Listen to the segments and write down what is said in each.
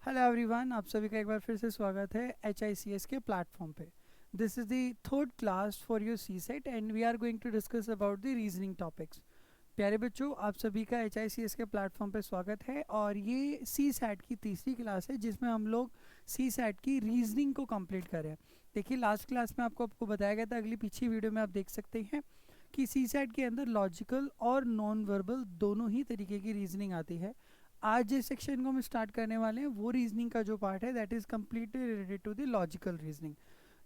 Hello everyone, आप सभी का एक बार फिर से स्वागत है HICS के प्लेटफॉर्म पे। This is the third class for your CSAT and we are going to discuss about the reasoning topics. प्यारे बच्चों, आप सभी का HICS के प्लेटफॉर्म पे स्वागत है और ये सी सेट की तीसरी क्लास है जिसमें हम लोग सी सेट की रीजनिंग को कंप्लीट करें। देखिए, लास्ट क्लास में आपको बताया गया था, अगली पीछे वीडियो में आप देख सकते हैं कि सी सेट के अंदर लॉजिकल और नॉन वर्बल दोनों ही तरीके की रीजनिंग आती है। आज जिस सेक्शन को हम स्टार्ट करने वाले हैं वो रीजनिंग का जो पार्ट है that is completely related to the logical reasoning.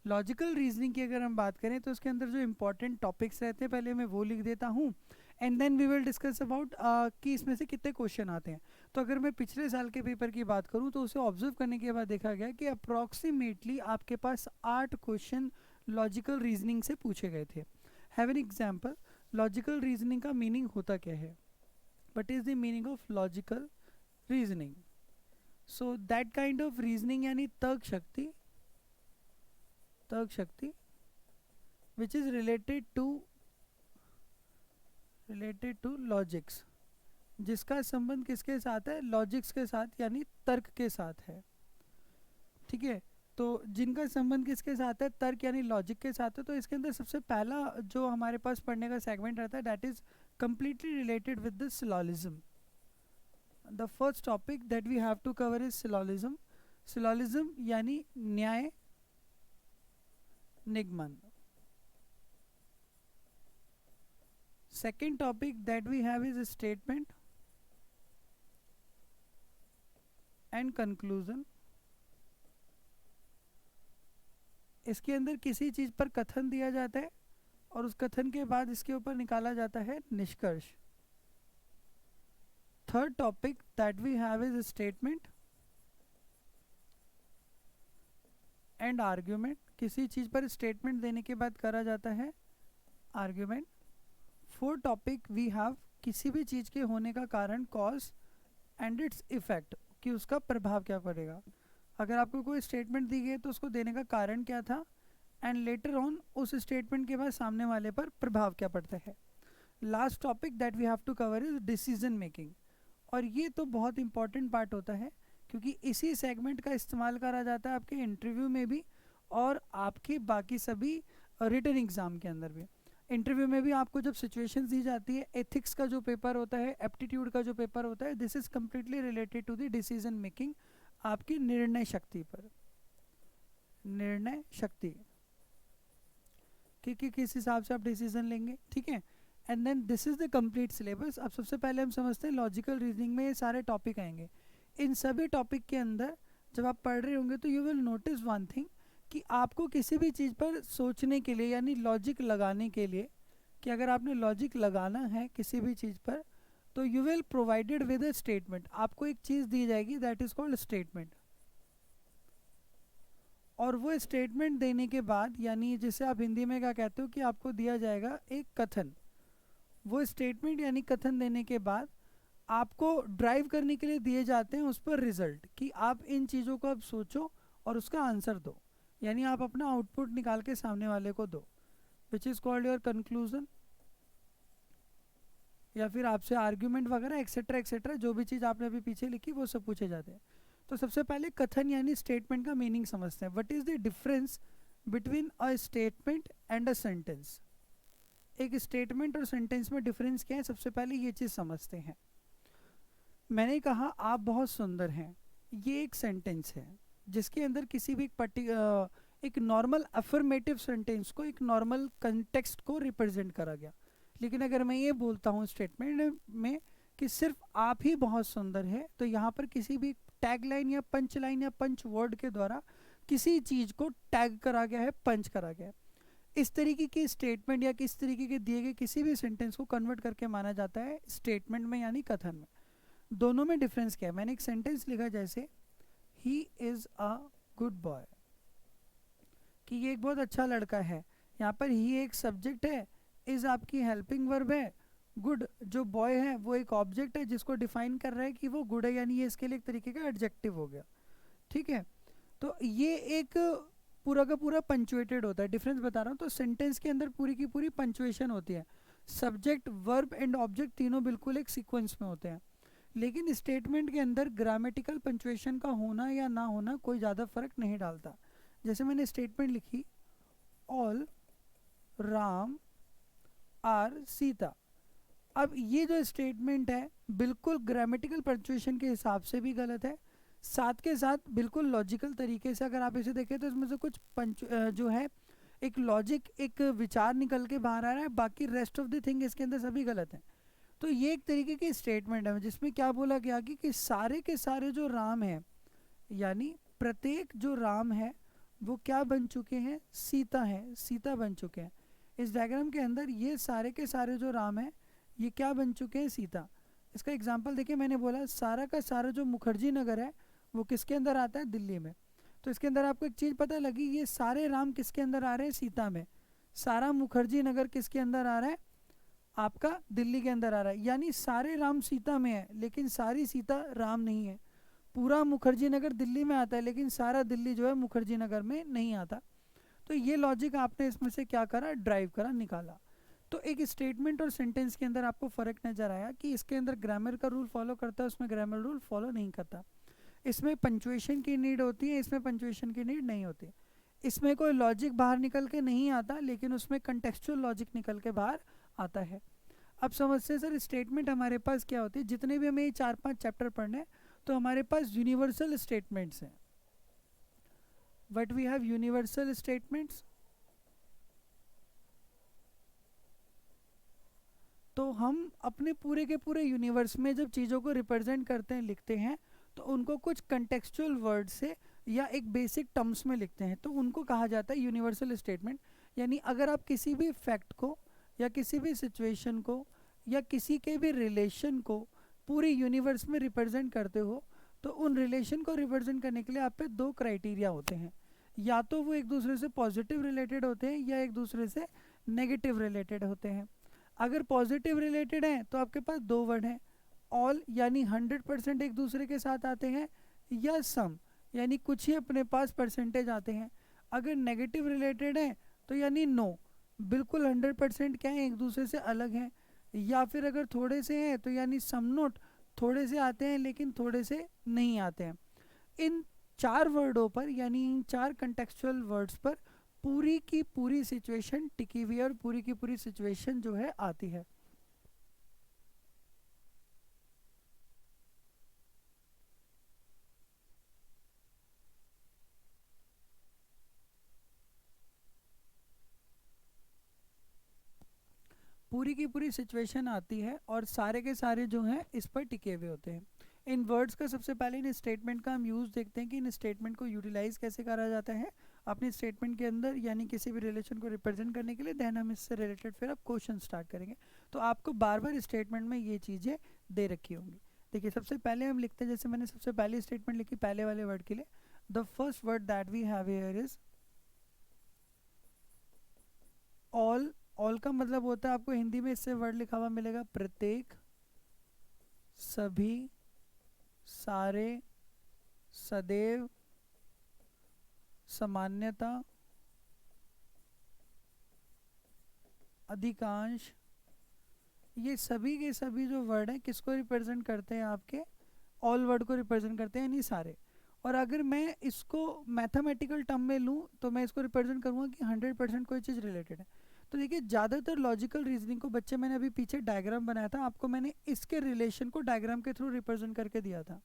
Logical reasoning की अगर हम बात करें तो उसके अंदर जो इंपॉर्टेंट टॉपिक्स रहते हैं पहले मैं वो लिख देता हूँ and then we will discuss about कि इसमें से कितने क्वेश्चन आते हैं। तो अगर मैं पिछले साल के पेपर की बात करूँ तो उसे ऑब्जर्व करने के बाद देखा गया कि अप्रॉक्सीमेटली आपके पास 8 क्वेश्चन लॉजिकल रीजनिंग से पूछे गए थे। Have an example, logical reasoning का मीनिंग होता क्या है? What is the meaning of logical reasoning? So that kind of reasoning यानी तर्क शक्ति which is related to logics, जिसका संबंध किसके साथ है? लॉजिक्स के साथ यानी तर्क के साथ है। ठीक है, तो जिनका संबंध किसके साथ है? तर्क यानी लॉजिक के साथ है। तो इसके अंदर सबसे पहला जो हमारे पास पढ़ने का सेगमेंट रहता है that is completely related with the syllogism. The first topic that we have to cover is syllogism. Syllogism यानी न्याय निगमन। Second topic that we have is statement and conclusion. इसके अंदर किसी चीज पर कथन दिया जाता है और उस कथन के बाद इसके ऊपर निकाला जाता है निष्कर्ष। Third topic that we have is statement and argument. किसी चीज पर स्टेटमेंट देने के बाद करा जाता है argument. Fourth topic we have किसी भी चीज के होने का कारण, कॉज एंड इट्स इफेक्ट, कि उसका प्रभाव क्या पड़ेगा। अगर आपको कोई स्टेटमेंट दी गई तो उसको देने का कारण क्या था एंड लेटर ऑन उस स्टेटमेंट के बाद सामने वाले पर प्रभाव क्या पड़ता है। Last topic that we have to cover is decision making, और ये तो बहुत इंपॉर्टेंट पार्ट होता है क्योंकि इसी सेगमेंट का इस्तेमाल करा जाता है आपके इंटरव्यू में भी और आपके बाकी सभी रिटन एग्जाम के अंदर भी। इंटरव्यू में भी आपको जब सिचुएशंस दी जाती है, एथिक्स का जो पेपर होता है, एप्टीट्यूड का जो पेपर होता है, this is completely related to the decision making, आपकी निर्णय शक्ति पर, निर्णय शक्ति कि किस हिसाब से आप डिसीजन लेंगे। ठीक है, and then this is the complete syllabus. अब सबसे पहले हम समझते हैं लॉजिकल रीजनिंग में ये सारे टॉपिक आएंगे। इन सभी टॉपिक के अंदर जब आप पढ़ रहे होंगे तो you will notice one thing कि आपको किसी भी चीज़ पर सोचने के लिए यानी लॉजिक लगाने के लिए, कि अगर आपने लॉजिक लगाना है किसी भी चीज़ पर तो you will provided with a statement. आपको एक चीज़ दी जाएगी दैट इज कॉल्ड स्टेटमेंट, और वो स्टेटमेंट देने के बाद यानी जिसे आप हिंदी में क्या कहते हो कि आपको दिया जाएगा एक कथन। वो स्टेटमेंट यानी कथन देने के बाद आपको ड्राइव करने के लिए दिए जाते हैं उस पर रिजल्ट, कि आप इन चीज़ों को अब सोचो और उसका आंसर दो, यानी आप अपना आउटपुट निकाल के सामने वाले को दो, which is called your conclusion, या फिर आपसे आर्ग्यूमेंट वगैरह एक्सेट्रा एक्सेट्रा जो भी चीज़ आपने अभी पीछे लिखी वो सब पूछे जाते हैं। तो सबसे पहले कथन यानी स्टेटमेंट का मीनिंग समझते हैं। What is the difference between a statement and a sentence? एक स्टेटमेंट और सेंटेंस में डिफरेंस क्या है, सबसे पहले ये चीज़ समझते हैं। मैंने कहा आप बहुत सुंदर हैं, ये एक सेंटेंस है जिसके अंदर किसी भी एक नॉर्मल अफर्मेटिव सेंटेंस को, एक नॉर्मल कंटेक्स्ट को रिप्रेजेंट करा गया। लेकिन अगर मैं ये बोलता हूँ स्टेटमेंट में कि सिर्फ आप ही बहुत सुंदर है, तो यहाँ पर किसी भी टैग लाइन या पंच लाइन या पंच वर्ड के द्वारा किसी चीज़ को टैग करा गया है, पंच करा गया है। इस तरीके की स्टेटमेंट या किस तरीके के दिए गए किसी भी सेंटेंस को कन्वर्ट करके माना जाता है स्टेटमेंट में यानी कथन में। दोनों में डिफरेंस क्या है? मैंने एक सेंटेंस लिखा जैसे he is a good boy, कि ये एक बहुत अच्छा लड़का है। यहाँ पर ही एक सब्जेक्ट है, इज़ आपकी हेल्पिंग वर्ब है, गुड जो बॉय है वो एक ऑब्जेक्ट है जिसको डिफाइन कर रहा है कि वो गुड है, यानी ये इसके लिए एक तरीके का एडजेक्टिव हो गया। ठीक है, तो ये एक पूरा का पूरा पंचुएटेड होता है। डिफरेंस बता रहा हूँ, तो सेंटेंस के अंदर पूरी की पूरी पंचुएशन होती है। सब्जेक्ट वर्ब एंड ऑब्जेक्ट तीनों बिल्कुल एक सीक्वेंस में होते हैं। लेकिन स्टेटमेंट के अंदर ग्रामेटिकल पंचुएशन का होना या ना होना कोई ज़्यादा फर्क नहीं डालता। जैसे मैंने स्टेटमेंट लिखी ऑल राम आर सीता, अब ये जो स्टेटमेंट है बिल्कुल ग्रामेटिकल पंचुएशन के हिसाब से भी गलत है, साथ के साथ बिल्कुल लॉजिकल तरीके से अगर आप इसे देखें तो इसमें से कुछ जो है एक लॉजिक, एक विचार निकल के बाहर आ रहा है, बाकी रेस्ट ऑफ द थिंग इसके अंदर सभी गलत हैं। तो ये एक तरीके की स्टेटमेंट है जिसमें क्या बोला गया कि सारे के सारे जो राम हैं, यानी प्रत्येक जो राम है वो क्या बन चुके हैं, सीता है, सीता बन चुके हैं। इस डायग्राम के अंदर ये सारे के सारे जो राम हैं ये क्या बन चुके हैं, सीता। इसका एग्जांपल देखिए, मैंने बोला सारा का सारा जो मुखर्जी नगर है वो किसके अंदर आता है, दिल्ली में। तो इसके अंदर आपको एक चीज़ पता लगी, ये सारे राम किसके अंदर आ रहे हैं, सीता में। सारा मुखर्जी नगर किसके अंदर आ रहा है, आपका दिल्ली के अंदर आ रहा है। यानी सारे राम सीता में है लेकिन सारी सीता राम नहीं है। पूरा मुखर्जी नगर दिल्ली में आता है लेकिन सारा दिल्ली जो है मुखर्जी नगर में नहीं आता। तो ये लॉजिक आपने इसमें से क्या करा, ड्राइव करा, निकाला। तो एक स्टेटमेंट और सेंटेंस के अंदर आपको फ़र्क नज़र आया कि इसके अंदर ग्रामर का रूल फॉलो करता है, उसमें ग्रामर रूल फॉलो नहीं करता। इसमें पंचुएशन की नीड होती है, इसमें पंचुएशन की नीड नहीं होती। इसमें कोई लॉजिक बाहर निकल के नहीं आता लेकिन उसमें कंटेक्चुअल लॉजिक निकल के बाहर आता है। अब समझते हैं सर स्टेटमेंट हमारे पास क्या होती है। जितने भी हमें ये 4-5 चैप्टर पढ़ने हैं तो हमारे पास यूनिवर्सल स्टेटमेंट्स हैं। But we have universal statements. तो हम अपने पूरे के पूरे यूनिवर्स में जब चीज़ों को रिप्रेजेंट करते हैं, लिखते हैं, तो उनको कुछ कंटेक्चुअल वर्ड से या एक बेसिक टर्म्स में लिखते हैं, तो उनको कहा जाता है यूनिवर्सल स्टेटमेंट। यानी अगर आप किसी भी फैक्ट को या किसी भी सिचुएशन को या किसी के भी रिलेशन को पूरी यूनिवर्स में रिप्रेजेंट करते हो तो उन रिलेशन को रिप्रेजेंट करने के लिए आप पे 2 क्राइटेरिया होते हैं। या तो वो एक दूसरे से पॉजिटिव रिलेटेड होते हैं या एक दूसरे से नेगेटिव रिलेटेड होते हैं। अगर पॉजिटिव रिलेटेड हैं तो आपके पास 2 वर्ड हैं, ऑल यानी 100% एक दूसरे के साथ आते हैं, या सम यानी कुछ ही अपने पास परसेंटेज आते हैं। अगर नेगेटिव रिलेटेड हैं तो यानी नो, बिल्कुल 100% क्या है, एक दूसरे से अलग हैं। या फिर अगर थोड़े से हैं तो यानी सम नोट, थोड़े से आते हैं लेकिन थोड़े से नहीं आते हैं। इन 4 वर्डों पर यानी इन 4 कंटेक्चुअल वर्ड्स पर पूरी की पूरी सिचुएशन टिकी हुई है और पूरी की पूरी सिचुएशन जो है आती है। पूरी की पूरी सिचुएशन आती है और सारे के सारे जो हैं इस पर टिके हुए होते हैं। इन वर्ड्स का सबसे पहले इन स्टेटमेंट का हम यूज़ देखते हैं कि इन स्टेटमेंट को यूटिलाइज कैसे करा जाता है अपने स्टेटमेंट के अंदर, यानी किसी भी रिलेशन को रिप्रेजेंट करने के लिए। देन हम इससे रिलेटेड फिर अब क्वेश्चन स्टार्ट करेंगे। तो आपको बार बार स्टेटमेंट में ये चीज़ें दे रखी होंगी। देखिए सबसे पहले हम लिखते हैं, जैसे मैंने सबसे पहली स्टेटमेंट लिखी पहले वाले वर्ड के लिए, the first word that we have here is all. All का मतलब होता है, आपको हिंदी में इससे वर्ड लिखा हुआ मिलेगा प्रत्येक, सभी, सारे, सदैव, सामान्यता, अधिकांश। ये सभी के सभी जो वर्ड हैं किसको रिप्रेजेंट करते हैं, आपके ऑल वर्ड को रिप्रेजेंट करते हैं, यानी सारे। और अगर मैं इसको मैथमेटिकल टर्म में लूँ तो मैं इसको रिप्रेजेंट करूँगा कि 100% कोई चीज़ रिलेटेड है। तो देखिए ज़्यादातर लॉजिकल रीजनिंग को बच्चे, मैंने अभी पीछे डायग्राम बनाया था आपको, मैंने इसके रिलेशन को डायग्राम के थ्रू रिप्रेजेंट करके दिया था।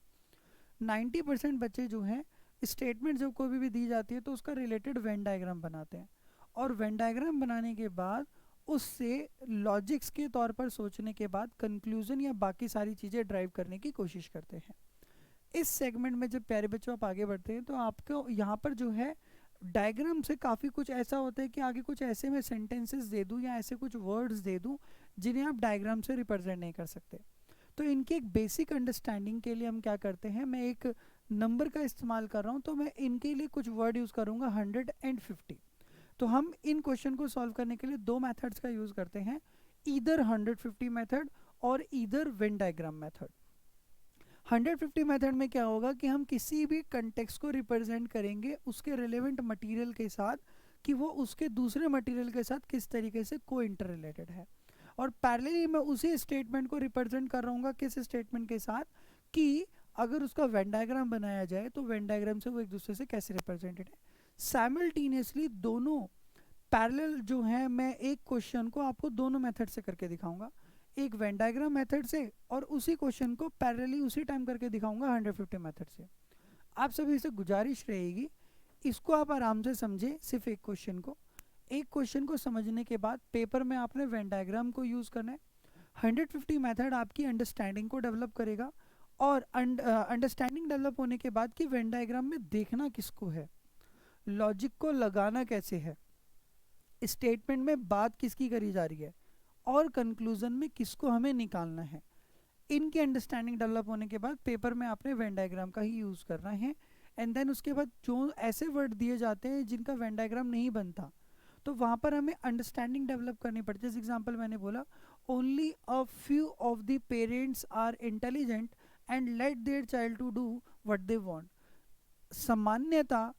90% बच्चे जो हैं स्टेटमेंट जब कोई भी दी जाती है तो उसका रिलेटेड वेन डायग्राम बनाते हैं, और वेन डायग्राम बनाने के बाद उससे लॉजिक्स के तौर पर सोचने के बाद कंक्लूजन या बाकी सारी चीज़ें ड्राइव करने की कोशिश करते हैं। इस सेगमेंट में जब प्यारे बच्चों आप आगे बढ़ते हैं तो आपको यहाँ पर जो है डायग्राम से काफ़ी कुछ ऐसा होता है कि आगे कुछ ऐसे मैं सेंटेंसेस दे दूँ या ऐसे कुछ वर्ड्स दे दूँ जिन्हें आप डायग्राम से रिप्रेजेंट नहीं कर सकते। तो इनकी एक बेसिक अंडरस्टैंडिंग के लिए हम क्या करते हैं, मैं एक नंबर का इस्तेमाल कर रहा हूँ तो मैं इनके लिए कुछ वर्ड यूज़ करूँगा 150। तो हम इन क्वेश्चन को सॉल्व करने के लिए 2 मेथड्स का यूज़ करते हैं, ईदर 150 मेथड और either when diagram method. 150 method में क्या होगा कि हम किसी भी कंटेक्स्ट को रिप्रेजेंट करेंगे उसके रिलेवेंट मटेरियल के साथ कि वो उसके दूसरे मटेरियल के साथ किस तरीके से को इंटर रिलेटेड है, और पैरेलली मैं उसी स्टेटमेंट को रिप्रेजेंट कर रहा हूँ किस स्टेटमेंट के साथ कि अगर उसका वेन डायग्राम बनाया जाए तो वेन डायग्राम से वो एक दूसरे से कैसे रिप्रेजेंटेड है। साइमल्टेनियसली दोनों पैरेलल जो है, मैं एक क्वेश्चन को आपको दोनों मेथड से करके दिखाऊंगा, एक वेन डायग्राम मेथड से और उसी क्वेश्चन को पैरेलली उसी टाइम करके दिखाऊंगा 150 मेथड से। आप सभी से गुजारिश रहेगी इसको आप आराम से समझें, सिर्फ एक क्वेश्चन को। एक क्वेश्चन को समझने के बाद पेपर में आपने वेन डायग्राम को यूज़ करना है। 150 मेथड आपकी अंडरस्टैंडिंग को डेवलप करेगा, और अंडरस्टैंडिंग डेवलप होने के बाद कि वेन डायग्राम में देखना किसको है, लॉजिक को लगाना कैसे है, स्टेटमेंट में बात किसकी करी जा रही है, और कंक्लूजन में किसको हमें निकालना है। इनकी अंडरस्टैंडिंग डेवलप होने के बाद पेपर में आपने वेन डायग्राम का ही यूज़ करना है। एंड देन उसके बाद जो ऐसे वर्ड दिए जाते हैं जिनका वेन डायग्राम नहीं बनता, तो वहाँ पर हमें अंडरस्टैंडिंग डेवलप करनी पड़ती है। जैसे एग्जाम्पल मैंने बोला, only a few of the parents are intelligent and let their child to do what they want. सामान्यतः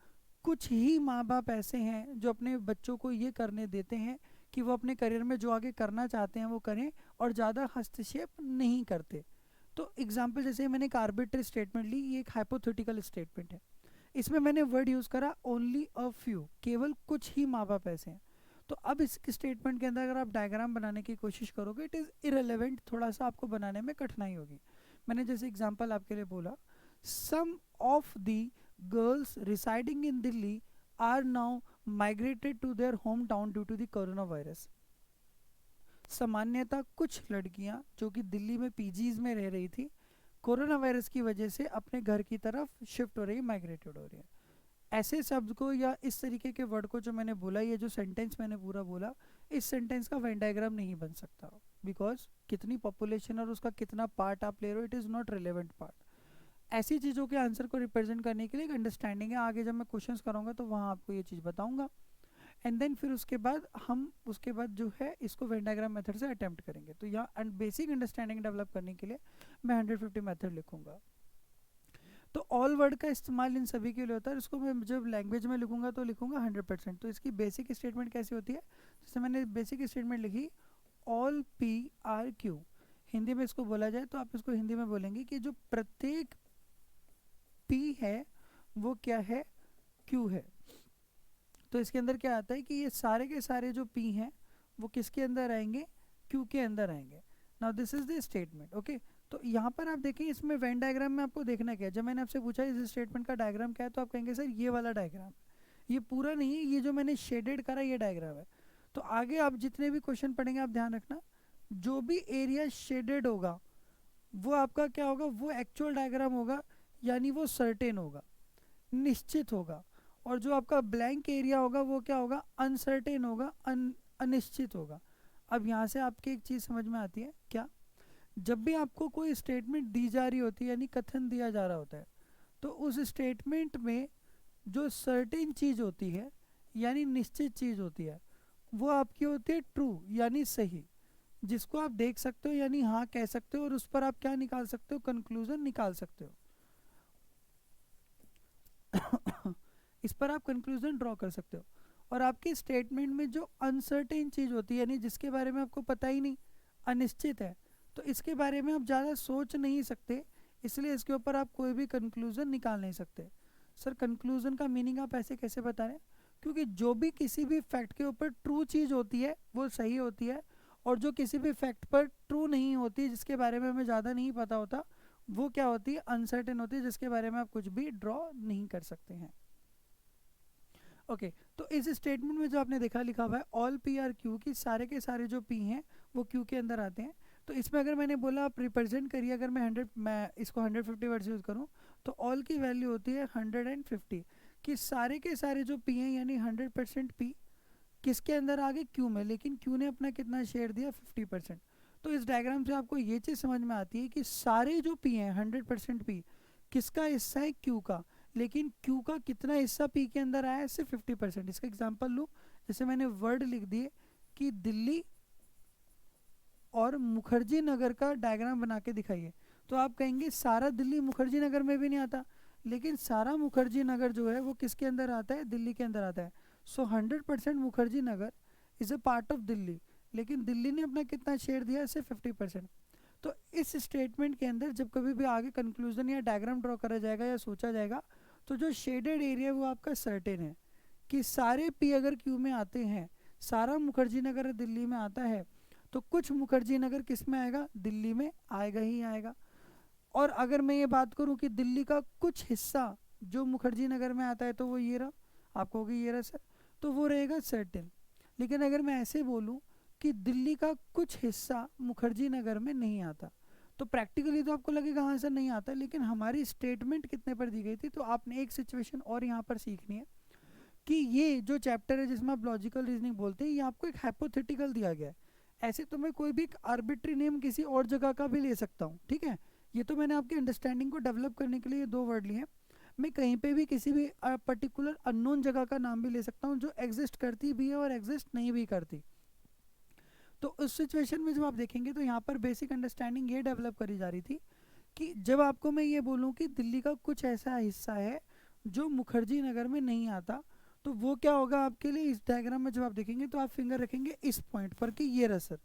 कुछ ही माँ बाप ऐसे हैं जो अपने बच्चों को ये करने देते हैं कि वो अपने करियर में जो आगे करना चाहते हैं वो करें, और ज़्यादा हस्तक्षेप नहीं करते। तो एग्जाम्पल जैसे मैंने एक आर्बिट्री स्टेटमेंट ली, ये एक हाइपोथेटिकल स्टेटमेंट है, इसमें मैंने वर्ड यूज़ करा ओनली अ फ्यू, केवल कुछ ही माँ बाप ऐसे हैं। तो अब इस स्टेटमेंट के अंदर अगर आप डायग्राम बनाने की कोशिश करोगे, इट इज़ इरेलीवेंट, थोड़ा सा आपको बनाने में कठिनाई होगी। मैंने जैसे एग्जाम्पल आपके लिए बोला, some of the girls residing in Delhi are now migrated to their home town due to the corona virus. सामान्यतः कुछ लड़कियां जो कि दिल्ली में पीजीज में रह रही थी, कोरोना वायरस की वजह से अपने घर की तरफ शिफ्ट हो रही है, माइग्रेटेड हो रही है। ऐसे शब्द को या इस तरीके के वर्ड को जो मैंने बोला, ये जो सेंटेंस मैंने पूरा बोला, इस सेंटेंस का वेन डायग्राम नहीं बन सकता, बिकॉज कितनी पॉपुलेशन और उसका कितना पार्ट आप ले रहे हो, it is not relevant part. ऐसी चीज़ों के आंसर को रिप्रेजेंट करने के लिए एक अंडरस्टैंडिंग है, आगे जब मैं क्वेश्चंस करूँगा तो वहाँ आपको ये चीज़ बताऊँगा। एंड देन फिर उसके बाद हम उसके बाद जो है इसको वेन डायग्राम मेथड से अटेम्प्ट करेंगे। तो यहाँ बेसिक अंडरस्टैंडिंग डेवलप करने के लिए मैं 150 मेथड लिखूंगा। तो ऑल वर्ड का इस्तेमाल इन सभी के लिए होता है, इसको मैं जब लैंग्वेज में लिखूंगा तो लिखूंगा 100%। तो इसकी बेसिक स्टेटमेंट कैसी होती है, जैसे मैंने बेसिक स्टेटमेंट लिखी, all P R Q. Hindi में इसको बोला जाए तो आप इसको हिंदी में बोलेंगे कि जो प्रत्येक पी है वो क्या है, क्यू है। तो इसके अंदर क्या आता है कि ये सारे के सारे जो पी हैं वो किसके अंदर आएंगे, क्यू के अंदर आएंगे। Now this is the statement, okay. तो यहाँ पर आप देखें, इसमें वेन डायग्राम में आपको देखना क्या है। जब मैंने आपसे पूछा इस स्टेटमेंट का डायग्राम क्या है, तो आप कहेंगे सर ये वाला डायग्राम, ये पूरा नहीं है, ये जो मैंने शेडेड करा ये डायग्राम है। तो आगे आप जितने भी क्वेश्चन पढ़ेंगे आप ध्यान रखना, जो भी एरिया शेडेड होगा वो आपका क्या होगा, वो एक्चुअल डायग्राम होगा, यानी वो सर्टेन होगा, निश्चित होगा। और जो आपका ब्लैंक एरिया होगा वो क्या होगा, अनसर्टेन होगा, अनिश्चित होगा। अब यहाँ से आपकी एक चीज़ समझ में आती है क्या, जब भी आपको कोई स्टेटमेंट दी जा रही होती है यानी कथन दिया जा रहा होता है, तो उस स्टेटमेंट में जो सर्टेन चीज़ होती है यानी निश्चित चीज़ होती है, वो आपकी होती है ट्रू यानी सही, जिसको आप देख सकते हो यानी हाँ कह सकते हो, और उस पर आप क्या निकाल सकते हो, कंक्लूजन निकाल सकते हो। इस पर आप कंक्लूजन ड्रॉ कर सकते हो। और आपके स्टेटमेंट में जो अनसर्टेन चीज़ होती है यानी जिसके बारे में आपको पता ही नहीं, अनिश्चित है, तो इसके बारे में आप ज़्यादा सोच नहीं सकते, इसलिए इसके ऊपर आप कोई भी कंक्लूजन निकाल नहीं सकते। सर कंक्लूजन का मीनिंग आप ऐसे कैसे बता रहे हैं, क्योंकि जो भी किसी भी फैक्ट के ऊपर ट्रू चीज़ होती है वो सही होती है, और जो किसी भी फैक्ट पर ट्रू नहीं होती, जिसके बारे में हमें ज़्यादा नहीं पता होता, वो क्या होती है, अनसर्टेन होती है, जिसके बारे में आप कुछ भी ड्रॉ नहीं कर सकते हैं। ओके तो इस स्टेटमेंट में जो आपने देखा लिखा हुआ है ऑल पी आर क्यू, की सारे के सारे जो पी हैं वो क्यू के अंदर आते हैं। तो इसमें अगर मैंने बोला आप रिप्रेजेंट करिए, अगर मैं इसको 150 वर्ड्स यूज़ करूँ तो ऑल की वैल्यू होती है 150, कि सारे के सारे जो पी हैं यानी 100% पी किसके अंदर आ गए, क्यू में, लेकिन क्यू ने अपना कितना शेयर दिया, 50%। तो इस डायग्राम से आपको ये चीज़ समझ में आती है कि सारे जो पी हैं 100% पी किसका हिस्सा है, क्यू का, लेकिन क्यू का कितना हिस्सा पी के अंदर आया है, सिर्फ 50%। इसका एग्जांपल लूँ, जैसे मैंने वर्ड लिख दिए कि दिल्ली और मुखर्जी नगर का डायग्राम बना के दिखाइए, तो आप कहेंगे सारा दिल्ली मुखर्जी नगर में भी नहीं आता, लेकिन सारा मुखर्जी नगर जो है वो किसके अंदर आता है, दिल्ली के अंदर आता है। So 100% Mukherjee Nagar is a part of Delhi, लेकिन दिल्ली ने अपना कितना शेयर दिया, सिर्फ 50%। तो इस स्टेटमेंट के अंदर जब कभी भी आगे कंक्लूजन या डायग्राम ड्रॉ करा जाएगा या सोचा जाएगा, तो जो शेडेड एरिया वो आपका सर्टेन है कि सारे पी अगर क्यू में आते हैं, सारा मुखर्जी नगर दिल्ली में आता है, तो कुछ मुखर्जी नगर किस में आएगा, दिल्ली में आएगा ही आएगा। और अगर मैं ये बात करूं कि दिल्ली का कुछ हिस्सा जो मुखर्जी नगर में आता है, तो वो ये रहा, आपको होगी ये रहा सर, तो वो रहेगा सर्टेन। लेकिन अगर मैं ऐसे बोलूं कि दिल्ली का कुछ हिस्सा मुखर्जी नगर में नहीं आता, तो प्रैक्टिकली तो आपको लगेगा हाँ सर नहीं आता, लेकिन हमारी स्टेटमेंट कितने पर दी गई थी। तो आपने एक सिचुएशन और यहाँ पर सीखनी है कि ये जो चैप्टर है जिसमें आप लॉजिकल रीजनिंग बोलते हैं, ये आपको एक हाइपोथेटिकल दिया गया है। ऐसे तो मैं कोई भी एक आर्बिट्री नेम किसी और जगह का भी ले सकता हूँ, ठीक है, ये तो मैंने आपकी अंडरस्टैंडिंग को डेवलप करने के लिए दो वर्ड लिए हैं। मैं कहीं पे भी किसी भी पर्टिकुलर अननोन जगह का नाम भी ले सकता हूँ जो एग्जिस्ट करती भी है और एग्जिस्ट नहीं भी करती। तो उस सिचुएशन में जब आप देखेंगे तो यहाँ पर बेसिक अंडरस्टैंडिंग ये डेवलप करी जा रही थी कि जब आपको मैं ये बोलूँ कि दिल्ली का कुछ ऐसा हिस्सा है जो मुखर्जी नगर में नहीं आता, तो वो क्या होगा आपके लिए। इस डायग्राम में जब आप देखेंगे तो आप फिंगर रखेंगे इस पॉइंट पर कि ये रहा सर,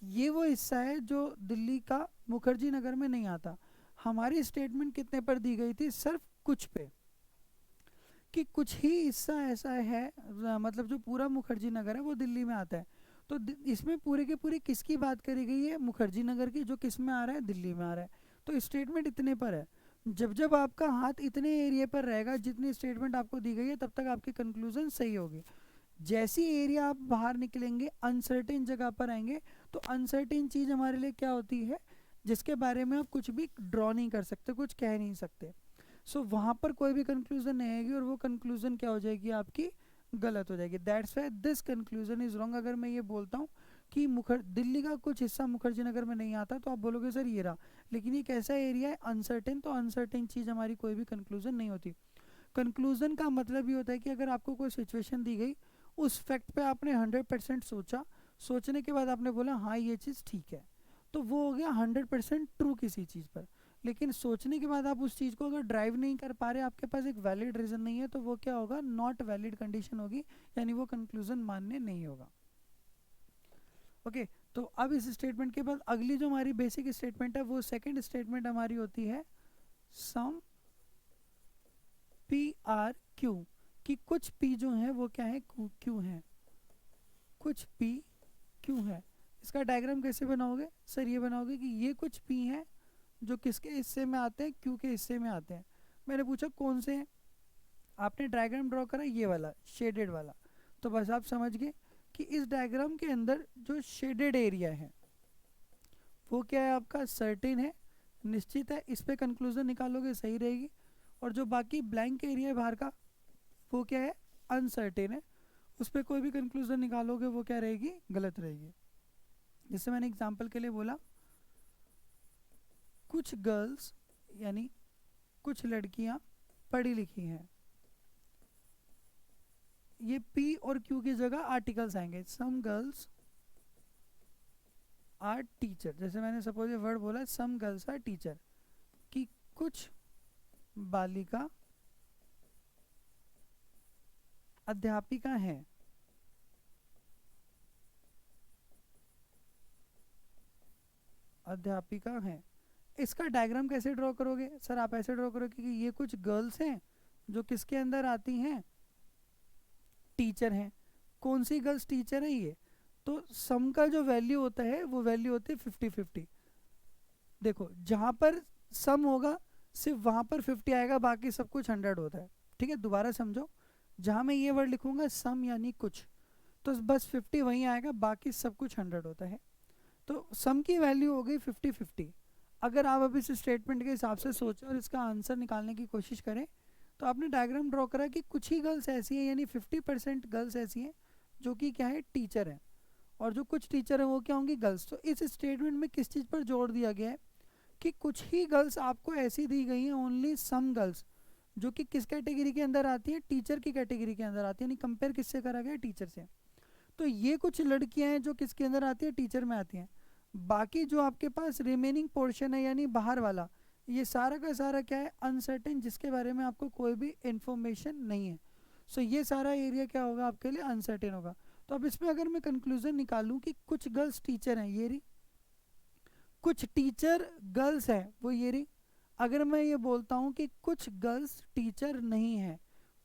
ये वो हिस्सा है जो दिल्ली का मुखर्जी नगर में नहीं आता। हमारी स्टेटमेंट कितने पर दी गई थी, सिर्फ कुछ पे, कि कुछ ही हिस्सा ऐसा है, मतलब जो पूरा मुखर्जी नगर है वो दिल्ली में आता है। तो इसमें पूरे के पूरे किसकी बात करी गई है, मुखर्जी नगर की, जो किस में आ रहा है, दिल्ली में आ रहा है। तो स्टेटमेंट इतने पर है। जब जब आपका हाथ इतने एरिया पर रहेगा जितनी स्टेटमेंट आपको दी गई है, तब तक आपकी कंक्लूजन सही होगी। जैसी एरिया आप बाहर निकलेंगे, अनसर्टेन जगह पर आएंगे, तो अनसर्टेन चीज़ हमारे लिए क्या होती है, जिसके बारे में आप कुछ भी ड्रॉ नहीं कर सकते, कुछ कह नहीं सकते। सो वहाँ पर कोई भी कंक्लूजन नहीं आएगी और वो कंक्लूजन क्या हो जाएगी, आपकी गलत हो जाएगी। That's why this conclusion is wrong. अगर मैं ये बोलता हूँ कि दिल्ली का कुछ हिस्सा मुखर्जी नगर में नहीं आता, तो आप बोलोगे सर ये रहा, लेकिन ये कैसा एरिया है, अनसर्टेन। तो अनसर्टेन चीज़ हमारी कोई भी कंक्लूजन नहीं होती। कंक्लूजन का मतलब ये होता है कि अगर आपको कोई सिचुएशन दी गई, उस फैक्ट पे आपने 100% सोचा, सोचने के बाद आपने बोला हाँ ये चीज़ ठीक है, तो वो हो गया 100% ट्रू किसी चीज़ पर। लेकिन सोचने के बाद आप उस चीज़ को अगर ड्राइव नहीं कर पा रहे, आपके पास एक वैलिड रीज़न नहीं है, तो वो क्या होगा, नॉट वैलिड कंडीशन होगी, यानी वो कंक्लूजन मान्य नहीं होगा। ओके, तो अब इस स्टेटमेंट के बाद अगली जो हमारी बेसिक स्टेटमेंट है, वो सेकंड स्टेटमेंट हमारी होती है सम पी आर क्यू, कि कुछ पी जो है वो क्या है, क्यू है, कुछ पी क्यू है। इसका डायग्राम कैसे बनाओगे सर, ये बनाओगे कि ये कुछ पी हैं जो किसके हिस्से में आते हैं, क्यू के हिस्से में आते हैं। मैंने पूछा कौन से हैं, आपने डायग्राम ड्रॉ करा ये वाला शेडेड वाला, तो बस आप समझ गए कि इस डायग्राम के अंदर जो शेडेड एरिया है वो क्या है, आपका सर्टेन है, निश्चित है, इस पे कंक्लूजन निकालोगे सही रहेगी। और जो बाकी ब्लैंक एरिया है बाहर का, वो क्या है, अनसर्टेन है, उस पर कोई भी कंक्लूजन निकालोगे वो क्या रहेगी, गलत रहेगी। जैसे मैंने एग्जांपल के लिए बोला, कुछ गर्ल्स यानी कुछ लड़कियां पढ़ी लिखी हैं, ये पी और क्यू की जगह आर्टिकल्स आएंगे। सम गर्ल्स आर टीचर, जैसे मैंने सपोज ये वर्ड बोला सम गर्ल्स आर टीचर, कि कुछ बालिका अध्यापिका हैं, अध्यापिका हैं। इसका डायग्राम कैसे ड्रॉ करोगे सर, आप ऐसे ड्रॉ करोगे कि ये कुछ गर्ल्स हैं जो किसके अंदर आती हैं, टीचर हैं। कौन सी गर्ल्स टीचर है ये, तो सम का जो वैल्यू होता है वो वैल्यू होती है 50-50। देखो जहाँ पर सम होगा सिर्फ वहाँ पर 50 आएगा, बाकी सब कुछ 100 होता है। ठीक है, दोबारा समझो, जहाँ मैं ये वर्ड लिखूंगा सम यानी कुछ, तो बस 50 वहीं आएगा, बाकी सब कुछ 100 होता है। तो सम की वैल्यू हो गई 50-50। अगर आप अभी इस स्टेटमेंट के हिसाब से सोचें और इसका आंसर निकालने की कोशिश करें, तो आपने डायग्राम ड्रॉ करा कि कुछ ही गर्ल्स ऐसी हैं, यानी 50% गर्ल्स ऐसी हैं जो कि क्या है, टीचर हैं, और जो कुछ टीचर हैं वो क्या होंगी, गर्ल्स। तो इस स्टेटमेंट में किस चीज़ पर जोर दिया गया है कि कुछ ही गर्ल्स आपको ऐसी दी गई हैं, ओनली सम गर्ल्स, जो कि किस कैटेगरी के अंदर आती है, टीचर की कैटेगरी के अंदर आती है, यानी कंपेयर किससे करा गया, टीचर से। तो ये कुछ लड़कियां हैं जो किसके अंदर आती है, टीचर में आती हैं। बाकी जो आपके पास रिमेनिंग पोर्शन है यानी बाहर वाला, ये सारा का सारा क्या है, अनसर्टेन, जिसके बारे में आपको कोई भी इंफॉर्मेशन नहीं है। सो ये सारा एरिया क्या होगा आपके लिए, अनसर्टेन होगा। तो अब इसमें अगर मैं कंक्लूजन निकालूं कि कुछ गर्ल्स टीचर हैं, ये रही कुछ टीचर गर्ल्स हैं, वो ये रही। अगर मैं ये बोलता हूँ कि कुछ गर्ल्स टीचर नहीं है,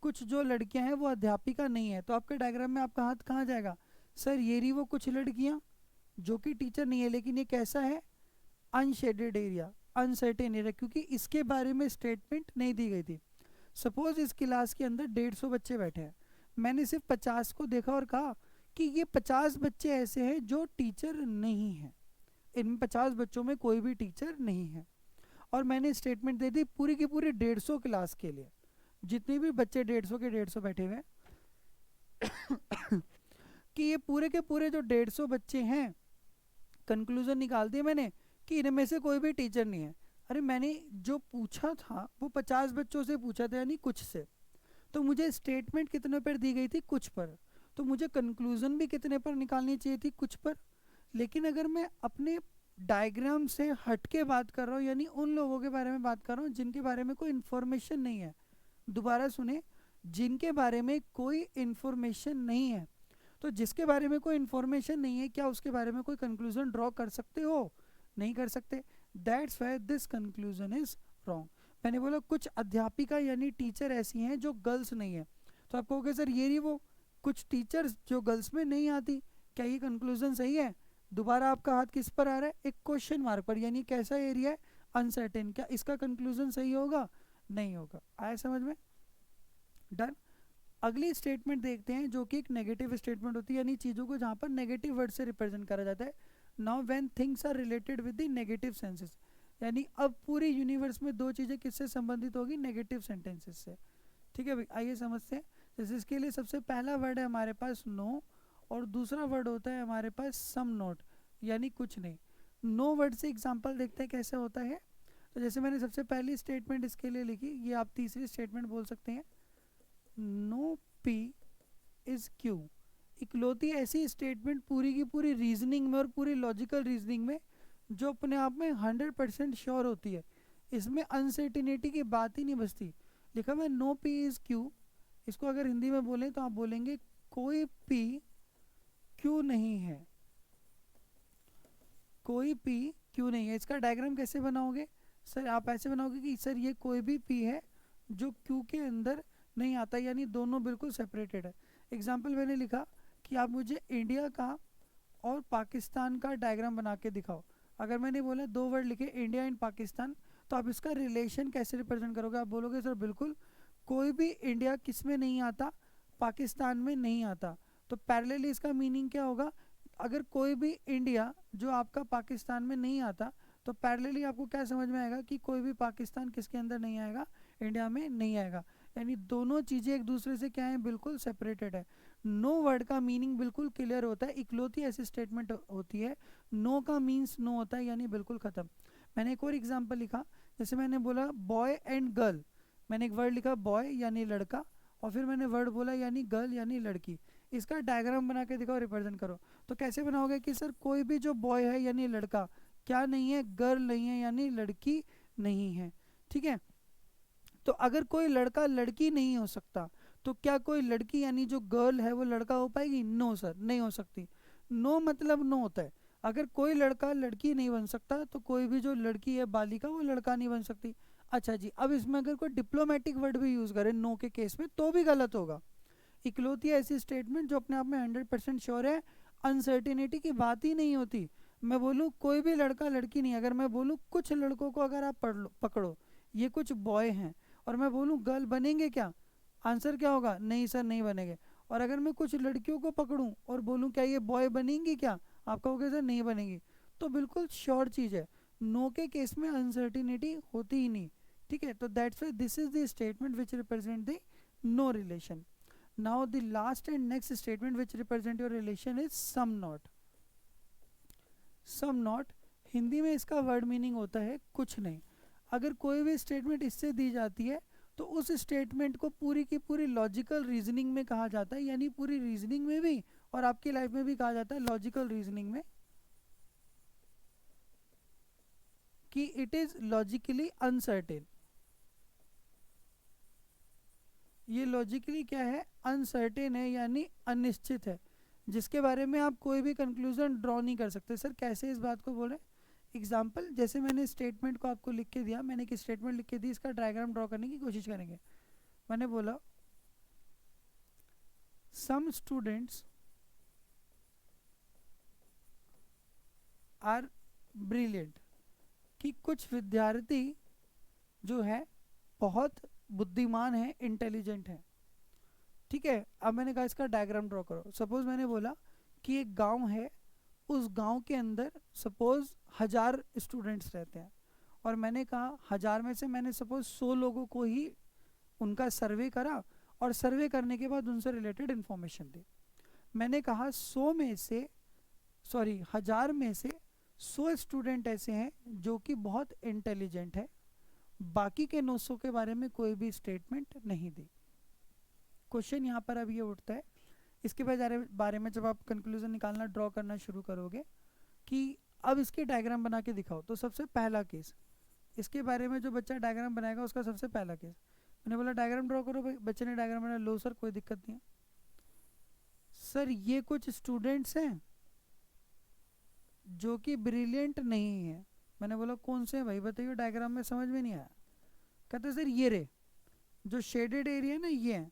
कुछ जो लड़कियां हैं वो अध्यापिका नहीं है, तो आपके डायग्राम में आपका हाथ कहाँ जाएगा? सर ये रही वो कुछ लड़कियां जो कि टीचर नहीं है, लेकिन ये कैसा है? अनशेडेड एरिया, अनसर्टेन एरिया, क्योंकि इसके बारे में स्टेटमेंट नहीं दी गई थी। सपोज इस क्लास के अंदर 150 बच्चे बैठे हैं, मैंने सिर्फ 50 को देखा और कहा कि ये 50 बच्चे ऐसे हैं जो टीचर नहीं हैं, इन 50 बच्चों में कोई भी टीचर नहीं है। और मैंने स्टेटमेंट दे दी पूरी की पूरी 150 क्लास के लिए, जितने भी बच्चे 150 के 150 बैठे हुए हैं कि ये पूरे के पूरे जो 150 बच्चे हैं, कंक्लूजन निकाल दिया मैंने कि इनमें से कोई भी टीचर नहीं है। अरे मैंने जो पूछा था वो 50 बच्चों से पूछा था, यानी कुछ से, तो मुझे स्टेटमेंट कितने पर दी गई थी? कुछ पर। तो मुझे कंक्लूजन भी कितने पर निकालनी चाहिए थी? कुछ पर। लेकिन अगर मैं अपने डायग्राम से हट के बात कर रहा हूँ, यानी उन लोगों के बारे में बात कर रहा हूँ जिनके बारे में कोई इन्फॉर्मेशन नहीं है, दोबारा सुने, जिनके बारे में कोई इन्फॉर्मेशन नहीं है, तो जिसके बारे में कोई इन्फॉर्मेशन नहीं है, क्या उसके बारे में कोई कंक्लूजन ड्रॉ कर सकते हो? नहीं कर सकते। That's why this conclusion is wrong. मैंने बोला कुछ अध्यापिका यानी टीचर ऐसी हैं जो गर्ल्स नहीं है, तो आप कहोगे सर ये नहीं वो कुछ टीचर्स जो गर्ल्स में नहीं आती, क्या ये कंक्लूजन सही है? दोबारा आपका हाथ किस पर आ रहा है? एक क्वेश्चन मार्क पर, यानी कैसा एरिया है? अनसर्टेन। क्या इसका कंक्लूजन सही होगा? नहीं होगा। आया समझ में? डन। अगली स्टेटमेंट देखते हैं जो कि एक नेगेटिव स्टेटमेंट होती है, यानी चीज़ों को जहाँ पर नेगेटिव वर्ड से रिप्रेजेंट करा जाता है। Now when things are related with the negative senses, यानी अब पूरी यूनिवर्स में दो चीज़ें किससे संबंधित होगी? नेगेटिव सेंटेंसेस से। ठीक है भाई, आइए समझते हैं। जैसे इसके लिए सबसे पहला वर्ड है हमारे पास नो, और दूसरा वर्ड होता है हमारे पास सम नॉट, यानी कुछ नहीं। नो वर्ड से एग्जाम्पल देखते हैं कैसे होता है। तो जैसे मैंने सबसे पहली स्टेटमेंट इसके लिए लिखी, ये आप तीसरी स्टेटमेंट बोल सकते हैं, नो पी इज क्यू। इकलौती ऐसी स्टेटमेंट पूरी की पूरी रीजनिंग में और पूरी लॉजिकल रीजनिंग में जो अपने आप में 100% श्योर होती है, इसमें अनसर्टिनिटी की बात ही नहीं बचती। लिखा हुआ है नो पी इज क्यू, इसको अगर हिंदी में बोलें तो आप बोलेंगे कोई पी क्यू नहीं है, कोई पी क्यू नहीं है। इसका डायग्राम कैसे बनाओगे? सर आप ऐसे बनाओगे कि सर ये कोई भी पी है जो क्यू के अंदर नहीं आता, यानी दोनों बिल्कुल सेपरेटेड है। एग्जाम्पल मैंने लिखा कि आप मुझे इंडिया का और पाकिस्तान का डायग्राम बना के दिखाओ। अगर मैंने बोला दो वर्ड लिखे इंडिया एंड पाकिस्तान, तो आप इसका रिलेशन कैसे रिप्रेजेंट करोगे? आप बोलोगे सर बिल्कुल कोई भी इंडिया किस में नहीं आता? पाकिस्तान में नहीं आता। तो पैरेलली इसका मीनिंग क्या होगा? अगर कोई भी इंडिया जो आपका पाकिस्तान में नहीं आता, तो पैरेलली आपको क्या समझ में आएगा कि कोई भी पाकिस्तान किसके अंदर नहीं आएगा? इंडिया में नहीं आएगा। यानी दोनों चीज़ें एक दूसरे से क्या है? बिल्कुल सेपरेटेड है। नो वर्ड का मीनिंग बिल्कुल क्लियर होता है, इकलौती ऐसी स्टेटमेंट होती है नो का मीन्स नो होता है, यानी बिल्कुल ख़त्म। मैंने एक और एग्जांपल लिखा, जैसे मैंने बोला बॉय एंड गर्ल, मैंने एक वर्ड लिखा बॉय यानी लड़का, और फिर मैंने वर्ड बोला यानी गर्ल यानी लड़की। इसका डायग्राम बना के दिखाओ, रिप्रेजेंट करो। तो कैसे बनाओगे कि सर कोई भी जो बॉय है यानी लड़का क्या नहीं है? गर्ल नहीं है, यानी लड़की नहीं है। ठीक है, तो अगर कोई लड़का लड़की नहीं हो सकता, तो क्या कोई लड़की यानी जो गर्ल है वो लड़का हो पाएगी? नो सर, नहीं हो सकती। नो मतलब नो होता है। अगर कोई लड़का लड़की नहीं बन सकता, तो कोई भी जो लड़की है बालिका वो लड़का नहीं बन सकती। अच्छा जी, अब इसमें अगर कोई डिप्लोमेटिक वर्ड भी यूज़ करे नो के केस में तो भी गलत होगा। इकलौती ऐसी स्टेटमेंट जो अपने आप में 100% श्योर है, अनसर्टिनिटी की बात ही नहीं होती। मैं बोलूँ कोई भी लड़का लड़की नहीं, अगर मैं बोलूँ कुछ लड़कों को अगर आप पकड़ो, ये कुछ बॉय हैं, और मैं बोलूँ गर्ल बनेंगे क्या? आंसर क्या होगा? नहीं सर नहीं बनेंगे। और अगर मैं कुछ लड़कियों को पकड़ूं और बोलूं क्या ये बॉय बनेंगी क्या? आप कहोगे सर नहीं बनेगी। तो बिल्कुल श्योर चीज़ है, नो के केस में अनसर्टिनिटी होती ही नहीं। ठीक है, तो that's why this is the statement which represent the no relation. Now the last and next statement which represent your relation is some not. Some not Hindi में इसका वर्ड मीनिंग होता है कुछ नहीं। अगर कोई भी स्टेटमेंट इससे दी जाती है तो उस स्टेटमेंट को पूरी की पूरी लॉजिकल रीजनिंग में कहा जाता है, यानी पूरी रीजनिंग में भी और आपकी लाइफ में भी कहा जाता है लॉजिकल रीजनिंग में कि इट इज लॉजिकली अनसर्टेन। ये लॉजिकली क्या है? अनसर्टेन है, यानी अनिश्चित है, जिसके बारे में आप कोई भी कंक्लूजन ड्रॉ नहीं कर सकते। सर कैसे इस बात को बोले? एग्जाम्पल जैसे मैंने स्टेटमेंट को आपको लिख के दिया, मैंने एक स्टेटमेंट लिख के दी, इसका डायग्राम ड्रॉ करने की कोशिश करेंगे। मैंने बोला सम स्टूडेंट्स आर ब्रिलियंट, कि कुछ विद्यार्थी जो है बहुत बुद्धिमान है, इंटेलिजेंट है। ठीक है, अब मैंने कहा इसका डायग्राम ड्रॉ करो। सपोज मैंने बोला कि एक गांव है, उस गांव के अंदर सपोज 1000 स्टूडेंट्स रहते हैं, और मैंने कहा 1000 में से मैंने सपोज 100 लोगों को ही उनका सर्वे करा, और सर्वे करने के बाद उनसे रिलेटेड इन्फॉर्मेशन दी। मैंने कहा 1000 में से 100 स्टूडेंट ऐसे हैं जो कि बहुत इंटेलिजेंट है, बाकी के 900 के बारे में कोई भी स्टेटमेंट नहीं दी। क्वेश्चन यहाँ पर अब ये उठता है, इसके बारे में जब आप कंक्लूजन निकालना, ड्रॉ करना शुरू करोगे कि अब इसके डायग्राम बना के दिखाओ, तो सबसे पहला केस, इसके बारे में जो बच्चा डायग्राम बनाएगा उसका सबसे पहला केस, मैंने बोला डायग्राम ड्रॉ करो भाई। बच्चे ने डायग्राम बनाया, लो सर कोई दिक्कत नहीं है। सर ये कुछ स्टूडेंट्स हैं जो कि ब्रिलियंट नहीं है। मैंने बोला कौन से हैं भाई, बताइए, डायग्राम में समझ में नहीं आया। कहते सर ये रे जो शेडेड एरिया है ना, ये है,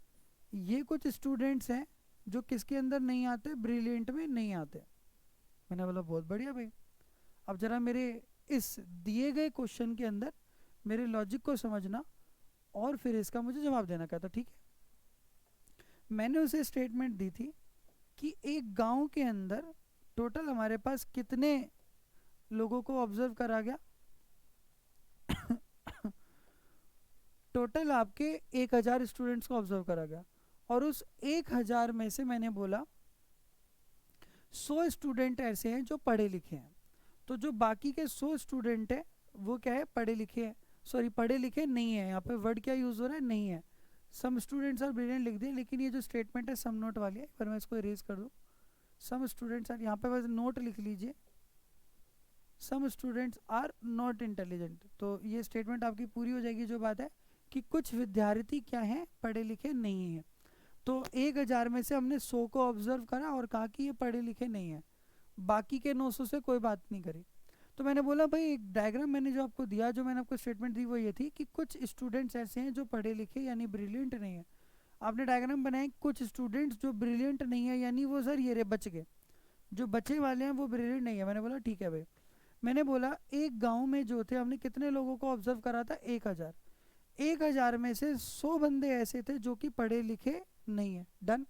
ये कुछ स्टूडेंट्स हैं जो किसके अंदर नहीं आते, ब्रिलियंट में नहीं आते। मैंने बोला बहुत बढ़िया भाई, अब जरा मेरे इस दिए गए क्वेश्चन के अंदर मेरे लॉजिक को समझना और फिर इसका मुझे जवाब देना। कहता ठीक है। मैंने उसे स्टेटमेंट दी थी कि एक गांव के अंदर टोटल हमारे पास कितने लोगों को ऑब्जर्व करा गया टोटल आपके 1000 स्टूडेंट्स को ऑब्जर्व करा गया, और उस 1000 में से मैंने बोला 100 स्टूडेंट ऐसे हैं जो पढ़े लिखे हैं। तो जो बाकी के 100 स्टूडेंट है वो क्या है, पढ़े लिखे हैं, सॉरी पढ़े लिखे नहीं है। यहाँ पे वर्ड क्या यूज हो रहा है, नहीं है। सम स्टूडेंट्स आर ब्रिलियंट लिख दिए, लेकिन ये जो स्टेटमेंट है सम नोट वाली है, पर मैं इसको इरेज कर दूँ। सम स्टूडेंट्स आर, यहाँ पे बस नोट लिख लीजिए, some students are not intelligent. तो ये स्टेटमेंट आपकी पूरी हो जाएगी, जो बात है कि कुछ विद्यार्थी क्या हैं, पढ़े लिखे नहीं हैं। तो 1000 में से हमने 100 को ऑब्जर्व करा और कहा कि ये पढ़े लिखे नहीं है, बाकी के 900 से कोई बात नहीं करी। तो मैंने बोला भाई एक डायग्राम मैंने जो आपको दिया, जो मैंने आपको स्टेटमेंट दी वो ये थी कि कुछ स्टूडेंट्स ऐसे हैं जो पढ़े लिखे यानी ब्रिलियंट नहीं है। आपने डायग्राम बनाया कुछ स्टूडेंट्स जो ब्रिलियंट नहीं है, यानी वो सर ये रे बच गए, जो बचे वाले हैं वो ब्रिलियंट नहीं है। मैंने बोला ठीक है भाई। मैंने बोला एक गांव में जो थे, हमने कितने लोगों को ऑब्जर्व करा था, 1000। 1000 में से 100 बंदे ऐसे थे जो कि पढ़े लिखे नहीं है, डन।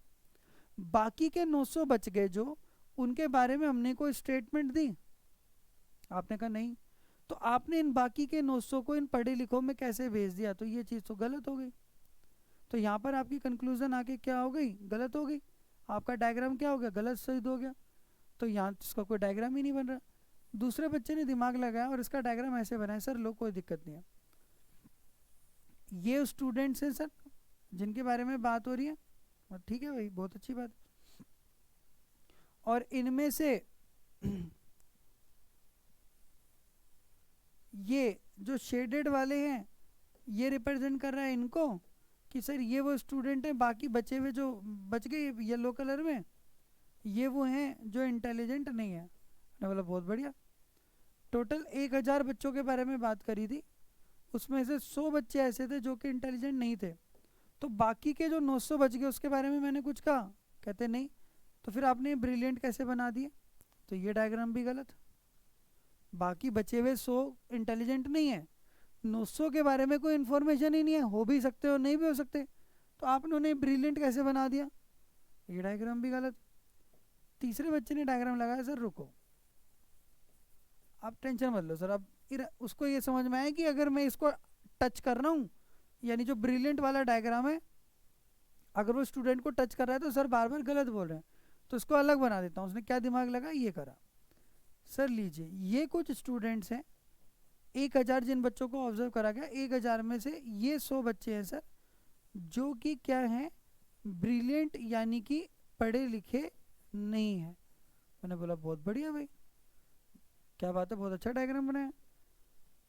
बाकी के 900 बच गए जो, उनके बारे में हमने कोई स्टेटमेंट दी, आपने कहा नहीं। तो आपने इन बाकी के 900 को इन पढ़े लिखों में कैसे भेज दिया, तो ये चीज़ तो गलत हो गई। तो यहाँ पर आपकी कंक्लूजन आके क्या हो गई, गलत हो गई। आपका डायग्राम क्या हो गया, गलत सिद्ध हो गया। तो यहाँ इसका कोई डायग्राम ही नहीं बन रहा। दूसरे बच्चे ने दिमाग लगाया और इसका डायग्राम ऐसे बनाया, सर लो कोई दिक्कत नहीं है, ये स्टूडेंट्स हैं सर जिनके बारे में बात हो रही है, और ठीक है भाई बहुत अच्छी बात। और इनमें से ये जो शेडेड वाले हैं ये रिप्रेजेंट कर रहा है इनको, कि सर ये वो स्टूडेंट हैं, बाकी बचे हुए जो बच गए येलो कलर में, ये वो हैं जो इंटेलिजेंट नहीं है। मैंने बोला बहुत बढ़िया। टोटल 1000 बच्चों के बारे में बात करी थी, उसमें से 100 बच्चे ऐसे थे जो कि इंटेलिजेंट नहीं थे, तो बाकी के जो 900 बच गए उसके बारे में मैंने कुछ कहा, कहते नहीं। तो फिर आपने ब्रिलियंट कैसे बना दिए, तो ये डायग्राम भी गलत। बाकी बचे हुए 100 इंटेलिजेंट नहीं है, 900 के बारे में कोई इन्फॉर्मेशन ही नहीं है, हो भी सकते और नहीं भी हो सकते, तो आपने उन्हें ब्रिलियंट कैसे बना दिया, ये डायग्राम भी गलत। तीसरे बच्चे ने डायग्राम लगाया, सर रुको आप टेंशन मत लो सर, अब उसको ये समझ में आया कि अगर मैं इसको टच कर रहा हूँ, यानी जो ब्रिलियंट वाला डायग्राम है, अगर वो स्टूडेंट को टच कर रहा है तो सर बार बार गलत बोल रहे हैं, तो इसको अलग बना देता हूँ। उसने क्या दिमाग लगा, ये करा, सर लीजिए ये कुछ स्टूडेंट्स हैं, 1000 जिन बच्चों को ऑब्जर्व करा गया, 1000 में से ये 100 बच्चे हैं सर जो कि क्या हैं, ब्रिलियंट यानी कि पढ़े लिखे नहीं है। मैंने बोला बहुत बढ़िया भाई, क्या बात है, बहुत अच्छा डायग्राम बनाया।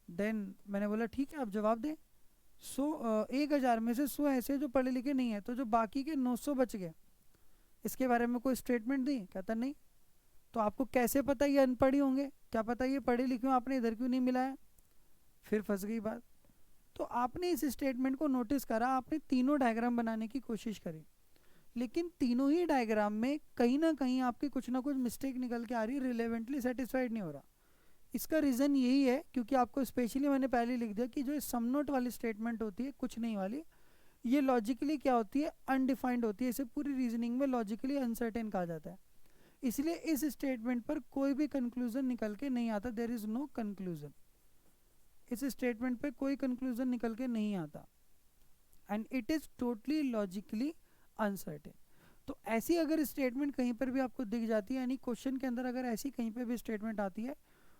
देन मैंने बोला ठीक है आप जवाब दें। 1000 में से 100 ऐसे जो पढ़े लिखे नहीं है, तो जो बाकी के 900 बच गए इसके बारे में कोई स्टेटमेंट दी, कहता नहीं। तो आपको कैसे पता ये अनपढ़ ही होंगे, क्या पता ये पढ़े लिखे हो, आपने इधर क्यों नहीं मिलाया, फिर फंस गई बात। तो आपने इस स्टेटमेंट को नोटिस करा, आपने तीनों डायग्राम बनाने की कोशिश करी, लेकिन तीनों ही डायग्राम में कहीं ना कहीं आपकी कुछ ना कुछ मिस्टेक निकल के आ रही है, रिलेवेंटली सेटिस्फाइड नहीं हो रहा। इसका रीज़न यही है क्योंकि आपको स्पेशली मैंने पहले लिख दिया कि जो सम नोट वाली स्टेटमेंट होती है, कुछ नहीं वाली, ये लॉजिकली क्या होती है, अनडिफाइंड होती है, इसे पूरी रीजनिंग में लॉजिकली अनसर्टेन कहा जाता है। इसलिए इस स्टेटमेंट पर कोई भी कंक्लूजन निकल के नहीं आता, देयर इज नो कंक्लूजन, इस स्टेटमेंट पे कोई कंक्लूजन निकल के नहीं आता, and it is totally logically uncertain. तो ऐसी अगर स्टेटमेंट कहीं पर भी आपको दिख जाती है, यानी क्वेश्चन के अंदर अगर ऐसी कहीं पर भी स्टेटमेंट आती है,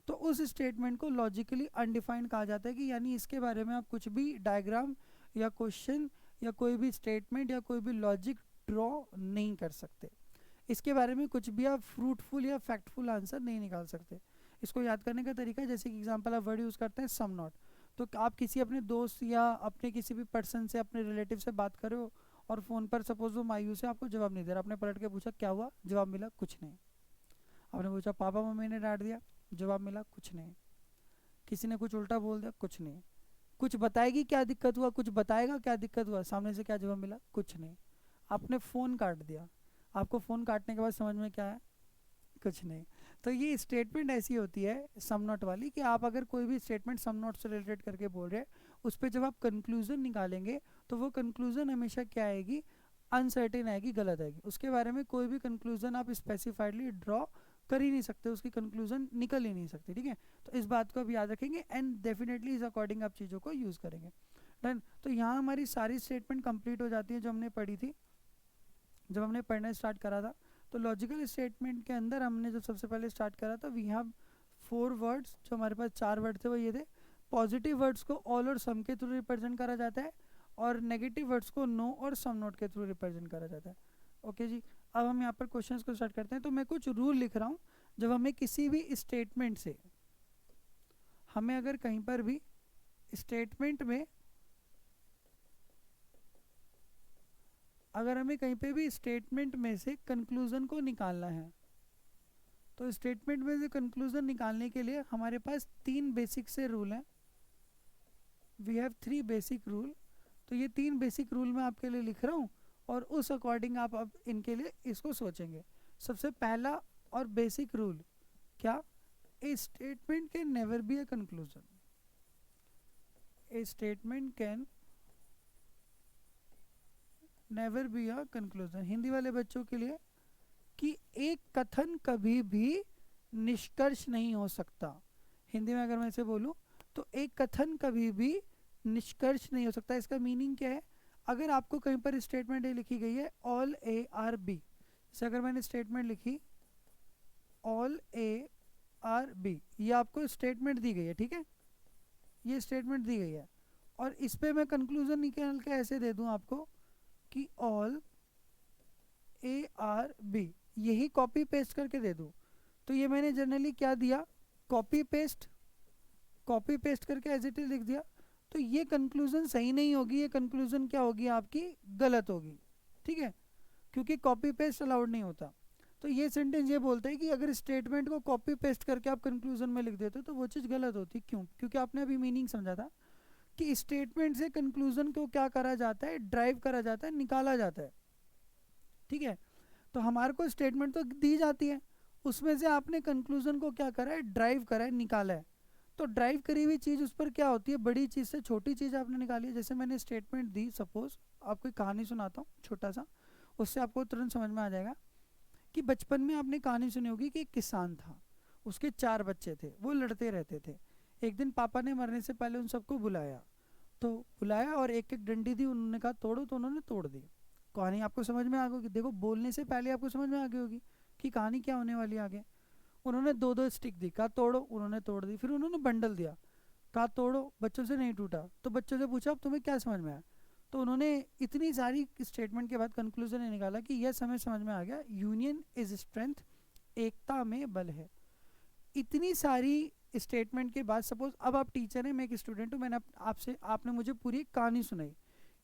तो उस स्टेटमेंट को लॉजिकली अनडिफाइंड कहा जाता है, कि यानी इसके बारे में आप कुछ भी डायग्राम या क्वेश्चन या कोई भी स्टेटमेंट या कोई भी लॉजिक ड्रॉ नहीं कर सकते, इसके बारे में कुछ भी आप फ्रूटफुल या फैक्टफुल आंसर नहीं निकाल सकते। इसको याद करने का तरीका, जैसे कि एग्जांपल आप वर्ड यूज़ करते हैं सम नॉट, तो आप किसी अपने दोस्त या अपने किसी भी पर्सन से, अपने रिलेटिव से बात करो और फ़ोन पर सपोज वो मायूस है, आपको जवाब नहीं दे रहा, आपने पलट के पूछा क्या हुआ, जवाब मिला कुछ नहीं। आपने पूछा पापा मम्मी ने डांट दिया, जवाब मिला कुछ नहीं। किसी ने कुछ उल्टा बोल दिया, कुछ नहीं। कुछ बताएगी क्या दिक्कत हुआ, कुछ बताएगा क्या दिक्कत हुआ, सामने से क्या जवाब मिला, कुछ नहीं। आपने फ़ोन काट दिया, आपको फ़ोन काटने के बाद समझ में क्या है, कुछ नहीं। तो ये स्टेटमेंट ऐसी होती है सम नॉट वाली, कि आप अगर कोई भी स्टेटमेंट सम नॉट से रिलेटेड करके बोल रहे हैं, उस पर जब आप कंक्लूजन निकालेंगे तो वो कंक्लूजन हमेशा क्या आएगी, अनसर्टेन आएगी, गलत आएगी। उसके बारे में कोई भी कंक्लूजन आप स्पेसिफाइडली ड्रॉ कर ही नहीं सकते, उसकी कंक्लूजन निकल ही नहीं सकती, ठीक है। तो इस बात को आप याद रखेंगे एंड डेफिनेटली इस अकॉर्डिंग आप चीज़ों को यूज़ करेंगे। डन। तो यहाँ हमारी सारी स्टेटमेंट कंप्लीट हो जाती है जो हमने पढ़ी थी, जब हमने पढ़ना स्टार्ट करा था। तो लॉजिकल स्टेटमेंट के अंदर हमने जब सबसे पहले स्टार्ट करा था, वी हैव 4 वर्ड्स, जो हमारे पास 4 वर्ड थे वो ये थे। पॉजिटिव वर्ड्स को ऑल और सम के थ्रू रिप्रेजेंट करा जाता है, और नेगेटिव वर्ड्स को नो और सम नोट के थ्रू रिप्रेजेंट करा जाता है। ओके जी, अब हम यहाँ पर क्वेश्चंस को स्टार्ट करते हैं। तो मैं कुछ रूल लिख रहा हूँ, जब हमें किसी भी स्टेटमेंट से, हमें अगर कहीं पर भी स्टेटमेंट में, अगर हमें कहीं पे भी स्टेटमेंट में से कंक्लूजन को निकालना है, तो स्टेटमेंट में से कंक्लूजन निकालने के लिए हमारे पास 3 बेसिक से रूल हैं। We have 3 basic rule. तो ये 3 बेसिक रूल मैं आपके लिए लिख रहा हूँ, और उस अकॉर्डिंग आप अब इनके लिए इसको सोचेंगे। सबसे पहला और बेसिक रूल क्या, ए statement can never be a conclusion. A statement can never be a conclusion. Hindi वाले बच्चों के लिए, कि एक कथन कभी भी निष्कर्ष नहीं हो सकता। हिंदी में अगर मैं इसे बोलूं, तो एक कथन कभी भी निष्कर्ष नहीं हो सकता। इसका मीनिंग क्या है, अगर आपको कहीं पर स्टेटमेंट ए लिखी गई है ऑल ए आर बी, जैसे अगर मैंने स्टेटमेंट लिखी ऑल ए आर बी, ये आपको स्टेटमेंट दी गई है, ठीक है, ये स्टेटमेंट दी गई है, और इस पे मैं कंक्लूजन निकाल के ऐसे दे दूं आपको कि ऑल ए आर बी, यही कॉपी पेस्ट करके दे दूं, तो ये मैंने जनरली क्या दिया, कॉपी पेस्ट करके एज इट इज लिख दिया। तो ये कंक्लूजन सही नहीं होगी, ये कंक्लूजन क्या होगी आपकी, गलत होगी, ठीक है, क्योंकि कॉपी पेस्ट अलाउड नहीं होता। तो ये सेंटेंस ये बोलता है कि अगर स्टेटमेंट को कॉपी पेस्ट करके आप कंक्लूजन में लिख देते हो तो वो चीज़ गलत होती। क्यों, क्योंकि आपने अभी मीनिंग समझा था कि स्टेटमेंट से कंक्लूजन को क्या करा जाता है, ड्राइव करा जाता है, निकाला जाता है, ठीक है। तो हमारे को स्टेटमेंट तो दी जाती है, उसमें से आपने कंक्लूजन को क्या करा है, ड्राइव करा है, निकाला है। तो ड्राइव करी हुई चीज़ उस पर क्या होती है, बड़ी चीज़ से छोटी चीज़ आपने निकाली है। जैसे मैंने स्टेटमेंट दी, सपोज आपको एक कहानी सुनाता हूँ छोटा सा, उससे आपको तुरंत समझ में आ जाएगा कि बचपन में आपने कहानी सुनी होगी कि एक किसान था, उसके 4 बच्चे थे, वो लड़ते रहते थे। एक दिन पापा ने मरने से पहले उन सबको बुलाया, तो बुलाया और एक एक डंडी दी, उन्होंने कहा तोड़ो, तो उन्होंने तोड़ दी। कहानी आपको समझ में आ गई, देखो बोलने से पहले आपको समझ में आ गई होगी कि कहानी क्या होने वाली है आगे। उन्होंने 2-2 स्टिक दी, कहा तोड़ो, उन्होंने तोड़ दी। फिर उन्होंने बंडल दिया, कहा तोड़ो, बच्चों से नहीं टूटा। तो बच्चों से पूछा अब तुम्हें क्या समझ में आया, तो उन्होंने इतनी सारी स्टेटमेंट के बाद कंक्लूजन ये निकाला कि यस हमें समझ में आ गया, यूनियन इज स्ट्रेंथ, एकता में बल है। इतनी सारी स्टेटमेंट के बाद, सपोज अब आप टीचर हैं, मैं एक स्टूडेंट हूँ, मैंने आपसे, आपने मुझे पूरी एक कहानी सुनाई,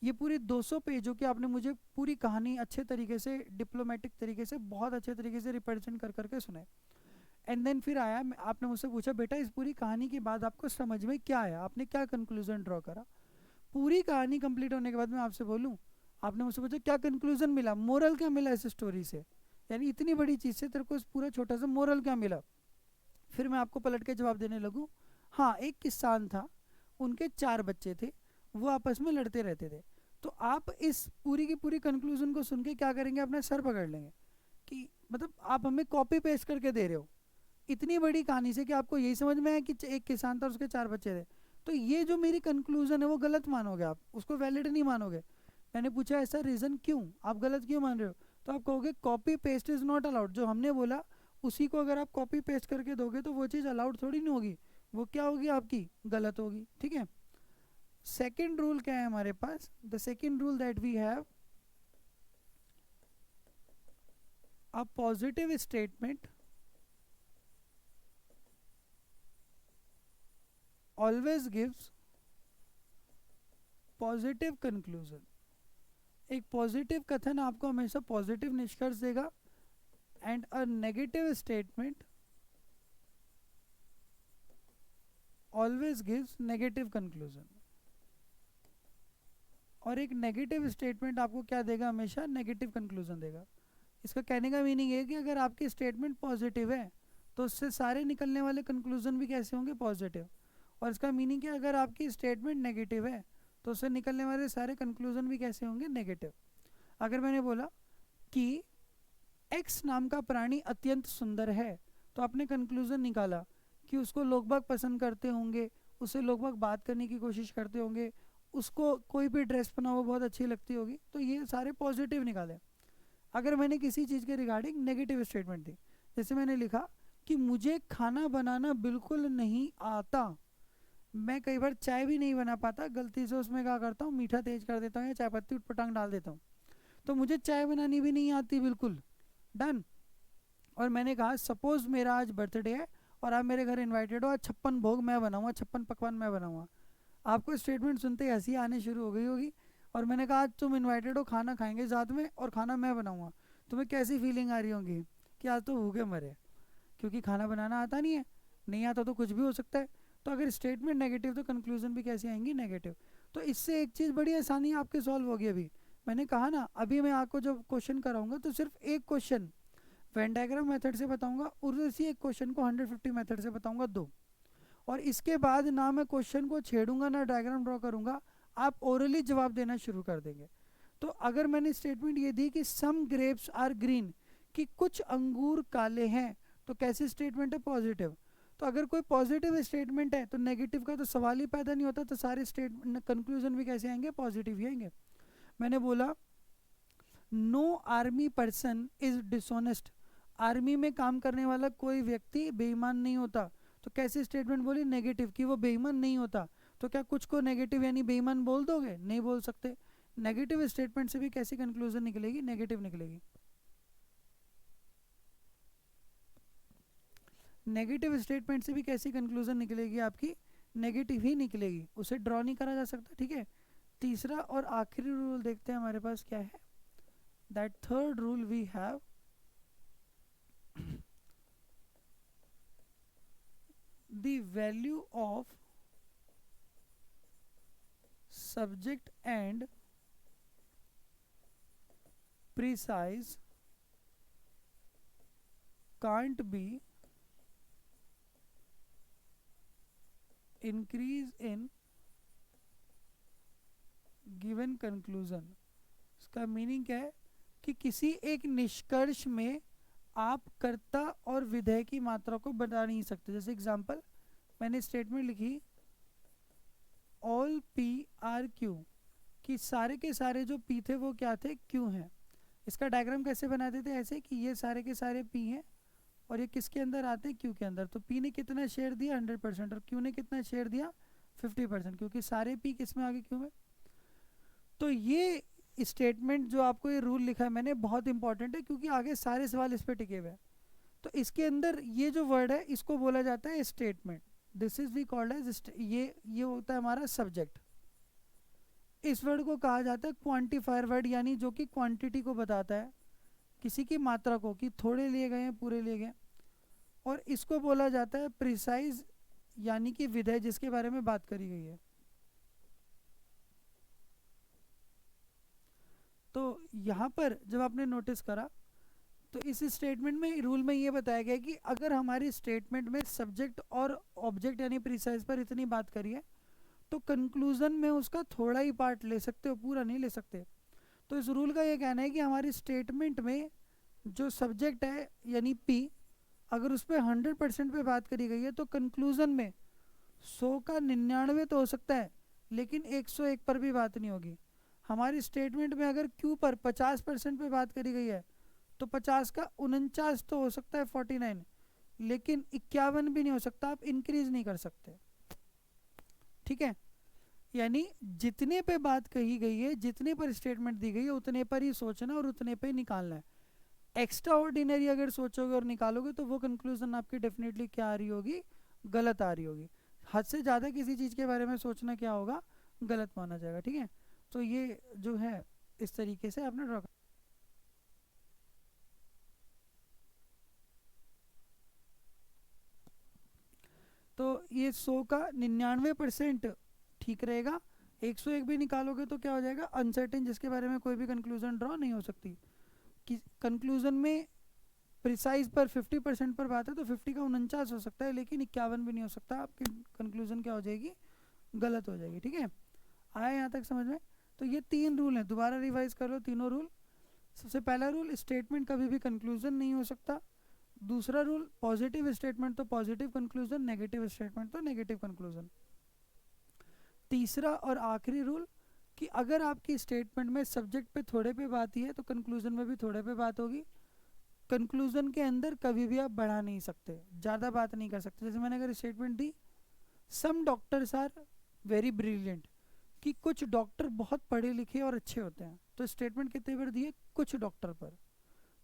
ये पूरी 200 पेजों की आपने मुझे पूरी कहानी अच्छे तरीके से, डिप्लोमेटिक तरीके से, बहुत अच्छे तरीके से रिप्रेजेंट कर करके सुनाई। एंड देन फिर आया, आपने मुझसे पूछा बेटा इस पूरी कहानी के बाद आपको समझ में क्या आया, आपने क्या कंक्लूजन ड्रॉ करा। पूरी कहानी कंप्लीट होने के बाद मैं आपसे बोलूँ, आपने मुझसे पूछा क्या कंक्लूजन मिला, मोरल क्या मिला इस स्टोरी से, यानी इतनी बड़ी चीज़ से तेरे को इस पूरा छोटा सा मोरल क्या मिला। फिर मैं आपको पलट के जवाब देने लगूँ, हाँ एक किसान था, उनके 4 बच्चे थे, वो आपस में लड़ते रहते थे। तो आप इस पूरी की पूरी कंक्लूजन को सुन के क्या करेंगे, अपना सर पकड़ लेंगे कि मतलब आप हमें कॉपी पेस्ट करके दे रहे हो इतनी बड़ी कहानी से कि आपको यही समझ में आया कि एक किसान था और उसके 4 बच्चे थे। तो ये जो मेरी कंक्लूजन है वो गलत मानोगे आप, उसको वैलिड नहीं मानोगे। मैंने पूछा ऐसा रीज़न क्यों, आप गलत क्यों मान रहे हो, तो आप कहोगे copy paste is not allowed, जो हमने बोला उसी को अगर आप कॉपी पेस्ट करके दोगे तो वो चीज़ अलाउड थोड़ी नहीं होगी, वो क्या होगी आपकी, गलत होगी। ठीक है, सेकेंड रूल क्या है हमारे पास, the second rule that we have, a positive statement always gives positive conclusion. एक पॉजिटिव कथन आपको हमेशा पॉजिटिव निष्कर्ष देगा, and a negative statement always gives negative conclusion. और एक नेगेटिव स्टेटमेंट आपको क्या देगा, हमेशा नेगेटिव कंक्लूजन देगा। इसका कहने का मीनिंग है कि अगर आपकी स्टेटमेंट पॉजिटिव है तो उससे सारे निकलने वाले कंक्लूजन भी कैसे होंगे, पॉजिटिव। और इसका मीनिंग है अगर आपकी स्टेटमेंट नेगेटिव है तो उससे निकलने वाले सारे कंक्लूजन भी कैसे होंगे, नेगेटिव। अगर मैंने बोला कि एक्स नाम का प्राणी अत्यंत सुंदर है, तो आपने कंक्लूजन निकाला कि उसको लोग बाग पसंद करते होंगे, उससे लोग बाग बात करने की कोशिश करते होंगे, उसको कोई भी ड्रेस पहना वो बहुत अच्छी लगती होगी, तो ये सारे पॉजिटिव निकाले। अगर मैंने किसी चीज़ के रिगार्डिंग नेगेटिव स्टेटमेंट दी, जैसे मैंने लिखा कि मुझे खाना बनाना बिल्कुल नहीं आता, मैं कई बार चाय भी नहीं बना पाता, गलती से उसमें क्या करता हूँ मीठा तेज कर देता हूँ या चाय पत्ती उटपटांग डाल देता हूँ, तो मुझे चाय बनानी भी नहीं आती बिल्कुल, डन। और मैंने कहा सपोज मेरा आज बर्थडे है और आप मेरे घर इनवाइटेड हो, आज 56 भोग मैं बनाऊंगा, 56 पकवान मैं बनाऊंगा। आपको स्टेटमेंट सुनते ही हंसी आने शुरू हो गई होगी। और मैंने कहा आज तुम इनवाइटेड हो, खाना खाएंगे साथ में और खाना मैं बनाऊंगा, तुम्हें कैसी फीलिंग आ रही होगी कि आज तो भूखे मरे, क्योंकि खाना बनाना आता नहीं है, नहीं आता तो कुछ भी हो सकता है। तो अगर स्टेटमेंट नेगेटिव तो कंक्लूजन भी कैसी आएंगी, नेगेटिव। तो इससे एक चीज़ बड़ी आसानी आपके सॉल्व होगी। अभी मैंने कहा ना, अभी मैं आपको जब क्वेश्चन कराऊंगा तो सिर्फ एक क्वेश्चन वेन डायग्राम मेथड से बताऊंगा और इसी एक क्वेश्चन को 150 मेथड से बताऊंगा, दो। और इसके बाद ना मैं क्वेश्चन को छेड़ूंगा ना डायग्राम ड्रॉ करूंगा, आप ओरली जवाब देना शुरू कर देंगे। तो अगर मैंने स्टेटमेंट ये दी कि सम ग्रेप्स आर ग्रीन, कि कुछ अंगूर काले हैं, तो कैसी स्टेटमेंट है, पॉजिटिव। तो अगर कोई पॉजिटिव स्टेटमेंट है तो नेगेटिव का तो सवाल ही पैदा नहीं होता, तो सारे स्टेटमेंट कंक्लूजन भी कैसे आएंगे, पॉजिटिव ही आएंगे। मैंने बोला know army person is dishonest, army में काम करने वाला कोई व्यक्ति बेईमान नहीं होता, तो कैसे स्टेटमेंट बोली, नेगेटिव, कि वो बेईमान नहीं होता। तो क्या कुछ को नेगेटिव यानी बेईमान बोल दोगे, नहीं बोल सकते। नेगेटिव स्टेटमेंट से भी कैसी कंक्लूजन निकलेगी, नेगेटिव निकलेगी। नेगेटिव स्टेटमेंट से भी कैसी कंक्लूजन निकलेगी आपकी, नेगेटिव ही निकलेगी, उसे ड्रॉ नहीं करा जा सकता। ठीक है, तीसरा और आखिरी रूल देखते हैं हमारे पास क्या है। That third rule we have, the value of subject and precise can't be increase in given conclusion। इसका मीनिंग क्या है कि किसी एक निष्कर्ष में आप कर्ता और विधेय की मात्रा को बता नहीं सकते। जैसे एग्जांपल मैंने स्टेटमेंट लिखी ऑल पी आर क्यू, कि सारे के सारे जो पी थे वो क्या थे, क्यू हैं। इसका डायग्राम कैसे बनाते थे, ऐसे कि ये सारे के सारे पी हैं और ये किसके अंदर आते हैं, क्यू के अंदर। तो पी ने कितना शेयर दिया, 100%, और क्यू ने कितना शेयर दिया, 50%, क्योंकि सारे पी किस में आ गए, क्यू में। तो ये स्टेटमेंट जो आपको ये रूल लिखा है मैंने, बहुत इंपॉर्टेंट है, क्योंकि आगे सारे सवाल इस पे टिके हुए हैं। तो इसके अंदर ये जो वर्ड है इसको बोला जाता है statement, this is we called as, ये होता है हमारा सब्जेक्ट। इस वर्ड को कहा जाता है क्वांटिफायर वर्ड, यानी जो कि क्वांटिटी को बताता है, किसी की मात्रा को, कि थोड़े लिए गए हैं पूरे लिए गए। और इसको बोला जाता है प्रिसाइज यानी कि विधेय, जिसके बारे में बात करी गई है। तो यहाँ पर जब आपने नोटिस करा तो इस स्टेटमेंट में रूल में ये बताया गया कि अगर हमारी स्टेटमेंट में सब्जेक्ट और ऑब्जेक्ट यानी प्रिसाइज पर इतनी बात करी है तो कंक्लूजन में उसका थोड़ा ही पार्ट ले सकते हो, पूरा नहीं ले सकते। तो इस रूल का ये कहना है कि हमारी स्टेटमेंट में जो सब्जेक्ट है यानी पी, अगर उस पर 100% पे बात करी गई है तो कंक्लूजन में 100 का 99 तो हो सकता है, लेकिन 101 पर भी बात नहीं होगी। हमारी स्टेटमेंट में अगर क्यू पर 50% पे बात करी गई है तो 50 का 49 तो हो सकता है 49, लेकिन 51 भी नहीं हो सकता, आप इंक्रीज नहीं कर सकते। ठीक है, यानी जितने पे बात कही गई है, जितने पर स्टेटमेंट दी गई है, उतने पर ही सोचना और उतने पे ही निकालना है। एक्स्ट्रा ऑर्डिनरी अगर सोचोगे और निकालोगे तो वो कंक्लूजन आपकी डेफिनेटली क्या आ रही होगी, गलत आ रही होगी। हद से ज़्यादा किसी चीज़ के बारे में सोचना क्या होगा, गलत माना जाएगा। ठीक है, तो ये जो है इस तरीके से आपने ड्रॉ। तो ये 100 का 99% ठीक रहेगा, 101 भी निकालोगे तो क्या हो जाएगा, अनसर्टेन, जिसके बारे में कोई भी कंक्लूजन ड्रॉ नहीं हो सकती। कि कंक्लूजन में प्रिसाइज पर 50% पर बात है तो 50 का 49 हो सकता है, लेकिन 51 भी नहीं हो सकता, आपकी कंक्लूजन क्या हो जाएगी, गलत हो जाएगी। ठीक है, आया यहाँ तक समझ में? तो ये 3 रूल हैं, दोबारा रिवाइज कर लो तीनों रूल। सबसे पहला रूल, स्टेटमेंट कभी भी कंक्लूजन नहीं हो सकता। दूसरा रूल, पॉजिटिव स्टेटमेंट तो पॉजिटिव कंक्लूजन, नेगेटिव स्टेटमेंट तो नेगेटिव कंक्लूजन। तीसरा और आखिरी रूल कि अगर आपकी स्टेटमेंट में सब्जेक्ट पे थोड़े पे बात ही है तो कंक्लूजन में भी थोड़े पे बात होगी। कंक्लूजन के अंदर कभी भी आप बढ़ा नहीं सकते, ज़्यादा बात नहीं कर सकते। जैसे मैंने अगर स्टेटमेंट दी some doctors are very brilliant, कि कुछ डॉक्टर बहुत पढ़े लिखे और अच्छे होते हैं, तो स्टेटमेंट कितने पर दी है, कुछ डॉक्टर पर,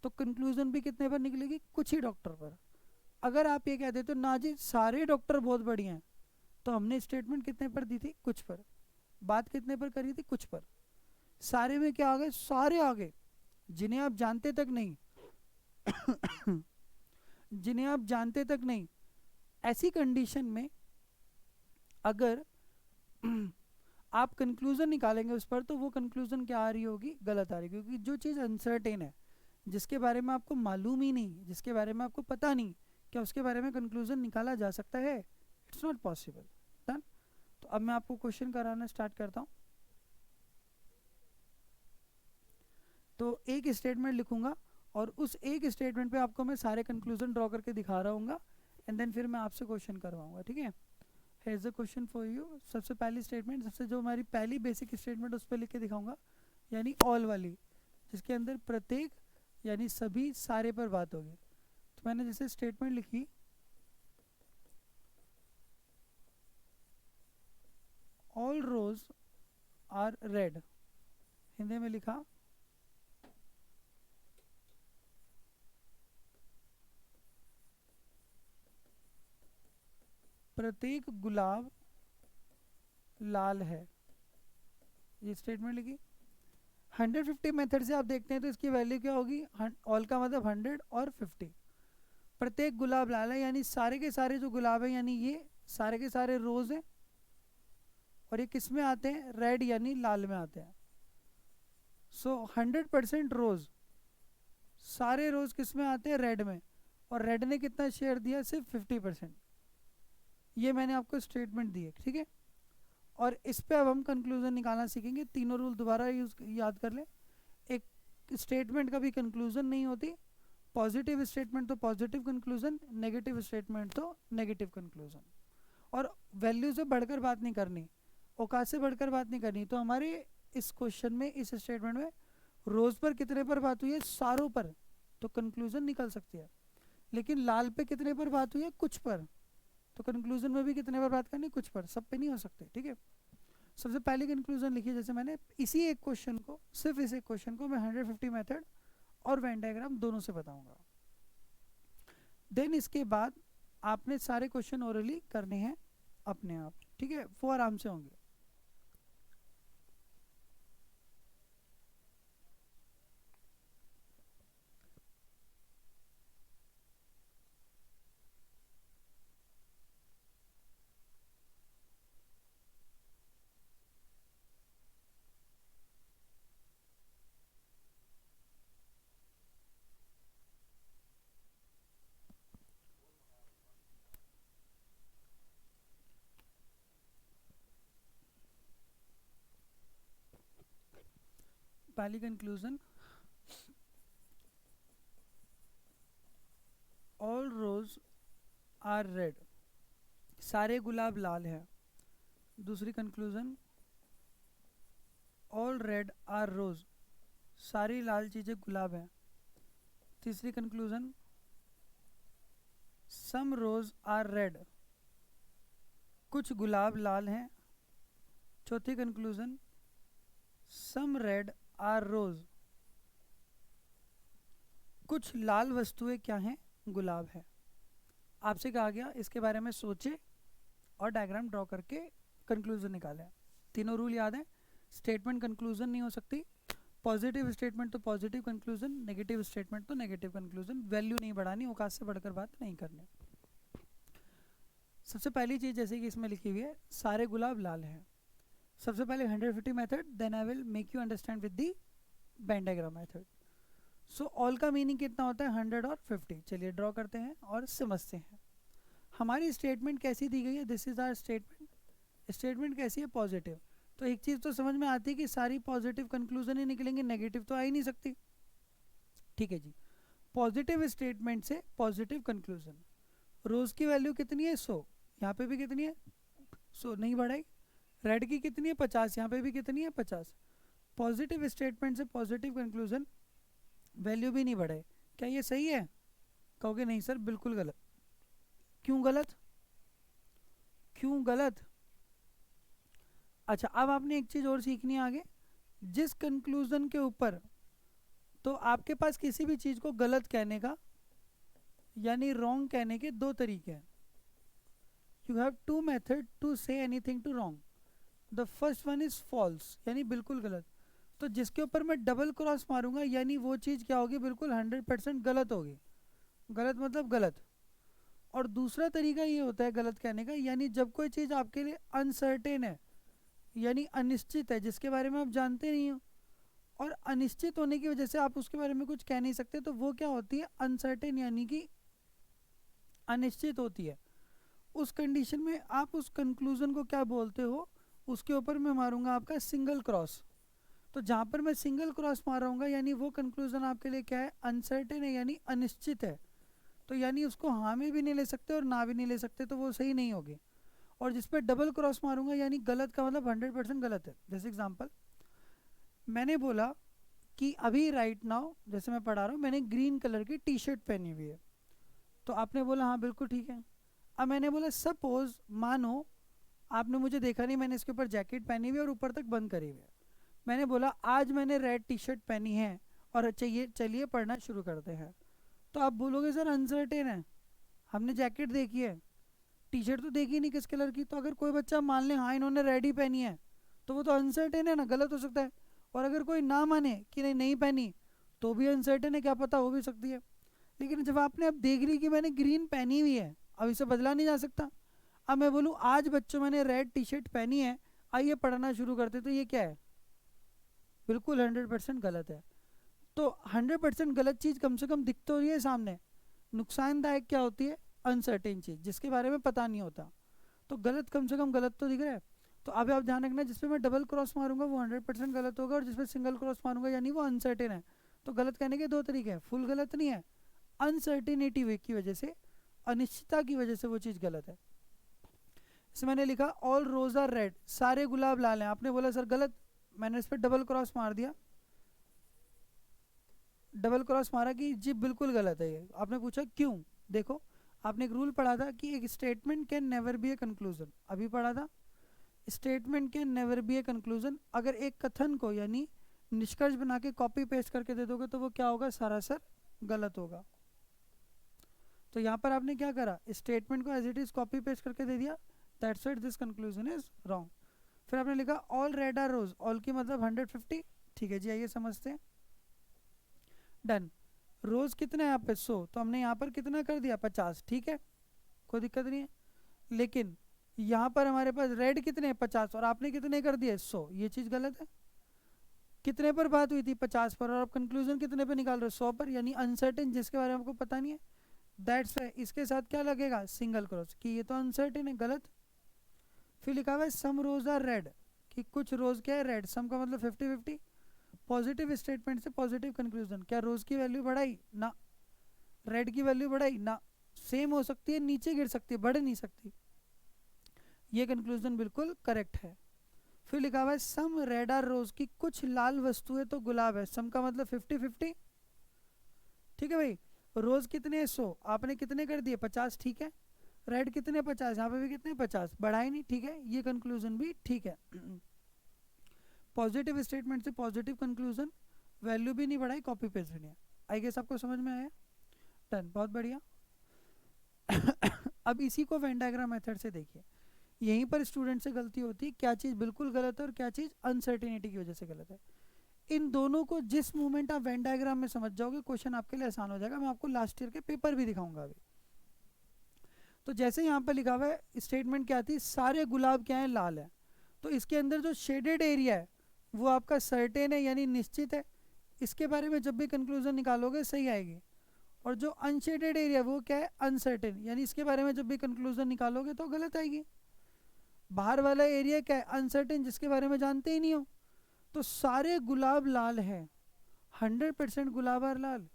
तो कंक्लूजन भी कितने पर निकलेगी, कुछ ही डॉक्टर पर। अगर आप ये कह देते हो ना जी सारे डॉक्टर बहुत बढ़िया हैं, तो हमने स्टेटमेंट कितने पर दी थी, कुछ पर, बात कितने पर करी थी, कुछ पर। सारे में क्या आ गए, सारे आ गए जिन्हें आप जानते तक नहीं जिन्हें आप जानते तक नहीं। ऐसी कंडीशन में अगर आप कंक्लूजन निकालेंगे उस पर तो वो कंक्लूजन क्या आ रही होगी, गलत आ रही, क्योंकि जो चीज़ अनसर्टेन है, जिसके बारे में आपको मालूम ही नहीं, जिसके बारे में आपको पता नहीं, क्या उसके बारे में कंक्लूजन निकाला जा सकता है, इट्स नॉट पॉसिबल। डन। तो अब मैं आपको क्वेश्चन कराना स्टार्ट करता हूँ। तो एक स्टेटमेंट लिखूंगा और उस एक स्टेटमेंट पे आपको मैं सारे कंक्लूजन ड्रॉ करके दिखा रहा हूँ, एंड देन फिर मैं आपसे क्वेश्चन करवाऊंगा। ठीक है, here is a question for you. सबसे पहली स्टेटमेंट, सबसे जो हमारी पहली बेसिक स्टेटमेंट उस पर लिख के दिखाऊंगा, यानी ऑल वाली, जिसके अंदर प्रत्येक यानी सभी सारे पर बात होगी। तो मैंने जैसे स्टेटमेंट लिखी all rose are red, Hindi में लिखा प्रत्येक गुलाब लाल है, ये स्टेटमेंट लिखी। 150 मेथड से आप देखते हैं तो इसकी वैल्यू क्या होगी, ऑल का मतलब 100 और 50। प्रत्येक गुलाब लाल है यानी सारे के सारे जो गुलाब है, यानी ये सारे के सारे रोज हैं, और ये किस में आते हैं, रेड यानी लाल में आते हैं। सो 100% रोज, सारे रोज किस में आते हैं, रेड में, और रेड ने कितना शेयर दिया, सिर्फ 50%। ये मैंने आपको स्टेटमेंट दी है। ठीक है, और इस पे अब हम कंक्लूजन निकालना सीखेंगे। तीनों रूल दोबारा याद कर ले। एक स्टेटमेंट का भी कंक्लूजन नहीं होती, पॉजिटिव स्टेटमेंट तो पॉजिटिव कंक्लूजन, नेगेटिव स्टेटमेंट तो नेगेटिव कंक्लूजन। और वैल्यू से बढ़कर बात नहीं करनी, औकात से बढ़कर बात नहीं करनी। तो हमारे इस क्वेश्चन में, इस स्टेटमेंट में रोज पर कितने पर बात हुई है, सारों पर, तो कंक्लूजन निकल सकती है। लेकिन लाल पे कितने पर बात हुई है, कुछ पर, तो कंक्लूजन में भी कितने पर बात करनी, कुछ पर, सब पे नहीं हो सकते। ठीक है, सबसे पहले कंक्लूजन लिखिए। जैसे मैंने इसी एक क्वेश्चन को, सिर्फ इस एक क्वेश्चन को मैं 150 मेथड और वेन डायग्राम दोनों से बताऊंगा। देन इसके बाद आपने सारे क्वेश्चन ओरली करने हैं अपने आप। ठीक है, वो आराम से होंगे। पहली conclusion, all rose are red, सारे गुलाब लाल हैं। दूसरी conclusion, all red are rose, सारी लाल चीज़ें गुलाब हैं। तीसरी conclusion, some rose are red, कुछ गुलाब लाल हैं। चौथी conclusion, some red are rose, कुछ लाल वस्तुएं क्या हैं, गुलाब है। आपसे कहा गया इसके बारे में सोचे और डायग्राम ड्रॉ करके कंक्लूजन निकालें। तीनों रूल याद है, स्टेटमेंट कंक्लूजन नहीं हो सकती, पॉजिटिव स्टेटमेंट तो पॉजिटिव कंक्लूजन, नेगेटिव स्टेटमेंट तो नेगेटिव कंक्लूजन, वैल्यू नहीं बढ़ानी, औकात से बढ़कर बात नहीं करनी। सबसे पहली चीज़ जैसे कि इसमें लिखी हुई है, सारे गुलाब लाल हैं। सबसे पहले 150 method, then I will make you understand with the Venn diagram method. So all का मीनिंग कितना होता है, 100 और 50। चलिए ड्रॉ करते हैं और समझते हैं। हमारी स्टेटमेंट कैसी दी गई है, this is our statement. Statement कैसी है, पॉजिटिव। तो एक चीज़ तो समझ में आती है कि सारी पॉजिटिव कंक्लूजन ही निकलेंगे, नेगेटिव तो आ ही नहीं सकती। ठीक है जी, पॉजिटिव स्टेटमेंट से पॉजिटिव कंक्लूजन। रोज की वैल्यू कितनी है, 100, यहाँ पे भी कितनी है, 100 नहीं बढ़ाई। रेड की कितनी है, 50, यहाँ पे भी कितनी है, 50। पॉजिटिव स्टेटमेंट से पॉजिटिव कंक्लूजन, वैल्यू भी नहीं बढ़ाए। क्या ये सही है? कहोगे नहीं सर, बिल्कुल गलत। क्यों गलत, क्यों गलत? अच्छा, अब आपने एक चीज़ और सीखनी है आगे। जिस कंक्लूजन के ऊपर, तो आपके पास किसी भी चीज़ को गलत कहने का यानी रॉन्ग कहने के दो तरीके हैं। You have two method to say anything to wrong. The first one is false, यानी बिल्कुल गलत। तो जिसके ऊपर मैं डबल क्रॉस मारूंगा यानी वो चीज़ क्या होगी, बिल्कुल 100% गलत होगी। गलत मतलब गलत। और दूसरा तरीका ये होता है गलत कहने का, यानी जब कोई चीज़ आपके लिए अनसर्टेन है, यानी अनिश्चित है, जिसके बारे में आप जानते नहीं हो, और अनिश्चित होने की वजह से आप उसके बारे में कुछ कह नहीं सकते, तो वो क्या होती है, अनसर्टेन, यानी कि अनिश्चित होती है। उस कंडीशन में आप उस कंक्लूजन को क्या बोलते हो, उसके ऊपर मैं मारूंगा आपका सिंगल क्रॉस। तो जहाँ पर मैं सिंगल क्रॉस मारूंगा यानी वो कंक्लूजन आपके लिए क्या है, अनसर्टेन है, यानी अनिश्चित है। तो यानी उसको हाँ में भी नहीं ले सकते और ना भी नहीं ले सकते, तो वो सही नहीं होगी। और जिस पर डबल क्रॉस मारूंगा यानी गलत का मतलब 100% गलत है। जैसे एग्जांपल, मैंने बोला कि अभी राइट नाउ, जैसे मैं पढ़ा रहा हूँ, मैंने ग्रीन कलर की टी शर्ट पहनी हुई है। तो आपने बोला हाँ बिल्कुल ठीक है। अब मैंने बोला सपोज, मानो आपने मुझे देखा नहीं, मैंने इसके ऊपर जैकेट पहनी हुई है और ऊपर तक बंद करी हुई है। मैंने बोला आज मैंने रेड टी शर्ट पहनी है और चलिए पढ़ना शुरू करते हैं। तो आप बोलोगे सर अनसर्टेन है, हमने जैकेट देखी है, टी शर्ट तो देखी नहीं किस कलर की। तो अगर कोई बच्चा मान ले हाँ इन्होंने रेड ही पहनी है, तो वो तो अनसर्टेन है ना, गलत हो सकता है। और अगर कोई ना माने कि नहीं पहनी, तो भी अनसर्टेन है, क्या पता हो भी सकती है। लेकिन जब आपने अब देख ली कि मैंने ग्रीन पहनी हुई है, अब इसे बदला नहीं जा सकता। अब मैं बोलूँ आज बच्चों मैंने रेड टी शर्ट पहनी है, आइए पढ़ना शुरू करते, तो ये क्या है, बिल्कुल 100% गलत है। तो 100% गलत चीज़ कम से कम दिख तो रही है सामने। नुकसानदायक क्या होती है, अनसर्टेन चीज़ जिसके बारे में पता नहीं होता। तो गलत कम से कम गलत तो दिख रहा है। तो अब आप ध्यान रखना, जिसपे मैं डबल क्रॉस मारूंगा वो 100% गलत होगा, और जिसपे सिंगल क्रॉस मारूंगा यानी वो अनसर्टेन है। तो गलत कहने के दो तरीके हैं, फुल गलत नहीं है, अनसर्टेनिटी की वजह से, अनिश्चितता की वजह से वो चीज़ गलत है। इसमें मैंने लिखा ऑल रोज आर रेड, सारे गुलाब लाल हैं। आपने बोला सर गलत, मैंने इस पर डबल क्रॉस मार दिया, डबल क्रॉस मारा कि जी बिल्कुल गलत है ये। आपने पूछा क्यों, देखो आपने एक रूल पढ़ा था कि एक statement can never be a conclusion, अभी पढ़ा था, statement can never be a conclusion. अगर एक कथन को यानी निष्कर्ष बना के कॉपी पेस्ट करके दे दोगे तो वो क्या होगा, सरासर गलत होगा। तो यहाँ पर आपने क्या करा, स्टेटमेंट को as it is copy paste करके दे दिया, that's why this conclusion is wrong. फिर आपने लिखा all red are rose, all की मतलब 150। ठीक है जी, आइए समझते हैं। डन। रोज कितना है यहाँ पे, 100, तो हमने यहाँ पर कितना कर दिया, 50। ठीक है, कोई दिक्कत नहीं है। लेकिन यहाँ पर हमारे पास रेड कितने हैं, 50, और आपने कितने कर दिए, 100। ये चीज़ गलत है। कितने पर बात हुई थी, 50 पर, और आप कंक्लूजन कितने पे निकाल रहे हो, 100 पर, यानी अनसर्टेन, जिसके बारे में आपको पता नहीं है। दैट्स वाई इसके साथ क्या लगेगा, सिंगल क्रॉस, कि ये तो अनसर्टेन है, गलत। फिर लिखा हुआ है सम रोज आर रेड, कि कुछ रोज क्या है रेड, सम का मतलब 50-50। पॉजिटिव स्टेटमेंट से पॉजिटिव कंक्लूजन, क्या रोज की वैल्यू बढ़ाई ना, रेड की वैल्यू बढ़ाई ना, सेम हो सकती है, नीचे गिर सकती है, बढ़ नहीं सकती, ये कंक्लूजन बिल्कुल करेक्ट है। फिर लिखा हुआ है सम रेड आर रोज, की कुछ लाल वस्तुएं तो गुलाब है, सम का मतलब 50-50, ठीक है भाई। रोज कितने 100, आपने कितने कर दिए 50, ठीक है। रेड कितने 50, यहाँ पे भी कितने 50, बढ़ाए नहीं, ठीक है, ये कंक्लूजन भी ठीक है। पॉजिटिव स्टेटमेंट से पॉजिटिव कंक्लूजन, वैल्यू भी नहीं बढ़ाई, कॉपी पेस्ट भी नहीं है। आई गेस आपको समझ में आया, डन, बहुत बढ़िया। अब इसी को वेन डायग्राम मेथड से देखिए, यहीं पर स्टूडेंट से गलती होती है, क्या चीज़ बिल्कुल गलत है और क्या चीज़ अनसर्टिनिटी की वजह से गलत है। इन दोनों को जिस मोमेंट आप वेन डायग्राम में समझ जाओगे, क्वेश्चन आपके लिए आसान हो जाएगा। मैं आपको लास्ट ईयर के पेपर भी दिखाऊंगा अभी। तो जैसे यहाँ पर लिखा हुआ है स्टेटमेंट क्या थी, सारे गुलाब क्या है, लाल है, तो इसके अंदर जो शेडेड एरिया है वो आपका सर्टेन है, यानी निश्चित है, इसके बारे में जब भी कंक्लूजन निकालोगे सही आएगी। और जो अनशेडेड एरिया वो क्या है, अनसर्टेन, यानी इसके बारे में जब भी कंक्लूजन निकालोगे तो गलत आएगी। बाहर वाला एरिया क्या है, अनसर्टेन, जिसके बारे में जानते ही नहीं हो। तो सारे गुलाब लाल है, 100% गुलाब और लाल,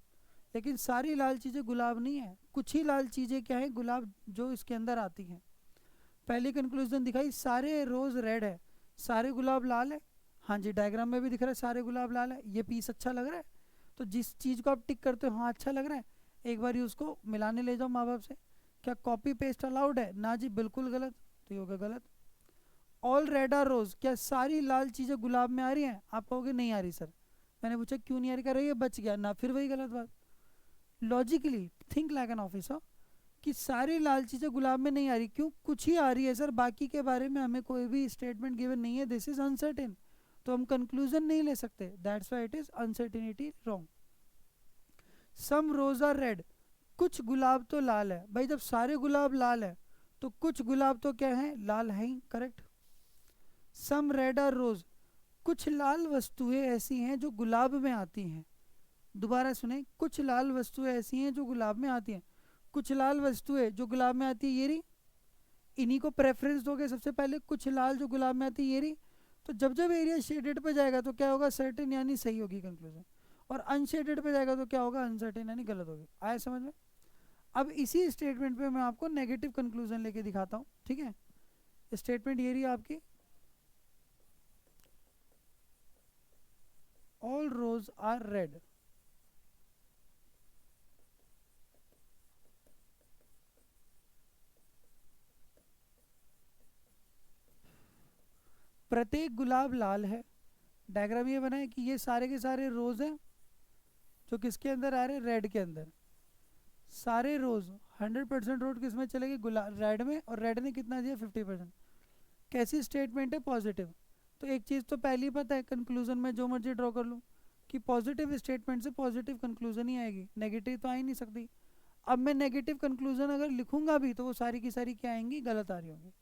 लेकिन सारी लाल चीज़ें गुलाब नहीं है, कुछ ही लाल चीज़ें क्या है, गुलाब जो इसके अंदर आती हैं। पहली कंक्लूजन दिखाई, सारे रोज रेड है, सारे गुलाब लाल है, हाँ जी डायग्राम में भी दिख रहा है सारे गुलाब लाल है, ये पीस अच्छा लग रहा है। तो जिस चीज़ को आप टिक करते हो हाँ अच्छा लग रहा है, एक बार उसको मिलाने ले जाओ माँ बाप से। क्या कॉपी पेस्ट अलाउड है, ना जी बिल्कुल गलत, तो ये होगा गलत। ऑल रेड आर रोज, क्या सारी लाल चीज़ें गुलाब में आ रही हैं, आप कहोगे नहीं आ रही सर। मैंने पूछा क्यों नहीं आ रही, कह रही है बच गया ना, फिर वही गलत बात। Logically think like an officer, कि सारी लाल चीज़ें गुलाब में नहीं आ रही, क्यों, कुछ ही आ रही है सर, बाकी के बारे में हमें कोई भी स्टेटमेंट गिवन नहीं है, दिस इज अनसर्टेन, तो हम कंक्लूजन नहीं ले सकते, that's why it is uncertainty wrong. Some rose are red, कुछ गुलाब तो लाल है, भाई जब सारे गुलाब लाल है तो कुछ गुलाब तो क्या है, लाल है ही, correct. Some red are rose, कुछ लाल वस्तुएं ऐसी हैं जो गुलाब में आती हैं, दोबारा सुने, कुछ लाल वस्तुएं ऐसी हैं जो गुलाब में आती हैं, कुछ लाल वस्तुएं जो गुलाब में आती है ये रही, इन्हीं को प्रेफरेंस दोगे सबसे पहले, कुछ लाल जो गुलाब में आती है ये रही। तो जब जब एरिया शेडेड पे जाएगा तो क्या होगा, सर्टेन यानी सही होगी कंक्लूजन, और अनशेडेड पे जाएगा तो क्या होगा, अनसर्टेन यानी गलत होगी। आया समझ में। अब इसी स्टेटमेंट पे मैं आपको नेगेटिव कंक्लूजन लेके दिखाता हूँ, ठीक है। स्टेटमेंट ये रही आपकी, ऑल रोज आर रेड, प्रत्येक गुलाब लाल है। डायग्राम ये बना है कि ये सारे के सारे रोज हैं जो किसके अंदर आ रहे हैं, रेड के अंदर। सारे रोज 100% रोड किस में चलेगी, गुलाब रेड में, और रेड ने कितना दिया 50%। कैसी स्टेटमेंट है, पॉजिटिव। तो एक चीज़ तो पहली पता है, कंक्लूजन में जो मर्जी ड्रॉ कर लूँ कि पॉजिटिव स्टेटमेंट से पॉजिटिव कंक्लूजन ही आएगी, नेगेटिव तो आ ही नहीं सकती। अब मैं नेगेटिव कंक्लूजन अगर लिखूंगा भी तो वो सारी की सारी क्या आएंगी, गलत आ रही होंगी।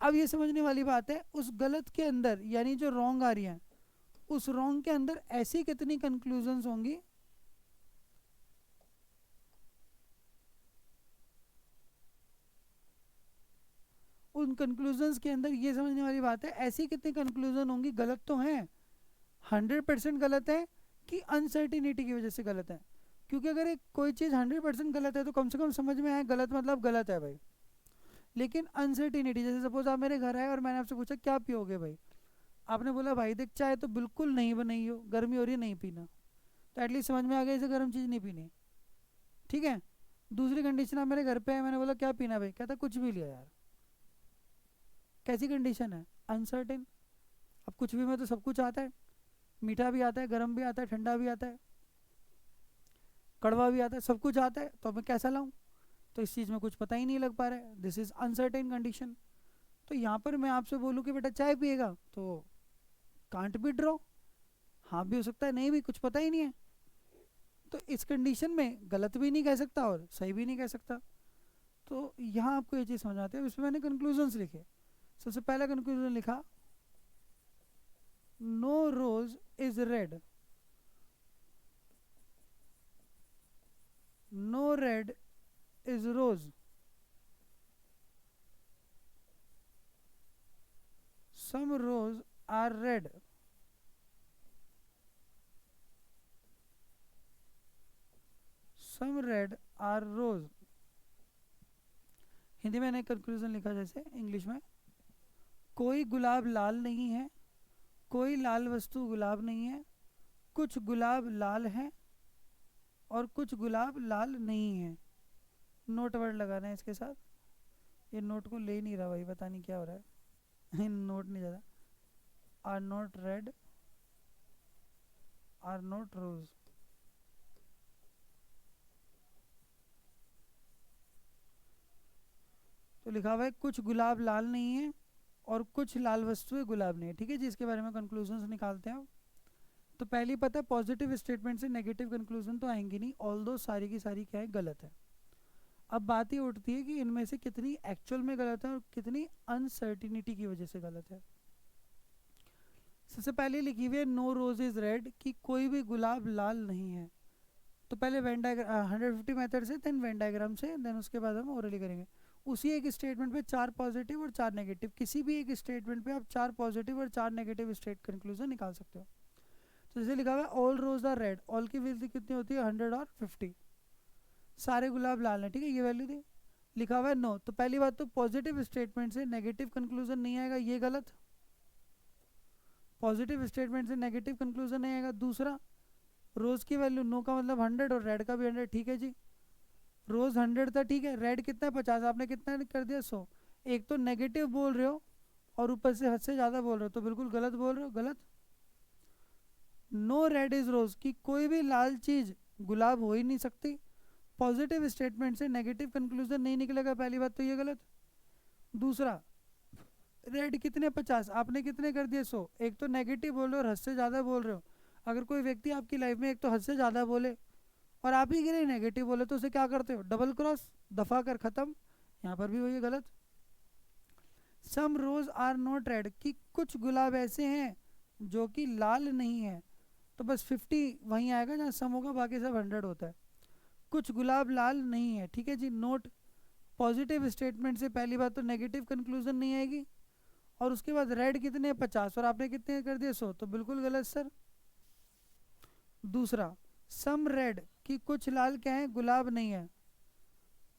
अब ये समझने वाली बात है, उस गलत के अंदर यानी जो रॉन्ग आ रही है, उस रॉन्ग के अंदर ऐसी कितनी कंक्लूजन्स होंगी, उन कंक्लूजन्स के अंदर ये समझने वाली बात है, ऐसी कितनी कंक्लूजन होंगी गलत तो हैं, 100% गलत है, कि अनसर्टिनिटी की वजह से गलत है। क्योंकि अगर एक कोई चीज़ 100% गलत है तो कम से कम समझ में आए गलत मतलब गलत है भाई। लेकिन अनसर्टिनिटी, जैसे सपोज आप मेरे घर आए और मैंने आपसे पूछा क्या पियोगे भाई, आपने बोला भाई देख चाय तो बिल्कुल नहीं बनाई हो, गर्मी हो रही है नहीं पीना, तो एटलीस्ट समझ में आ गया इसे गर्म चीज़ नहीं पीनी, ठीक है। दूसरी कंडीशन, आप मेरे घर पे आए, मैंने बोला क्या पीना भाई, कहता कुछ भी लिया यार, कैसी कंडीशन है, अनसर्टेन। अब कुछ भी में तो सब कुछ आता है, मीठा भी आता है, गर्म भी आता है, ठंडा भी आता है, कड़वा भी आता है, सब कुछ आता है, तो मैं कैसा लाऊं, तो इस चीज़ में कुछ पता ही नहीं लग पा रहा है, दिस इज अनसर्टेन कंडीशन। तो यहाँ पर मैं आपसे बोलूँ कि बेटा चाय पिएगा, तो कांट बी ड्रॉ, हाँ भी हो सकता है, नहीं भी, कुछ पता ही नहीं है। तो इस कंडीशन में गलत भी नहीं कह सकता और सही भी नहीं कह सकता। तो यहाँ आपको ये चीज़ समझ आती है। इसमें मैंने कंक्लूजन्स लिखे। सबसे पहला कंक्लूजन लिखा, no rose is red, no red is rose, some rows are red, some red are rose, Hindi में मैंने कंक्लूजन लिखा जैसे इंग्लिश में, कोई गुलाब लाल नहीं है, कोई लाल वस्तु गुलाब नहीं है, कुछ गुलाब लाल हैं और कुछ गुलाब लाल नहीं है। नोट वर्ड लगाना है इसके साथ, ये नोट को ले नहीं रहा भाई, पता नहीं क्या हो रहा है नोट नहीं ज़्यादा। Are not red are not rose, तो लिखा हुआ है कुछ गुलाब लाल नहीं है और कुछ लाल वस्तुएं गुलाब नहीं है। ठीक है जी, इसके बारे में कंक्लूजन्स निकालते हैं। तो पहली पता है पॉजिटिव स्टेटमेंट से नेगेटिव कंक्लूजन तो आएंगी नहीं, ऑल दो सारी की सारी क्या है, गलत है। अब बात ये उठती है कि इनमें से कितनी एक्चुअल में गलत है और कितनी अनसर्टिनिटी की वजह से गलत है। सबसे पहले लिखी हुई है नो रोज इज रेड, कि कोई भी गुलाब लाल नहीं है। तो पहले वेन डायग्राम 150 मेथड से, देन वेन डायग्राम से, देन उसके बाद हम ओरली करेंगे। उसी एक स्टेटमेंट पे 4 पॉजिटिव और 4 नेगेटिव, किसी भी एक स्टेटमेंट पे आप 4 पॉजिटिव और 4 नेगेटिव स्टेट कंक्लूजन निकाल सकते हो। तो जैसे लिखा हुआ है all rose are red, all की वैल्यू कितनी होती है 100 और 50, सारे गुलाब लाल हैं। ठीक है, ये वैल्यू थी। लिखा हुआ है नो, तो पहली बात तो पॉजिटिव स्टेटमेंट से नेगेटिव कंक्लूजन नहीं आएगा, ये गलत। पॉजिटिव स्टेटमेंट से नेगेटिव कंक्लूजन नहीं आएगा। दूसरा, रोज की वैल्यू नो का मतलब 100 और रेड का भी 100। ठीक है जी, रोज 100 था, ठीक है, रेड कितना है 50, आपने कितना कर दिया 100। एक तो नेगेटिव बोल रहे हो और ऊपर से हद से ज़्यादा बोल रहे हो, तो बिल्कुल गलत बोल रहे हो, गलत। नो रेड इज रोज, की कोई भी लाल चीज गुलाब हो ही नहीं सकती। पॉजिटिव स्टेटमेंट से नेगेटिव कंक्लूजन नहीं निकलेगा, पहली बात तो ये गलत। दूसरा, रेड कितने 50, आपने कितने कर दिए 100। एक तो नेगेटिव बोल रहे हो और हद से ज़्यादा बोल रहे हो। अगर कोई व्यक्ति आपकी लाइफ में एक तो हद से ज़्यादा बोले और आप ही के लिए नेगेटिव बोले, तो उसे क्या करते हो, डबल क्रॉस, दफा कर ख़त्म। यहाँ पर भी वही गलत। सम रोज आर नॉट रेड, कि कुछ गुलाब ऐसे हैं जो कि लाल नहीं है, तो बस 50 वहीं आएगा जहाँ सम होगा, बाकी सब 100 होता है। कुछ गुलाब लाल नहीं है, ठीक है जी, नोट। पॉजिटिव स्टेटमेंट से पहली बात तो नेगेटिव कंक्लूजन नहीं आएगी, और उसके बाद रेड कितने 50 और आपने कितने कर दिए 100, तो बिल्कुल गलत सर। दूसरा, सम रेड, कि कुछ लाल क्या है, गुलाब नहीं है।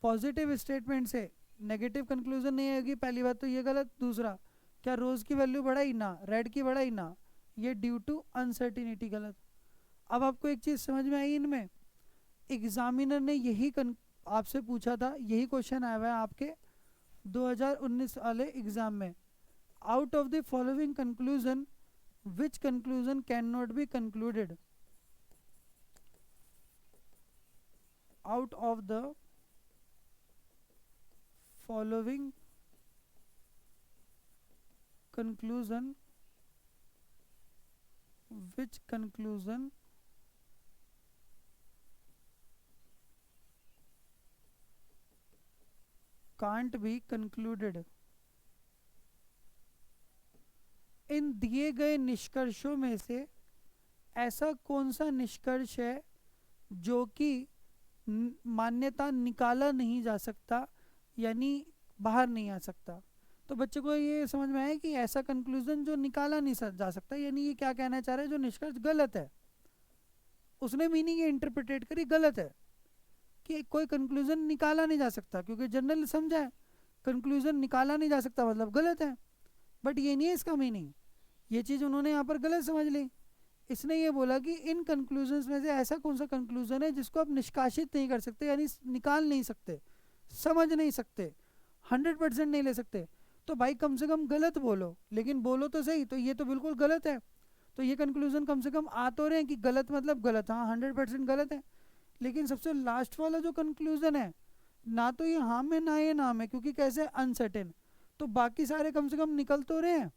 पॉजिटिव स्टेटमेंट से नेगेटिव कंक्लूजन नहीं आएगी, पहली बात तो ये गलत। दूसरा, क्या रोज की वैल्यू बढ़ाई ना, रेड की बढ़ाई ना, ये ड्यू टू अनसर्टिनिटी, गलत। अब आपको एक चीज समझ में आई, इनमें एग्जामिनर ने यही आपसे पूछा था, यही क्वेश्चन आया हुआ है आपके 2019 वाले एग्जाम में। Out of the following conclusion which conclusion can not be concluded, out of the following conclusion which conclusion can't be concluded। इन दिए गए निष्कर्षों में से ऐसा कौन सा निष्कर्ष है जो कि मान्यता निकाला नहीं जा सकता, यानी बाहर नहीं आ सकता। तो बच्चों को ये समझ में आया कि ऐसा कंक्लूजन जो निकाला नहीं जा सकता, यानी ये क्या कहना चाह रहा है, जो निष्कर्ष गलत है, उसने मीनिंग ये इंटरप्रिटेट करी गलत है, कि कोई कंक्लूजन निकाला नहीं जा सकता, क्योंकि जनरल समझा है कंक्लूजन निकाला नहीं जा सकता मतलब गलत है, बट ये नहीं है इसका मीनिंग। ये चीज़ उन्होंने यहाँ पर गलत समझ ली। इसने ये बोला कि इन कंक्लूजन्स में से ऐसा कौन सा कंक्लूजन है जिसको आप निष्कासित नहीं कर सकते, यानी निकाल नहीं सकते, समझ नहीं सकते, 100% नहीं ले सकते। तो भाई कम से कम गलत बोलो, लेकिन बोलो तो सही। तो ये तो बिल्कुल गलत है, तो ये कंक्लूजन कम से कम आ तो रहे हैं कि गलत मतलब गलत, हाँ 100% गलत है। लेकिन सबसे लास्ट वाला जो कंक्लूजन है, ना तो ये हाँ में ना ये नाम है, क्योंकि कैसे अनसर्टेन, तो बाकी सारे कम से कम निकल तो रहे हैं।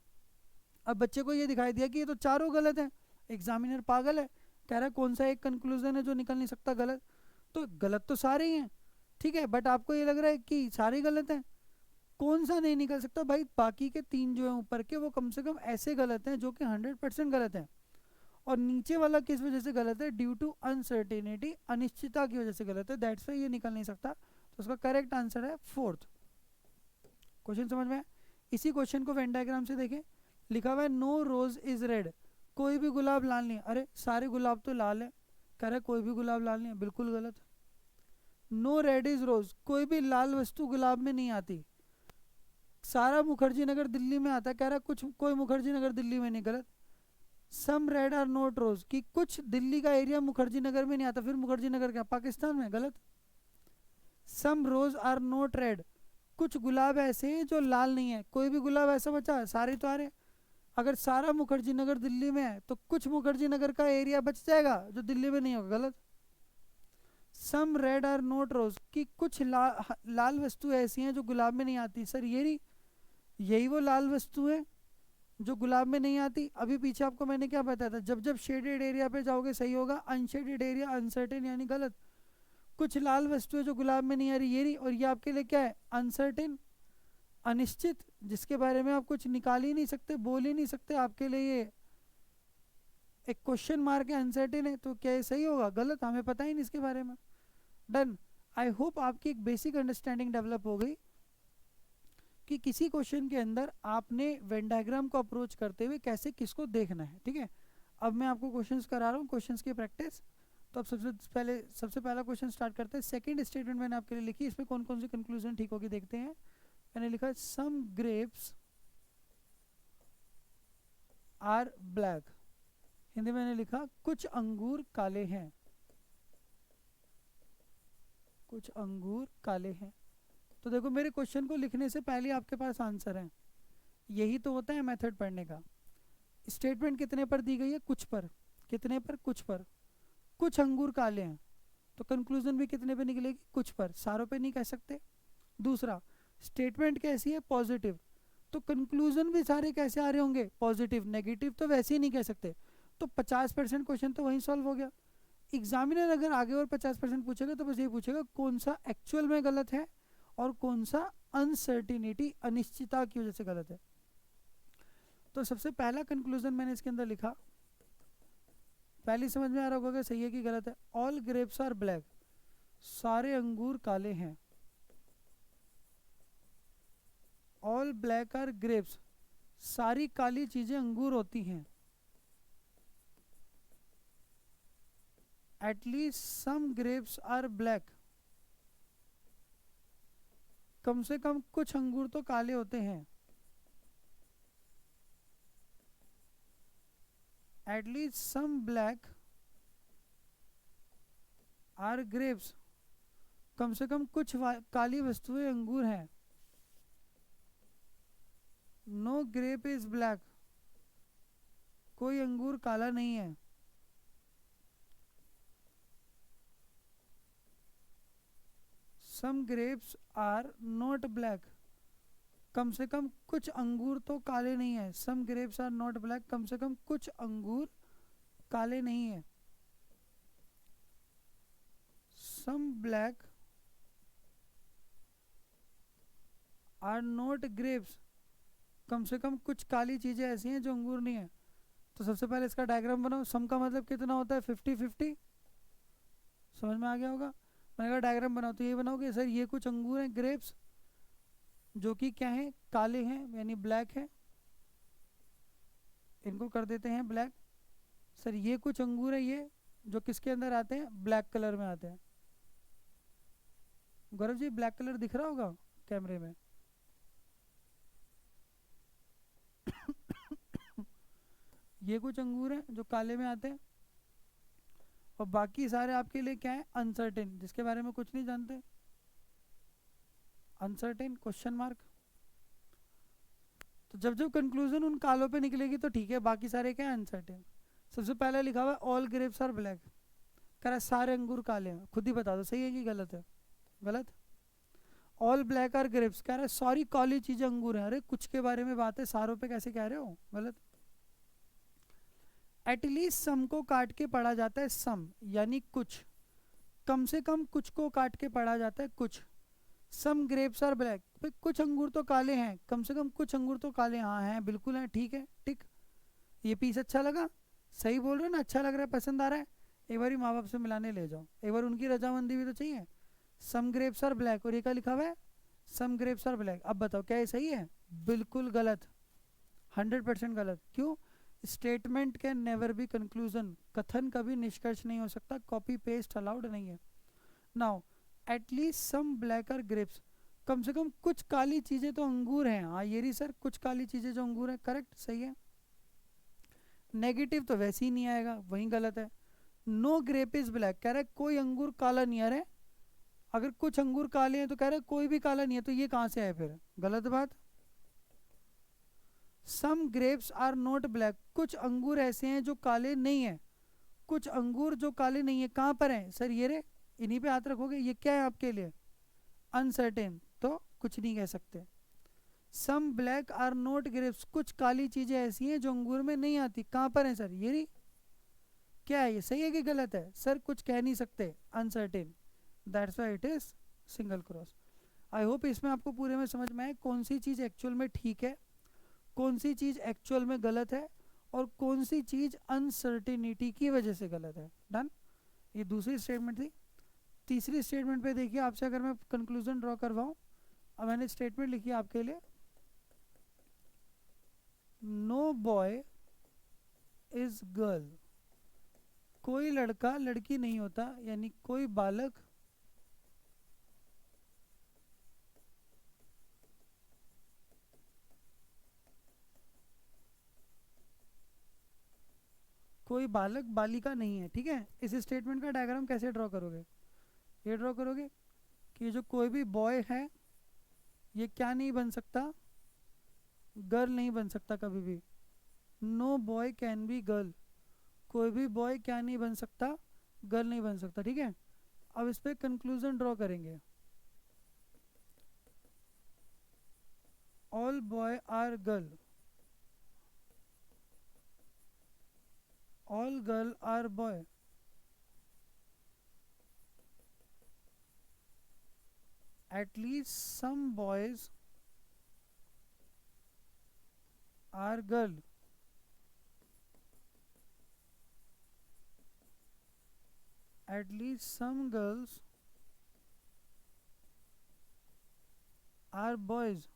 अब बच्चे को ये दिखाई दिया कि ये तो चारों गलत है, एग्जामिनर पागल है, कह रहा है कौन सा एक कंक्लूजन है जो निकल नहीं सकता, गलत। तो गलत तो सारे ही हैं, ठीक है, बट आपको ये लग रहा है कि सारे गलत हैं, कौन सा नहीं निकल सकता भाई, बाकी के 3 जो हैं ऊपर के, वो कम से कम ऐसे गलत हैं जो कि 100% गलत हैं। और नीचे वाला किस वजह से गलत है, ड्यू टू अनसर्टेनिटी, अनिश्चितता की वजह से गलत है, दैट्स वाई ये निकल नहीं सकता। तो उसका करेक्ट आंसर है 4th क्वेश्चन। समझ में? इसी क्वेश्चन को वेन डायग्राम से देखें, लिखा हुआ है नो रोज इज रेड, कोई भी गुलाब लाल नहीं है। अरे सारे गुलाब तो लाल है, कह रहा है कोई भी गुलाब लाल नहीं है, बिल्कुल गलत। नो रेड इज रोज, कोई भी लाल वस्तु गुलाब में नहीं आती। सारा मुखर्जी नगर दिल्ली में आता है, कह रहा कुछ कोई मुखर्जी नगर दिल्ली में नहीं, गलत। सम रेड आर नोट रोज, कि कुछ दिल्ली का एरिया मुखर्जी नगर में नहीं आता, फिर मुखर्जी नगर क्या पाकिस्तान में, गलत। सम रोज आर नोट रेड, कुछ गुलाब ऐसे हैं जो लाल नहीं है, कोई भी गुलाब ऐसा बचा है, सारे तो आ रहे। अगर सारा मुखर्जी नगर दिल्ली में है तो कुछ मुखर्जी नगर का एरिया बच जाएगा जो दिल्ली में नहीं होगा, गलत। सम रेड आर नोट रोज, कि कुछ लाल वस्तु ऐसी हैं जो गुलाब में नहीं आती। सर यही वो लाल वस्तु है जो गुलाब में नहीं आती। अभी पीछे आपको मैंने क्या बताया था, जब जब शेडेड एरिया पे जाओगे सही होगा, अनशेडेड एरिया अनसर्टेन यानी गलत। कुछ लाल वस्तुएं जो गुलाब में नहीं आ रही, ये रही, और ये आपके लिए क्या है, अनसर्टेन, अनिश्चित, जिसके बारे में आप कुछ निकाल ही नहीं सकते, बोल ही नहीं सकते, आपके लिए ये एक क्वेश्चन मार्क है, अनसर्टेन है। तो क्या ये सही होगा, गलत, हमें पता ही नहीं इसके बारे में। डन। आई होप आपकी एक बेसिक अंडरस्टैंडिंग डेवलप हो गई कि किसी क्वेश्चन के अंदर आपने वेन डायग्राम को अप्रोच करते हुए कैसे किसको देखना है, ठीक है। अब मैं आपको क्वेश्चंस करा रहा हूँ, क्वेश्चंस की प्रैक्टिस। तो अब सबसे पहला क्वेश्चन स्टार्ट करते हैं। सेकंड स्टेटमेंट मैंने आपके लिए लिखी, इसमें कौन कौन सी कंक्लूजन ठीक होगी देखते हैं। मैंने लिखा सम ग्रेप्स आर ब्लैक, हिंदी में मैंने लिखा कुछ अंगूर काले हैं, कुछ अंगूर काले हैं। तो देखो मेरे क्वेश्चन को लिखने से पहले आपके पास आंसर है, यही तो होता है मेथड पढ़ने का। स्टेटमेंट कितने पर दी गई है, कुछ पर, कितने पर, कुछ पर, कुछ अंगूर काले हैं, तो कंक्लूजन भी कितने पे निकलेगी, कुछ पर, सारों पे नहीं कह सकते। दूसरा, स्टेटमेंट कैसी है, पॉजिटिव, तो कंक्लूजन भी सारे कैसे आ रहे होंगे, पॉजिटिव, नेगेटिव तो वैसे ही नहीं कह सकते। तो 50% क्वेश्चन तो वहीं सॉल्व हो गया। एग्जामिनर अगर आगे और 50% पूछेगा तो बस ये पूछेगा कौन सा एक्चुअल में गलत है और कौन सा अनसर्टिनिटी, अनिश्चितता की वजह से गलत है। तो सबसे पहला कंक्लूजन मैंने इसके अंदर लिखा, पहली समझ में आ रहा होगा सही है कि गलत है। ऑल ग्रेप्स आर ब्लैक, सारे अंगूर काले हैं। ऑल ब्लैक आर ग्रेप्स, सारी काली चीजें अंगूर होती हैं। At least some grapes are black, कम से कम कुछ अंगूर तो काले होते हैं। At least some black are grapes, कम से कम कुछ काली वस्तुएं अंगूर हैं। नो ग्रेप इज ब्लैक, कोई अंगूर काला नहीं है। Some grapes are not black, कम से कम कुछ अंगूर तो काले नहीं है। Some grapes are not black, कम से कम कुछ अंगूर काले नहीं है। Some black are not grapes, कम से कम कुछ काली चीजें ऐसी हैं जो अंगूर नहीं है। तो सबसे पहले इसका डायग्राम बनाओ। सम का मतलब कितना होता है, 50-50, समझ में आ गया होगा। मैंने कहा डायग्राम बनाओ, तो ये बनाओ कि सर ये कुछ अंगूर हैं ग्रेप्स जो कि क्या है, काले हैं यानी ब्लैक है, इनको कर देते हैं ब्लैक। सर ये कुछ अंगूर है ये जो किसके अंदर आते हैं, ब्लैक कलर में आते हैं। गौरव जी ब्लैक कलर दिख रहा होगा कैमरे में। ये कुछ अंगूर हैं जो काले में आते हैं, और बाकी सारे आपके लिए क्या है, अनसर्टेन, जिसके बारे में कुछ नहीं जानते, अनसर्टेन, क्वेश्चन मार्क। तो जब जब कंक्लूजन उन कालों पे निकलेगी तो ठीक है, बाकी सारे क्या है, अनसर्टेन। सबसे पहले लिखा हुआ है ऑल ग्रेप्स आर ब्लैक, कह रहा है सारे अंगूर काले हैं, खुद ही बता दो सही है कि गलत है, गलत। ऑल ब्लैक आर ग्रेप्स, कह रहा है सारी काली चीजें अंगूर हैं, अरे कुछ के बारे में बात है, सारों पे कैसे कह रहे हो, गलत। एटलीस्ट सम को काट के पढ़ा जाता है सम यानी कुछ, कम से कम कुछ को काट के पढ़ा जाता है कुछ। सम ग्रेप्स आर ब्लैक, भाई कुछ अंगूर तो काले हैं, कम से कम कुछ अंगूर तो काले, हाँ हैं, बिल्कुल हैं, ठीक है, टिक। ये पीस अच्छा लगा, सही बोल रहे हो ना, अच्छा लग रहा है, पसंद आ रहा है, एक बार माँ बाप से मिलाने ले जाओ, एक बार उनकी रजामंदी भी तो चाहिए। सम ग्रेप्स आर ब्लैक, और ये क्या लिखा हुआ है, सम ग्रेप्स आर ब्लैक। अब बताओ क्या ये सही है, बिल्कुल गलत, 100% गलत। क्यों, statement can never be conclusion, कथन कभी निष्कर्ष नहीं हो सकता, कॉपी पेस्ट अलाउड नहीं है। Now at least some black are grapes, कम से कम कुछ काली चीज़ें तो अंगूर हैं। हाँ ये रही सर, कुछ काली चीज़ें जो अंगूर हैं, करेक्ट, सही है। नेगेटिव तो वैसे ही नहीं आएगा, वही गलत है। नो ग्रेप इज ब्लैक, कह रहा है कोई अंगूर काला नहीं आ रहा है। अगर कुछ अंगूर काले हैं तो कह रहा है कोई भी काला नहीं है, तो ये कहाँ से आए फिर, गलत बात। सम ग्रेप्स आर नॉट ब्लैक, कुछ अंगूर ऐसे हैं जो काले नहीं हैं। कुछ अंगूर जो काले नहीं है कहाँ पर हैं सर, ये रे, इन्हीं पे हाथ रखोगे, ये क्या है आपके लिए, अनसर्टेन, तो कुछ नहीं कह सकते। Some black are not grapes, कुछ काली चीज़ें ऐसी हैं जो अंगूर में नहीं आती, कहाँ पर हैं सर, ये रही, क्या है ये, सही है कि गलत है सर, कुछ कह नहीं सकते, uncertain, that's why it is single cross. I hope इसमें आपको पूरे में समझ में आए कौन सी चीज़ एक्चुअल में ठीक है, कौन सी चीज़ एक्चुअल में गलत है, और कौन सी चीज़ अनसर्टेनिटी की वजह से गलत है। डन, ये दूसरी स्टेटमेंट थी। तीसरी स्टेटमेंट पे देखिए, आपसे अगर मैं कंक्लूजन ड्रॉ करवाऊँ, अब मैंने स्टेटमेंट लिखी है आपके लिए, नो बॉय इज गर्ल, कोई लड़का लड़की नहीं होता, यानी कोई बालक कोई बालक बालिका नहीं है। ठीक है, इस स्टेटमेंट का डायग्राम कैसे ड्रॉ करोगे, ये ड्रॉ करोगे कि ये जो कोई भी बॉय है ये क्या नहीं बन सकता, गर्ल नहीं बन सकता कभी भी। No boy can be girl, कोई भी बॉय क्या नहीं बन सकता, गर्ल नहीं बन सकता। ठीक है, अब इस पर कंक्लूजन ड्रॉ करेंगे, all boy are girl, all girl are boy, at least some boys are girl, at least some girls are boys,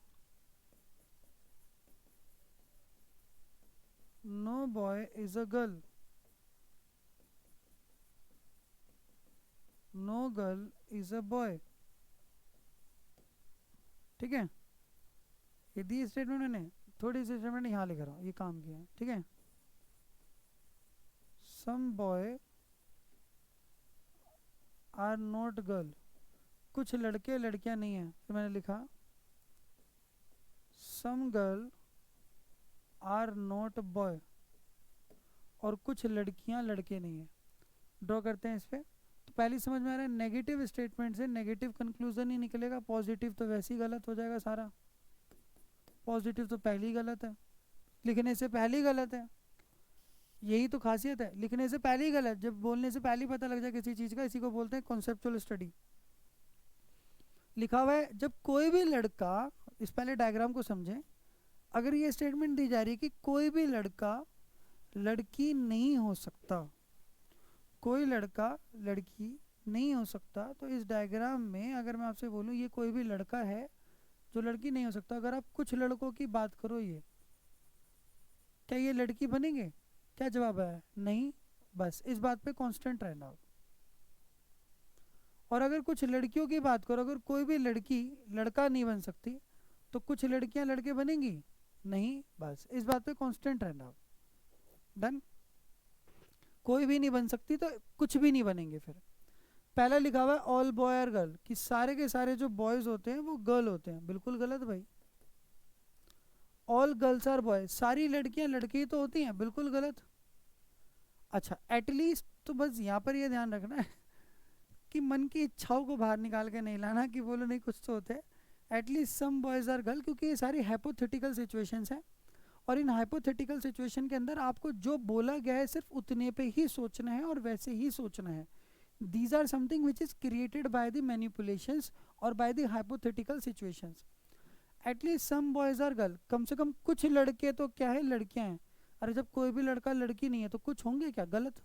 no boy is a girl, no girl is a boy। ठीक है, ये दी statement मैंने, थोड़ी सी statement यहाँ लिख रहा हूँ, ये काम किया है। ठीक है, some boy are not girl, कुछ लड़के लड़कियां नहीं हैं, फिर मैंने लिखा some girl are not boy, और कुछ लड़कियां लड़के नहीं हैं। ड्रॉ करते हैं इस पर, तो पहली समझ में आ रहा है नेगेटिव स्टेटमेंट से नेगेटिव कंक्लूजन ही निकलेगा, पॉजिटिव तो वैसे ही गलत हो जाएगा सारा, पॉजिटिव तो पहले ही गलत है, लिखने से पहले ही गलत है। यही तो खासियत है, लिखने से पहले ही गलत, जब बोलने से पहले ही पता लग जाए किसी चीज़ का, इसी को बोलते हैं कॉन्सेप्चुअल स्टडी। लिखा हुआ है जब कोई भी लड़का, इस पहले डायग्राम को समझें, अगर ये स्टेटमेंट दी जा रही है कि कोई भी लड़का लड़की नहीं हो सकता, कोई लड़का लड़की नहीं हो सकता, तो इस डायग्राम में अगर मैं आपसे बोलूँ ये कोई भी लड़का है जो लड़की नहीं हो सकता, अगर आप कुछ लड़कों की बात करो, ये क्या ये लड़की बनेंगे, क्या जवाब है, नहीं। बस इस बात पे कांस्टेंट रहना हो। और अगर कुछ लड़कियों की बात करो, अगर कोई भी लड़की लड़का नहीं बन सकती, तो कुछ लड़कियां लड़के बनेंगी, नहीं। बस इस बात पे कांस्टेंट रहना हो। डन, कोई भी नहीं बन सकती तो कुछ भी नहीं बनेंगे। फिर पहला लिखा हुआ है ऑल बॉय आर गर्ल, कि सारे के सारे जो बॉयज होते हैं वो गर्ल होते हैं, बिल्कुल गलत भाई। ऑल गर्ल्स आर बॉय, सारी लड़कियां लड़के ही तो होती हैं, बिल्कुल गलत। अच्छा, एटलीस्ट, तो बस यहाँ पर ये ध्यान रखना है कि मन की इच्छाओं को बाहर निकाल के नहीं लाना कि बोलो नहीं कुछ तो होते हैं। At least some boys are girl, क्योंकि ये सारी हाइपोथेटिकल सिचुएशंस हैं, और इन हाइपोथेटिकल सिचुएशन के अंदर आपको जो बोला गया है सिर्फ उतने पे ही सोचना है और वैसे ही सोचना है। These are something which is created by the manipulations और by the hypothetical situations. At least some boys are girl, कम से कम कुछ लड़के तो क्या है, लड़कियां हैं। अरे जब कोई भी लड़का लड़की नहीं है तो कुछ होंगे क्या, गलत।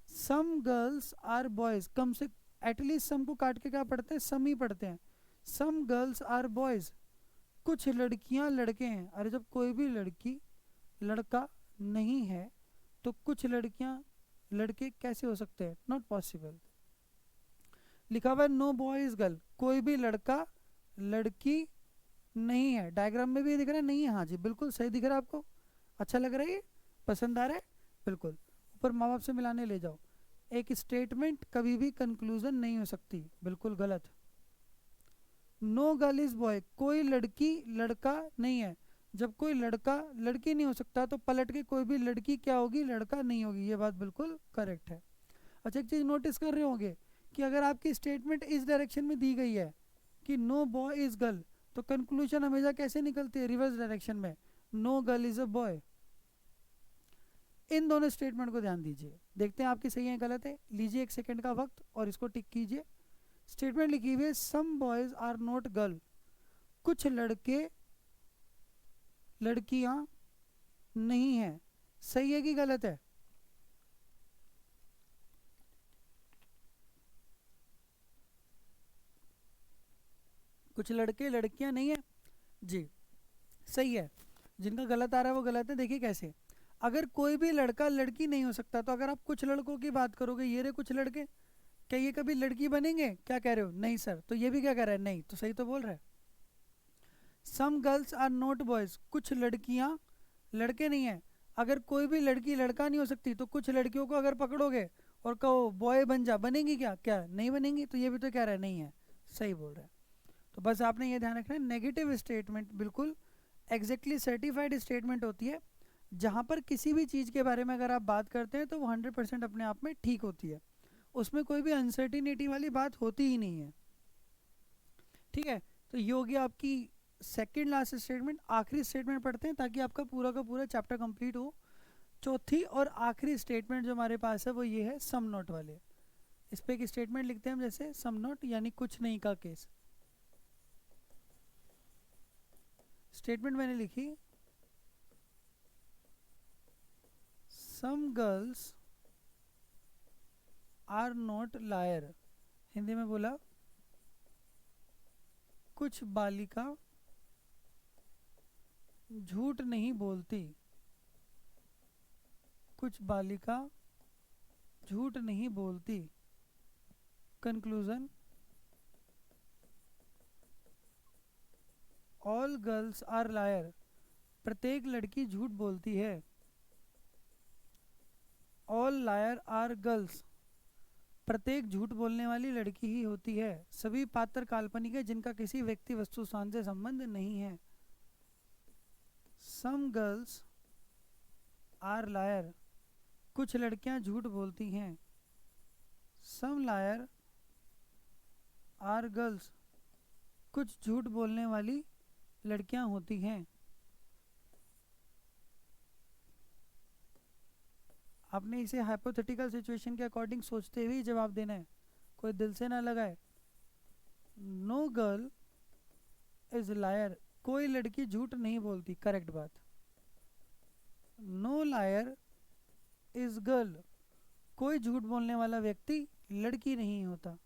सम गर्ल्स आर बॉयज, कम से, एटलीस्ट सम को काट के क्या पढ़ते हैं, सम ही पढ़ते हैं। सम गर्ल्स आर बॉयज, कुछ लड़कियां लड़के हैं। अरे जब कोई भी लड़की लड़का नहीं है तो कुछ लड़कियां लड़के कैसे हो सकते हैं, नॉट पॉसिबल। लिखा हुआ है नो बॉय इज गर्ल, कोई भी लड़का लड़की नहीं है। डायग्राम में भी दिख रहा है नहीं है, हाँ जी बिल्कुल सही दिख रहा है आपको, अच्छा लग रहा है ये, पसंद आ रहा है, बिल्कुल। ऊपर माँ बाप से मिलाने ले जाओ। एक स्टेटमेंट कभी भी कंक्लूजन नहीं हो सकती, बिल्कुल गलत। नो गर्ल इज बॉय, कोई लड़की लड़का नहीं है। जब कोई लड़का लड़की नहीं हो सकता तो पलट के कोई भी लड़की क्या होगी, लड़का नहीं होगी, ये बात बिल्कुल करेक्ट है। अच्छा एक चीज़ नोटिस कर रहे होंगे कि अगर आपकी स्टेटमेंट इस डायरेक्शन में दी गई है कि नो बॉय इज गर्ल, तो कंक्लूजन हमेशा कैसे निकलती है, रिवर्स डायरेक्शन में, no girl is a boy. इन दोनों स्टेटमेंट को ध्यान दीजिए, देखते हैं आपकी सही है गलत है। लीजिए एक सेकंड का वक्त और इसको टिक कीजिए। स्टेटमेंट लिखी हुई है some boys are not girl, कुछ लड़के लड़कियां नहीं है, सही है कि गलत है? कुछ लड़के लड़कियां नहीं है जी, सही है। जिनका गलत आ रहा है वो गलत है। देखिए कैसे, अगर कोई भी लड़का लड़की नहीं हो सकता तो अगर आप कुछ लड़कों की बात करोगे, ये रहे कुछ लड़के, क्या ये कभी लड़की बनेंगे? क्या कह रहे हो? नहीं सर। तो ये भी क्या कह रहा है? नहीं। तो सही तो बोल रहा है। Some girls are not boys, कुछ लड़कियां लड़के नहीं है। अगर कोई भी लड़की लड़का नहीं हो सकती तो कुछ लड़कियों को अगर पकड़ोगे और कहो बॉय बन जा, बनेंगी क्या? क्या नहीं बनेंगी? तो ये भी तो कह रहा है नहीं है, सही बोल रहा है। तो बस आपने ये ध्यान रखना है, नेगेटिव स्टेटमेंट बिल्कुल एग्जैक्टली सर्टिफाइड स्टेटमेंट होती है, जहाँ पर किसी भी चीज़ के बारे में अगर आप बात करते हैं तो वो 100% अपने आप में ठीक होती है, उसमें कोई भी अनसर्टिनिटी वाली बात होती ही नहीं है। ठीक है, तो ये होगी आपकी सेकंड लास्ट स्टेटमेंट। आखिरी स्टेटमेंट पढ़ते हैं ताकि आपका पूरा का पूरा चैप्टर कंप्लीट हो। चौथी और आखिरी स्टेटमेंट जो हमारे पास है वो ये है सम नोट वाले। इस पे एक स्टेटमेंट लिखते हैं हम, जैसे सम नोट यानी कुछ नहीं का केस। स्टेटमेंट मैंने लिखी some girls are not liar, Hindi में बोला कुछ बालिका झूठ नहीं बोलती, कुछ बालिका झूठ नहीं बोलती। Conclusion, all girls are liar, प्रत्येक लड़की झूठ बोलती है। ऑल लायर आर गर्ल्स, प्रत्येक झूठ बोलने वाली लड़की ही होती है। सभी पात्र काल्पनिक है जिनका किसी व्यक्ति वस्तु स्थान से संबंध नहीं है। सम गर्ल्स आर लायर, कुछ लड़कियां झूठ बोलती हैं। सम लायर आर गर्ल्स, कुछ झूठ बोलने वाली लड़कियां होती हैं। आपने इसे हाइपोथेटिकल सिचुएशन के अकॉर्डिंग सोचते हुए जवाब देना है, कोई दिल से ना लगाए। नो गर्ल इज लायर, कोई लड़की झूठ नहीं बोलती, करेक्ट बात। नो लायर इज गर्ल, कोई झूठ बोलने वाला व्यक्ति लड़की नहीं होता।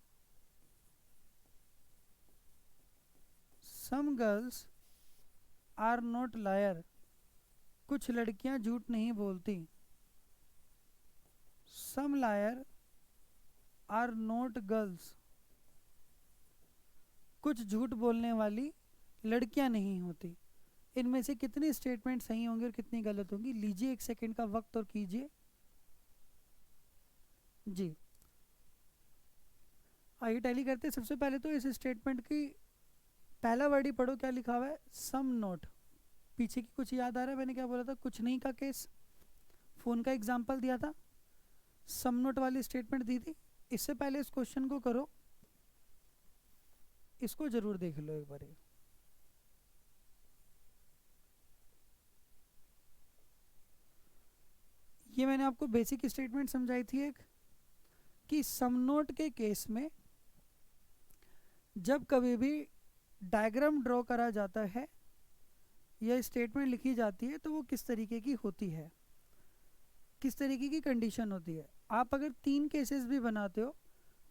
Some girls are not liar, कुछ लड़कियां झूठ नहीं बोलती। Some liar are not girls, कुछ झूठ बोलने वाली लड़कियां नहीं होती। इनमें से कितनी स्टेटमेंट सही होंगी और कितनी गलत होंगी? लीजिए एक सेकंड का वक्त और कीजिए जी। आइए टैली करते हैं। सबसे पहले तो इस स्टेटमेंट की पहला वर्ड ही पढ़ो, क्या लिखा हुआ है? सम नोट। पीछे की कुछ याद आ रहा है? मैंने क्या बोला था? कुछ नहीं का केस, फोन का एग्जाम्पल दिया था, सम नोट वाली स्टेटमेंट दी थी। इससे पहले इस क्वेश्चन को करो, इसको जरूर देख लो एक बार। ये मैंने आपको बेसिक स्टेटमेंट समझाई थी एक, कि सम नोट के केस में जब कभी भी डायग्राम ड्रॉ करा जाता है या स्टेटमेंट लिखी जाती है तो वो किस तरीके की होती है, किस तरीके की कंडीशन होती है। आप अगर 3 केसेस भी बनाते हो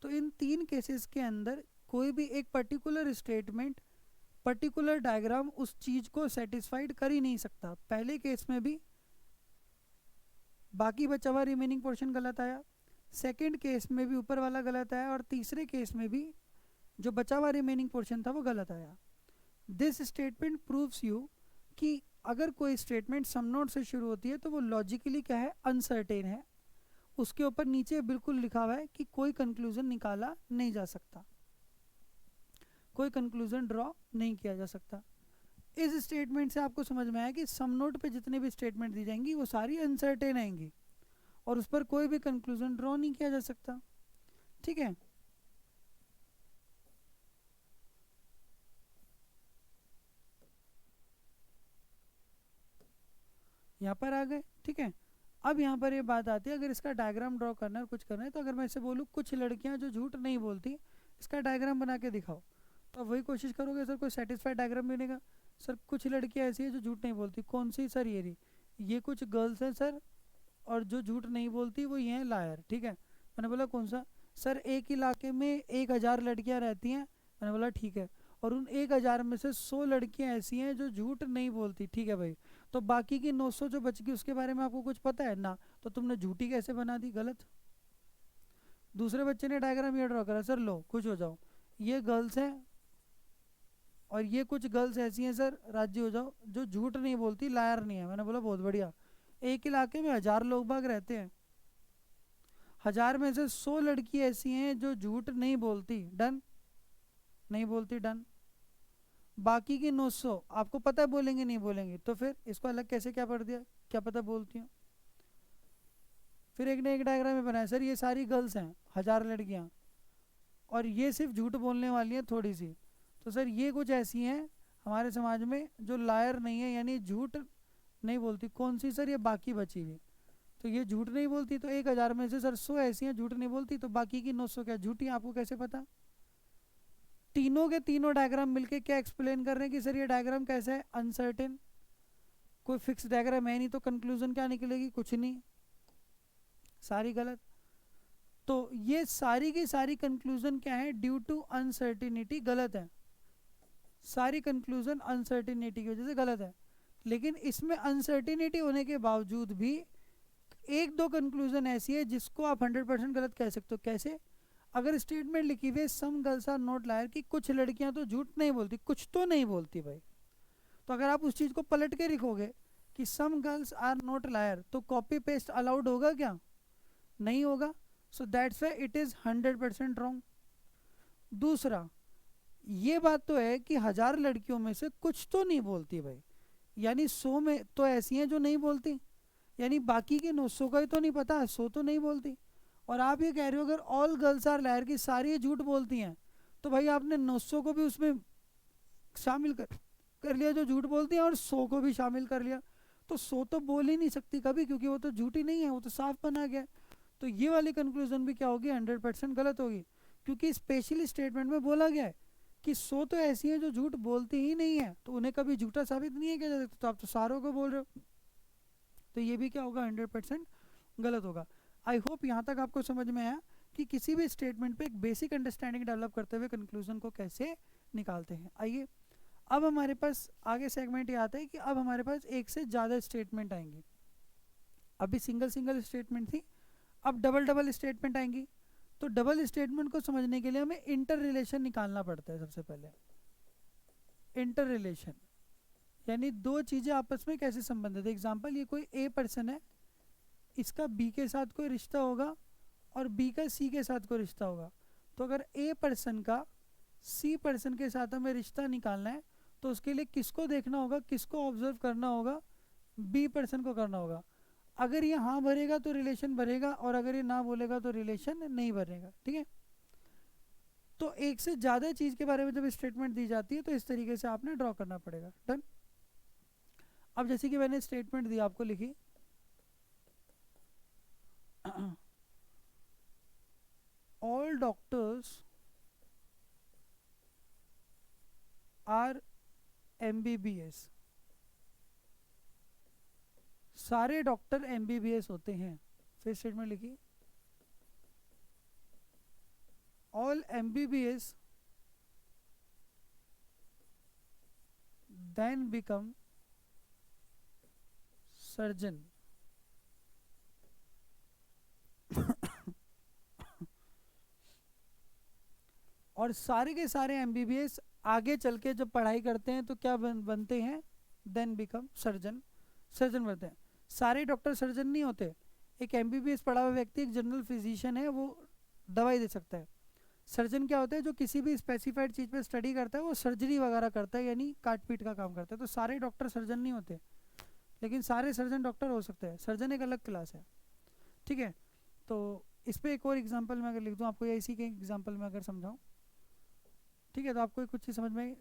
तो इन 3 केसेस के अंदर कोई भी एक पर्टिकुलर स्टेटमेंट, पर्टिकुलर डायग्राम उस चीज़ को सेटिस्फाइड कर ही नहीं सकता। पहले केस में भी बाकी बचा हुआ रिमेनिंग पोर्शन गलत आया, सेकंड केस में भी ऊपर वाला गलत आया और तीसरे केस में भी जो बचा हुआ रिमेनिंग पोर्शन था वो गलत आया. दिस स्टेटमेंट प्रूव्स यू कि अगर कोई स्टेटमेंट सम नोट से शुरू होती है तो वो लॉजिकली क्या है, अनसर्टेन है. उसके ऊपर नीचे बिल्कुल लिखा हुआ है कि कोई कंक्लूजन निकाला नहीं जा सकता, कोई कंक्लूजन ड्रॉ नहीं किया जा सकता. इस स्टेटमेंट से आपको समझ में आया कि सम नोट पे जितने भी स्टेटमेंट दी जाएंगी वो सारी अनसर्टेन आएंगी और उस पर कोई भी कंक्लूजन ड्रॉ नहीं किया जा सकता. ठीक है. यहाँ पर आ गए. ठीक है. अब यहाँ पर ये बात आती है, अगर इसका डायग्राम ड्रॉ करना है और कुछ करना है, तो अगर मैं इसे बोलूँ कुछ लड़कियाँ जो झूठ नहीं बोलती, इसका डायग्राम बना के दिखाओ, तो आप वही कोशिश करोगे सर कोई सेटिस्फाइड डायग्राम मिलेगा. सर कुछ लड़कियाँ ऐसी है जो झूठ नहीं बोलती, कौन सी सर, ये रही, ये कुछ गर्ल्स हैं सर, और जो झूठ नहीं बोलती वो ये हैं लायर. ठीक है. मैंने बोला कौन सा, सर एक इलाके में 1000 लड़कियाँ रहती हैं. मैंने बोला ठीक है, और उन 1000 में से 100 लड़कियाँ ऐसी हैं जो झूठ नहीं बोलती. ठीक है भाई, तो बाकी की 900 जो बच गई उसके बारे में आपको कुछ पता है ना, तो तुमने झूठी कैसे बना दी, गलत. दूसरे बच्चे ने डायग्राम ये ड्रॉ करा, सर लो खुश हो जाओ, ये गर्ल्स हैं और ये कुछ गर्ल्स ऐसी हैं सर, राजी हो जाओ, जो झूठ नहीं बोलती, लायर नहीं है. मैंने बोला बहुत बढ़िया, एक इलाके में 1000 लोग बाग रहते हैं, 1000 में से 100 लड़की ऐसी हैं जो झूठ नहीं बोलती, डन, नहीं बोलती, डन. बाकी की 900 आपको पता है बोलेंगे नहीं बोलेंगे, तो फिर इसको अलग कैसे क्या पढ़ दिया, क्या पता बोलती हूँ. फिर एक ने एक डायग्राम में बनाया, सर ये सारी गर्ल्स हैं, 1000 लड़कियाँ, और ये सिर्फ झूठ बोलने वाली हैं थोड़ी सी, तो सर ये कुछ ऐसी हैं हमारे समाज में जो लायर नहीं है, यानी झूठ नहीं बोलती. कौन सी सर, ये बाकी बची हुई, तो ये झूठ नहीं बोलती, तो 1000 में से सर 100 ऐसी हैं झूठ नहीं बोलती, तो बाकी की 900 क्या झूठी, आपको कैसे पता. तीनों के तीनों डायग्राम मिलके क्या एक्सप्लेन कर रहे हैं कि सर ये डायग्राम कैसा है, अनसर्टेन. कोई फिक्स डायग्राम है नहीं, तो कंक्लूजन क्या निकलेगी, कुछ नहीं, सारी गलत. तो ये सारी की सारी कंक्लूजन क्या है, ड्यू टू अनसर्टिनिटी गलत है. सारी कंक्लूजन अनसर्टिनिटी की वजह से गलत है. लेकिन इसमें अनसर्टिनिटी होने के बावजूद भी एक दो कंक्लूजन ऐसी है जिसको आप 100% गलत कह सकते हो. कैसे, अगर स्टेटमेंट लिखी हुई है some girls are not liar, कि कुछ लड़कियां तो झूठ नहीं बोलती, कुछ तो नहीं बोलती भाई, तो अगर आप उस चीज़ को पलट के लिखोगे कि some girls are not liar, तो कॉपी पेस्ट अलाउड होगा क्या, नहीं होगा. So that's why it is 100% wrong. दूसरा, ये बात तो है कि 1000 लड़कियों में से कुछ तो नहीं बोलती भाई, यानी 100 में तो ऐसी हैं जो नहीं बोलती, यानी बाकी के 900 का ही तो नहीं पता, 100 तो नहीं बोलती. और आप ये कह रहे हो अगर ऑल गर्ल्स आर लायर की सारी झूठ बोलती हैं, तो भाई आपने 900 को भी उसमें शामिल कर लिया जो झूठ बोलती हैं, और 100 को भी शामिल कर लिया, तो 100 तो बोल ही नहीं सकती कभी, क्योंकि वो तो झूठी नहीं है, वो तो साफ बना गया. तो ये वाली कंक्लूजन भी क्या होगी, 100% गलत होगी, क्योंकि स्पेशली स्टेटमेंट में बोला गया है कि 100 तो ऐसी हैं जो झूठ बोलती ही नहीं है, तो उन्हें कभी झूठा साबित नहीं है किया जा सकता. तो आप तो सारों को बोल रहे हो, तो ये भी क्या होगा, 100% गलत होगा. आई होप यहाँ तक आपको समझ में आया कि किसी भी स्टेटमेंट पे एक बेसिक अंडरस्टैंडिंग डेवलप करते हुए कंक्लूजन को कैसे निकालते हैं. आइए अब हमारे पास आगे सेगमेंट ये आता है कि अब हमारे पास एक से ज़्यादा स्टेटमेंट आएंगी. अभी सिंगल सिंगल स्टेटमेंट थी, अब डबल डबल स्टेटमेंट आएंगी. तो डबल स्टेटमेंट को समझने के लिए हमें इंटर रिलेशन निकालना पड़ता है. सबसे पहले इंटर रिलेशन यानी दो चीज़ें आपस में कैसे संबंधित है. एग्जाम्पल, ये कोई ए पर्सन है, इसका बी के साथ कोई रिश्ता होगा और बी का सी के साथ कोई रिश्ता होगा. तो अगर ए पर्सन का सी पर्सन के साथ हमें रिश्ता निकालना है, तो उसके लिए किसको देखना होगा, किसको ऑब्जर्व करना होगा, बी पर्सन को करना होगा. अगर ये हाँ भरेगा तो रिलेशन भरेगा, और अगर ये ना बोलेगा तो रिलेशन नहीं भरेगा. ठीक है. तो एक से ज़्यादा चीज़ के बारे में जब स्टेटमेंट दी जाती है तो इस तरीके से आपने ड्रॉ करना पड़ेगा. डन. अब जैसे कि मैंने स्टेटमेंट दी आपको, लिखी all doctors are MBBS. सारे डॉक्टर MBBS होते हैं. फिर स्टेटमेंट लिखी, all MBBS then become surgeon. और सारे के सारे एमबीबीएस आगे चल के जब पढ़ाई करते हैं तो क्या बनते हैं, देन बिकम सर्जन, सर्जन बनते हैं। सारे डॉक्टर सर्जन नहीं होते। एक एमबीबीएस पढ़ा हुआ व्यक्ति एक जनरल फिजिशियन है, वो दवाई दे सकता है। सर्जन क्या होता है, जो किसी भी स्पेसिफाइड चीज़ पे स्टडी करता है, वो सर्जरी वगैरह करता है, यानी काट पीट का काम करता है। तो सारे डॉक्टर सर्जन नहीं होते, लेकिन सारे सर्जन डॉक्टर हो सकते हैं। सर्जन एक अलग क्लास है, ठीक है। तो इस पर एक और एग्जांपल मैं अगर लिख दूँ आपको, या इसी के एग्जांपल में अगर समझाऊँ, ठीक है, तो आपको कुछ चीज़ समझ में।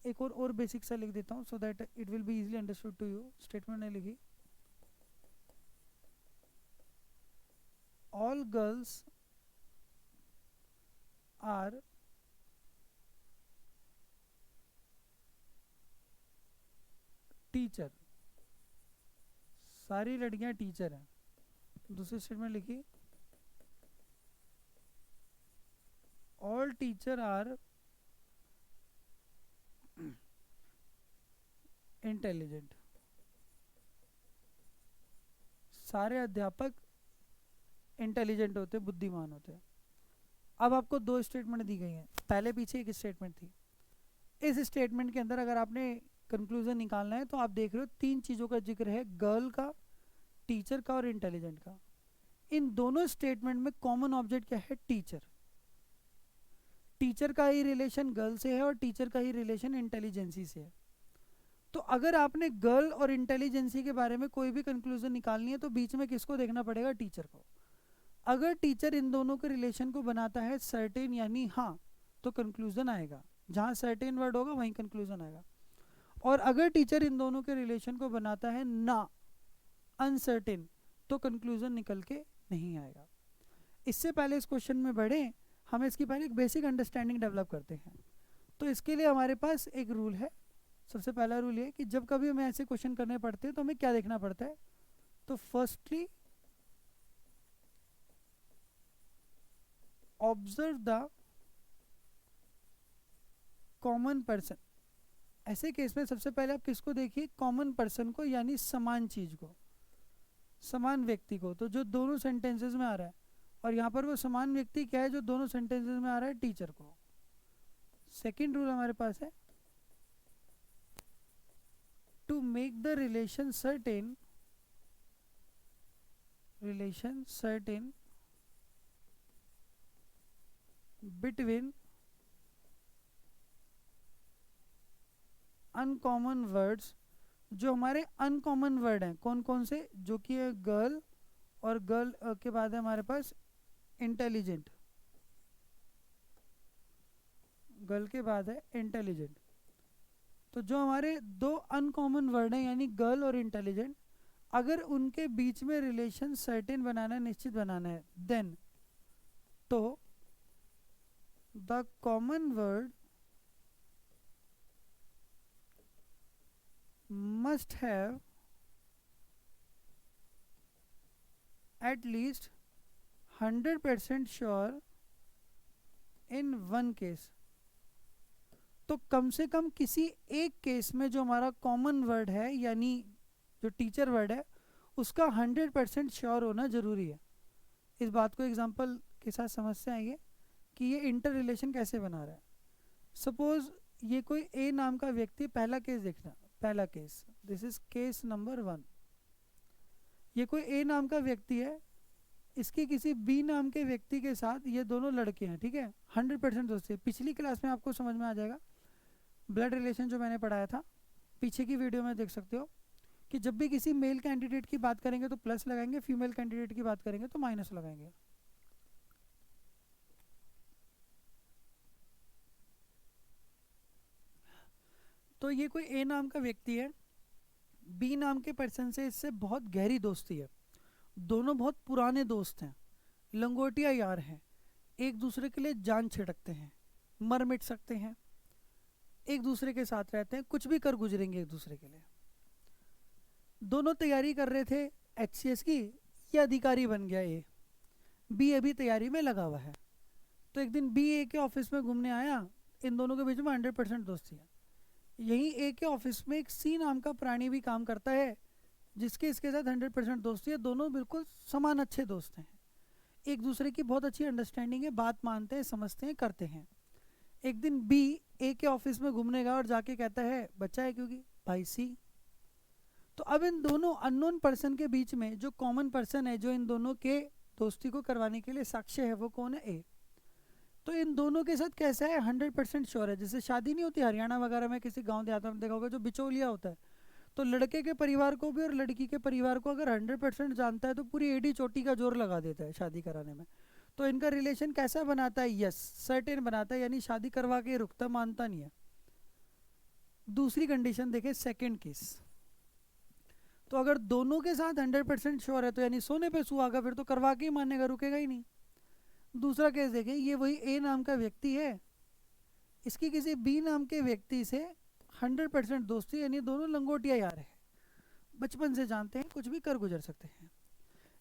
एक और बेसिक सा लिख देता हूँ so that it will be easily understood to you. Statement नहीं लिखी, ऑल गर्ल्स आर टीचर, सारी लड़कियां टीचर हैं। दूसरी स्टेटमेंट लिखी, ऑल टीचर आर इंटेलिजेंट, सारे अध्यापक इंटेलिजेंट होते, बुद्धिमान होते हैं। अब आपको दो स्टेटमेंट दी गई हैं, पहले पीछे एक स्टेटमेंट थी। इस स्टेटमेंट के अंदर अगर आपने कंक्लूजन निकालना है तो आप देख रहे हो तीन चीज़ों का जिक्र है, गर्ल का, टीचर का और इंटेलिजेंट का। इन दोनों स्टेटमेंट में कॉमन ऑब्जेक्ट क्या है, टीचर। टीचर का ही रिलेशन गर्ल से है और टीचर का ही रिलेशन इंटेलिजेंसी से है। तो अगर आपने गर्ल और इंटेलिजेंसी के बारे में कोई भी कंक्लूजन निकालनी है तो बीच में किसको देखना पड़ेगा, टीचर को। अगर टीचर इन दोनों के रिलेशन को बनाता है सर्टेन यानी हाँ, तो कंक्लूजन आएगा। जहाँ सर्टेन वर्ड होगा वहीं कंक्लूजन आएगा। और अगर टीचर इन दोनों के रिलेशन को बनाता है ना, अनसर्टेन, तो कंक्लूजन निकल के नहीं आएगा। इससे पहले इस क्वेश्चन में बढ़े, हम इसकी पहले एक बेसिक अंडरस्टैंडिंग डेवलप करते हैं। तो इसके लिए हमारे पास एक रूल है। सबसे पहला रूल ये कि जब कभी हमें ऐसे क्वेश्चन करने पड़ते हैं तो हमें क्या देखना पड़ता है, तो firstly observe the common person. ऐसे केस में सबसे पहले आप किसको देखिए, कॉमन पर्सन को, यानी समान चीज को, समान व्यक्ति को। तो जो दोनों सेंटेंसेस में आ रहा है, और यहाँ पर वो समान व्यक्ति क्या है जो दोनों सेंटेंसेस में आ रहा है, टीचर को। सेकंड रूल हमारे पास है, to make the relation certain, relation certain between uncommon words. जो हमारे अनकॉमन वर्ड हैं कौन कौन से, जो कि है गर्ल, और गर्ल के बाद है हमारे पास इंटेलिजेंट, गर्ल के बाद है इंटेलिजेंट। तो जो हमारे दो अनकॉमन वर्ड हैं यानी गर्ल और इंटेलिजेंट, अगर उनके बीच में रिलेशन सर्टेन बनाना है, निश्चित बनाना है, देन तो the common word must have at least 100% sure in one case। तो कम से कम किसी एक केस में जो हमारा कॉमन वर्ड है यानी जो टीचर वर्ड है उसका 100% श्योर होना जरूरी है। इस बात को एग्जांपल के साथ समझते आएंगे कि ये इंटर रिलेशन कैसे बना रहा है। सपोज ये कोई ए नाम का व्यक्ति, पहला केस देखना, पहला case, this is case number 1। ये कोई ए नाम का व्यक्ति है, इसके किसी बी नाम के व्यक्ति के साथ ये दोनों लड़के हैं, ठीक है, 100% दोस्ती है। पिछली क्लास में आपको समझ में आ जाएगा, ब्लड रिलेशन जो मैंने पढ़ाया था, पीछे की वीडियो में देख सकते हो कि जब भी किसी मेल कैंडिडेट की बात करेंगे तो प्लस लगाएंगे, फीमेल कैंडिडेट की बात करेंगे तो माइनस लगाएंगे। तो ये कोई ए नाम का व्यक्ति है, बी नाम के पर्सन से इससे बहुत गहरी दोस्ती है, दोनों बहुत पुराने दोस्त हैं, लंगोटिया यार हैं, एक दूसरे के लिए जान छिड़कते हैं, मर मिट सकते हैं, एक दूसरे के साथ रहते हैं, कुछ भी कर गुजरेंगे एक दूसरे के लिए। दोनों तैयारी कर रहे थे एचसीएस की, ये अधिकारी बन गया ए, बी अभी तैयारी में लगा हुआ है। तो एक दिन बी ए के ऑफिस में घूमने आया, इन दोनों के बीच में 100% दोस्ती है। यहीं ए के ऑफिस में एक सी नाम का प्राणी भी काम करता है जिसके इसके साथ 100% दोस्ती है, दोनों बिल्कुल समान अच्छे दोस्त हैं, एक दूसरे की बहुत अच्छी अंडरस्टैंडिंग है, बात मानते हैं, समझते हैं, करते हैं। एक दिन बी ए के ऑफिस में घूमने गया और जाके कहता है बच्चा है क्योंकि भाई सी। तो अब इन दोनों अननोन पर्सन के बीच में जो कॉमन पर्सन है जो इन दोनों के दोस्ती को करवाने के लिए साक्ष्य है वो कौन है, ए। तो इन दोनों के साथ कैसा है, 100% श्योर है। जैसे शादी नहीं होती हरियाणा वगैरह में, किसी गांव देहात में देखा होगा, जो बिचौलिया होता है, तो लड़के के परिवार को भी और लड़की के परिवार को अगर 100% जानता है तो पूरी एडी चोटी का जोर लगा देता है शादी कराने में। तो इनका रिलेशन कैसा बनाता है, यस सर्टेन बनाता है, यानी शादी करवा के रुकता, मानता नहीं है। दूसरी कंडीशन देखे, सेकेंड केस। तो अगर दोनों के साथ 100% श्योर है तो यानी सोने पे सुहागा, फिर तो करवा के ही मानेगा, रुकेगा ही नहीं। दूसरा केस देखें, ये वही ए नाम का व्यक्ति है, इसकी किसी बी नाम के व्यक्ति से 100% दोस्ती, यानी दोनों लंगोटिया यार है, बचपन से जानते हैं, कुछ भी कर गुजर सकते हैं।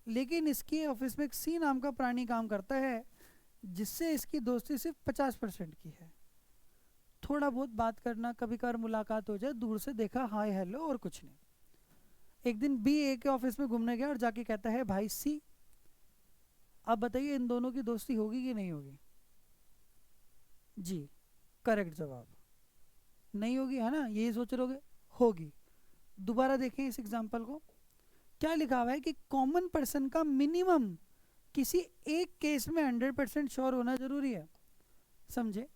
लेकिन इसकी ऑफिस में एक सी नाम का प्राणी काम करता है जिससे इसकी दोस्ती सिर्फ 50% की है। थोड़ा बहुत बात करना, कभी कभार मुलाकात हो जाए, दूर से देखा, हाय हेलो, और कुछ नहीं। एक दिन बी ए के ऑफिस में घूमने गया और जाके कहता है भाई सी। अब बताइए इन दोनों की दोस्ती होगी कि नहीं होगी? जी, करेक्ट जवाब, नहीं होगी, है ना, यही सोच रहोगे, होगी। दोबारा देखें इस एग्जांपल को, क्या लिखा हुआ है कि कॉमन पर्सन का मिनिमम किसी एक केस में 100% श्योर होना जरूरी है। समझे,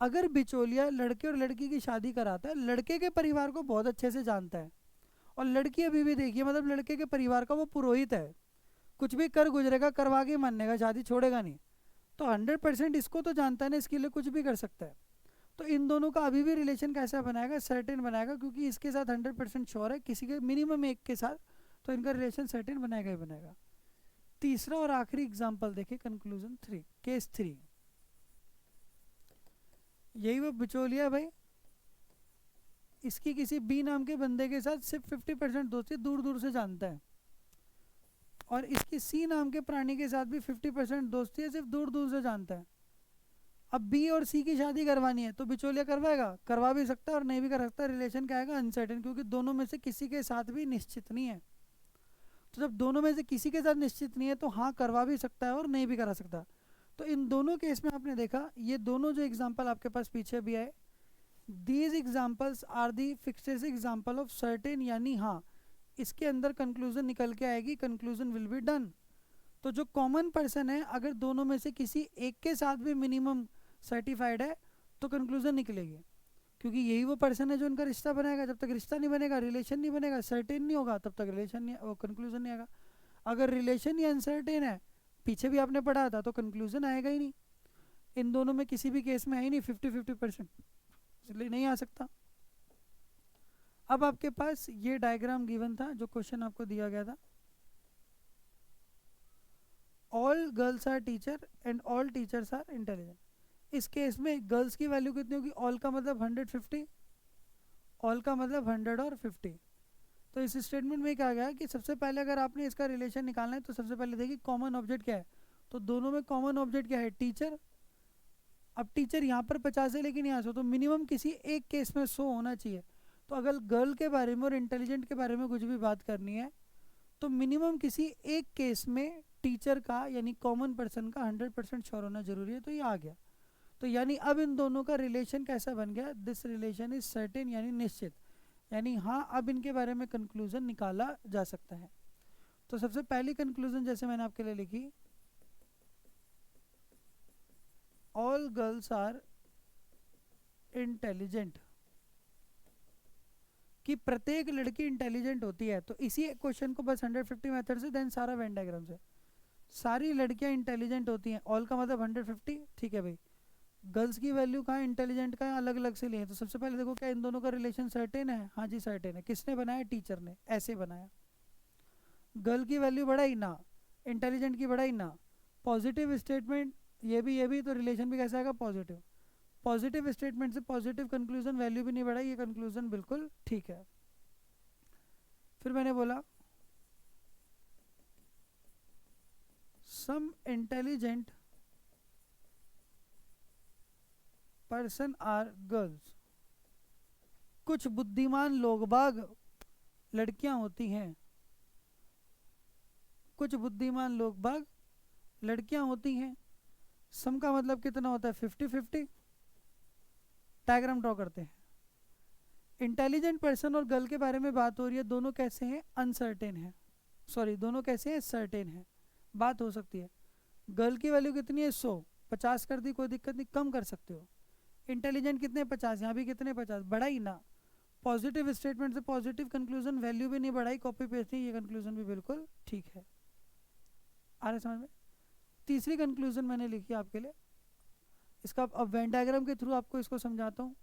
अगर बिचौलिया लड़के और लड़की की शादी कराता है, लड़के के परिवार को बहुत अच्छे से जानता है, और लड़की अभी भी देखिए, मतलब लड़के के परिवार का वो पुरोहित है, कुछ भी कर गुजरेगा, करवा के मानने का, शादी छोड़ेगा नहीं। तो 100% इसको तो जानता है ना, इसके लिए कुछ भी कर सकता है। तो इन दोनों का अभी भी रिलेशन कैसा बनाएगा, सर्टेन बनाएगा, क्योंकि इसके साथ 100% श्योर है, किसी के मिनिमम एक के साथ, तो इनका रिलेशन सर्टेन बनेगा ही बनेगा। तीसरा और आखिरी एग्जाम्पल देखिए, कंक्लूजन 3, केस 3। यही वो बिचौलिया भाई, इसकी किसी बी नाम के बंदे के साथ सिर्फ 50% दोस्ती, दूर दूर से जानता है, और इसकी सी नाम के प्राणी के साथ भी 50% दोस्ती है, सिर्फ दूर दूर से जानता है। अब बी और सी की शादी करवानी है तो बिचौलिया करवाएगा, करवा भी सकता है और नहीं भी कर सकता, रिलेशन क्या आएगा, अनसर्टेन, क्योंकि दोनों में से किसी के साथ भी निश्चित नहीं है। तो जब दोनों में से किसी के साथ निश्चित नहीं है तो हाँ करवा भी सकता है और नहीं भी करा सकता। तो इन दोनों केस में आपने देखा, ये दोनों जो एग्जाम्पल आपके पास पीछे भी आए, these examples are the fixed example of certain, यानी हाँ इसके अंदर कंक्लूजन निकल के आएगी, कंक्लूजन विल बी डन। तो जो कॉमन पर्सन है, अगर दोनों में से किसी एक के साथ भी मिनिमम सर्टिफाइड है तो कंक्लूजन निकलेगी, क्योंकि यही वो पर्सन है जो उनका रिश्ता बनाएगा। जब तक रिश्ता नहीं बनेगा, रिलेशन नहीं बनेगा, सर्टेन नहीं होगा, तब तक रिलेशन नहीं, वो कंक्लूजन नहीं आएगा। अगर रिलेशन ही अनसर्टेन है, पीछे भी आपने पढ़ा था, तो कंक्लूजन आएगा ही नहीं। इन दोनों में किसी भी केस में है ही नहीं 50-50%, इसलिए नहीं आ सकता। अब आपके पास ये डायग्राम गिवन था, जो क्वेश्चन आपको दिया गया था, all girls are teacher and all teachers are intelligent. इस केस में गर्ल्स की वैल्यू कितनी होगी, ऑल का मतलब 150, ऑल का मतलब 100 और 50। तो इस स्टेटमेंट में क्या गया कि सबसे पहले अगर आपने इसका रिलेशन निकालना है तो सबसे पहले देखिए कॉमन ऑब्जेक्ट क्या है। तो दोनों में कॉमन ऑब्जेक्ट क्या है, टीचर। अब टीचर यहाँ पर 50 है लेकिन यहाँ 100, तो मिनिमम किसी एक केस में 100 होना चाहिए। तो अगर गर्ल के बारे में और इंटेलिजेंट के बारे में कुछ भी बात करनी है तो मिनिमम किसी एक केस में टीचर का यानी कॉमन पर्सन का 100% श्योर होना जरूरी है। तो ये आ गया। तो यानी अब इन दोनों का रिलेशन कैसा बन गया, दिस रिलेशन इज सर्टेन, यानी निश्चित, यानी हाँ अब इनके बारे में कंक्लूजन निकाला जा सकता है। तो सबसे पहली कंक्लूजन जैसे मैंने आपके लिए लिखी, ऑल गर्ल्स आर इंटेलिजेंट, कि प्रत्येक लड़की इंटेलिजेंट होती है। तो इसी क्वेश्चन को बस 150 मेथड से, देन सारा वेन डायग्राम से, सारी लड़कियां इंटेलिजेंट होती हैं, ऑल का मतलब 150, ठीक है भाई। गर्ल्स की वैल्यू कहाँ, इंटेलिजेंट का अलग अलग से लिए। तो सबसे पहले देखो क्या इन दोनों का रिलेशन सर्टेन है, हाँ जी सर्टेन है। किसने बनाया, टीचर ने, ऐसे बनाया। गर्ल की वैल्यू बढ़ाई ना, इंटेलिजेंट की बढ़ाई ना, पॉजिटिव स्टेटमेंट ये भी, तो रिलेशन भी कैसा आएगा, पॉजिटिव। पॉजिटिव स्टेटमेंट से पॉजिटिव कंक्लूजन, वैल्यू भी नहीं बढ़ाई, ये कंक्लूजन बिल्कुल ठीक है। फिर मैंने बोला सम इंटेलिजेंट पर्सन आर गर्ल्स, कुछ बुद्धिमान लोग बाग लड़कियां होती हैं, कुछ बुद्धिमान लोग बाग लड़कियां होती हैं। सम का मतलब कितना होता है, 50-50। डायग्राम ड्रॉ करते हैं। इंटेलिजेंट पर्सन और गर्ल के बारे में बात हो रही है, दोनों कैसे हैं, अनसर्टेन है, सॉरी दोनों कैसे हैं, सर्टेन है। बात हो सकती है, गर्ल की वैल्यू कितनी है 100, 50 कर दी कोई दिक्कत नहीं, कम कर सकते हो। इंटेलिजेंट कितने 50, यहाँ भी कितने 50, बढ़ाई ना। पॉजिटिव स्टेटमेंट से पॉजिटिव कंक्लूजन, वैल्यू भी नहीं बढ़ाई, कॉपी पेस्ट नहीं, ये कंक्लूजन भी बिल्कुल ठीक है। आ रहा समझ में। तीसरी कंक्लूजन मैंने लिखी आपके लिए, इसका अब वेन डायग्राम के थ्रू आपको इसको समझाता हूँ।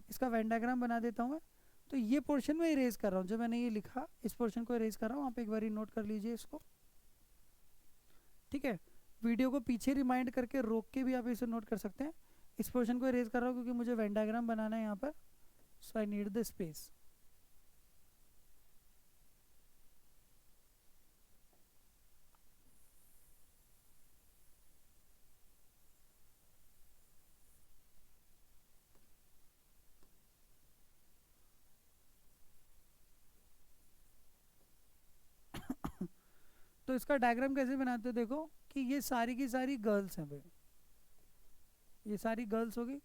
इसका वेन डायग्राम बना देता हूँ मैं। तो ये पोर्शन में इरेज कर रहा हूँ, जो मैंने ये लिखा इस पोर्शन को इरेज कर रहा हूँ, आप एक बार नोट कर लीजिए इसको, ठीक है। वीडियो को पीछे रिमाइंड करके रोक के भी आप इसे नोट कर सकते हैं। इस पोर्शन को इरेज कर रहा हूँ क्योंकि मुझे वेन डायग्राम बनाना है यहाँ पर, सो आई नीड द स्पेस। तो इसका डायग्राम कैसे बनाते हो, देखो कि ये सारी की सारी गर्ल्स हैं भाई, ये सारी गर्ल्स होगी,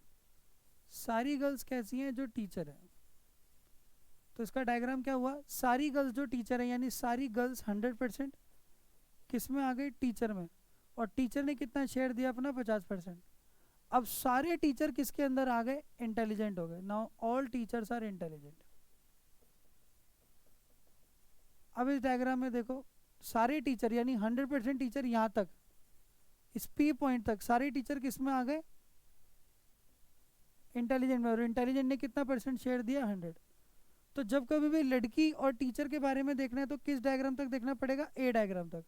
सारी गर्ल्स कैसी हैं, जो टीचर है। तो इसका डायग्राम क्या हुआ, सारी गर्ल्स जो टीचर है, यानी सारी गर्ल्स 100% किस में आ गई, टीचर में, और टीचर ने कितना शेयर दिया अपना, 50%। अब सारे टीचर किसके अंदर आ गए, इंटेलिजेंट हो गए। Now all teachers are intelligent. अब इस डायग्राम में देखो, सारे टीचर यानी 100% टीचर यहाँ तक, इस पी पॉइंट तक सारे टीचर किस में आ गए, इंटेलिजेंट में, और इंटेलिजेंट ने कितना परसेंट शेयर दिया, 100। तो जब कभी भी लड़की और टीचर के बारे में देखना है तो किस डायग्राम तक देखना पड़ेगा, ए डायग्राम तक,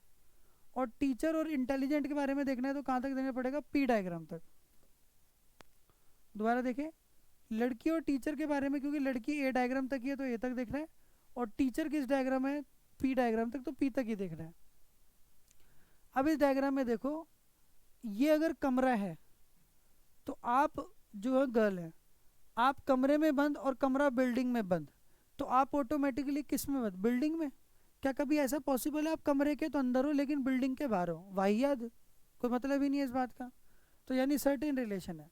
और टीचर और इंटेलिजेंट के बारे में देखना है तो कहाँ तक देखना पड़ेगा, पी डायग्राम तक। दोबारा देखें, लड़की और टीचर के बारे में, क्योंकि लड़की ए डायग्राम तक ही है तो ए तक देखना है, और टीचर किस डायग्राम है, पी डायग्राम तक, तो पी तक ही देखना है। अब इस डायग्राम में देखो, ये अगर कमरा है तो आप जो है गर्ल है, आप कमरे में बंद और कमरा बिल्डिंग में बंद, तो आप ऑटोमेटिकली किस में बंद, बिल्डिंग में। क्या कभी ऐसा पॉसिबल है आप कमरे के तो अंदर हो लेकिन बिल्डिंग के बाहर हो, वाहियात, कोई मतलब ही नहीं है इस बात का। तो यानी सर्टेन रिलेशन है।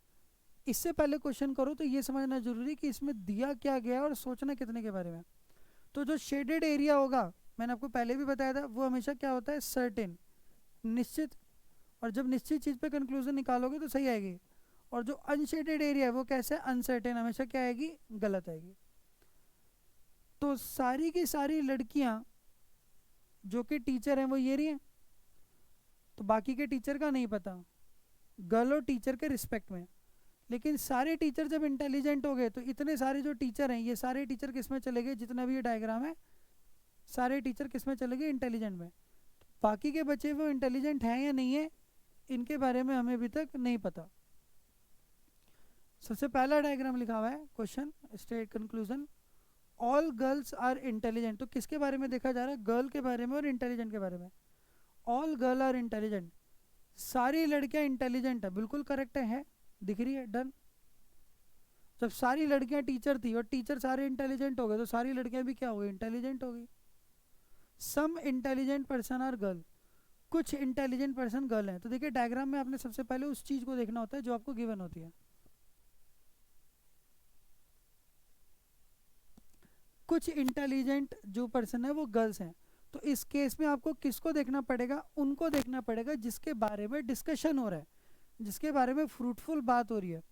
इससे पहले क्वेश्चन करो तो ये समझना जरूरी कि इसमें दिया क्या गया और सोचना कितने के बारे में। तो जो शेडेड एरिया होगा, मैंने आपको पहले भी बताया था, वो हमेशा क्या होता है, सर्टेन, निश्चित, और जब निश्चित चीज़ पे कंक्लूजन निकालोगे तो सही आएगी। और जो अनशेडेड एरिया है वो कैसे, अनसर्टेन, हमेशा क्या आएगी, गलत आएगी। तो सारी की सारी लड़कियां जो कि टीचर हैं वो ये रही हैं, तो बाकी के टीचर का नहीं पता, गर्ल और टीचर के रिस्पेक्ट में। लेकिन सारे टीचर जब इंटेलिजेंट हो गए तो इतने सारे जो टीचर हैं, ये सारे टीचर किस में चले गए, जितना भी ये डायग्राम है, सारे टीचर किस में चले गए, इंटेलिजेंट में। बाकी के बच्चे वो इंटेलिजेंट हैं या नहीं है, इनके बारे में हमें अभी तक नहीं पता। सबसे पहला डायग्राम लिखा हुआ है, question state conclusion, all girls are intelligent. तो किसके बारे में देखा जा रहा है, गर्ल के बारे में और इंटेलिजेंट के बारे में। ऑल गर्ल आर इंटेलिजेंट, सारी लड़कियां इंटेलिजेंट है, बिल्कुल करेक्ट है, दिख रही है, डन। जब सारी लड़कियां टीचर थी और टीचर सारे इंटेलिजेंट हो गए तो सारी लड़कियां भी क्या हो गई, इंटेलिजेंट हो गई। सम इंटेलिजेंट पर्सन आर गर्ल, कुछ इंटेलिजेंट पर्सन गर्ल हैं। तो देखिए डायग्राम में आपने सबसे पहले उस चीज को देखना होता है जो आपको गिवन होती है। कुछ इंटेलिजेंट जो पर्सन है वो गर्ल्स हैं, तो इस केस में आपको किसको देखना पड़ेगा, उनको देखना पड़ेगा जिसके बारे में डिस्कशन हो रहा है, जिसके बारे में फ्रूटफुल बात हो रही है।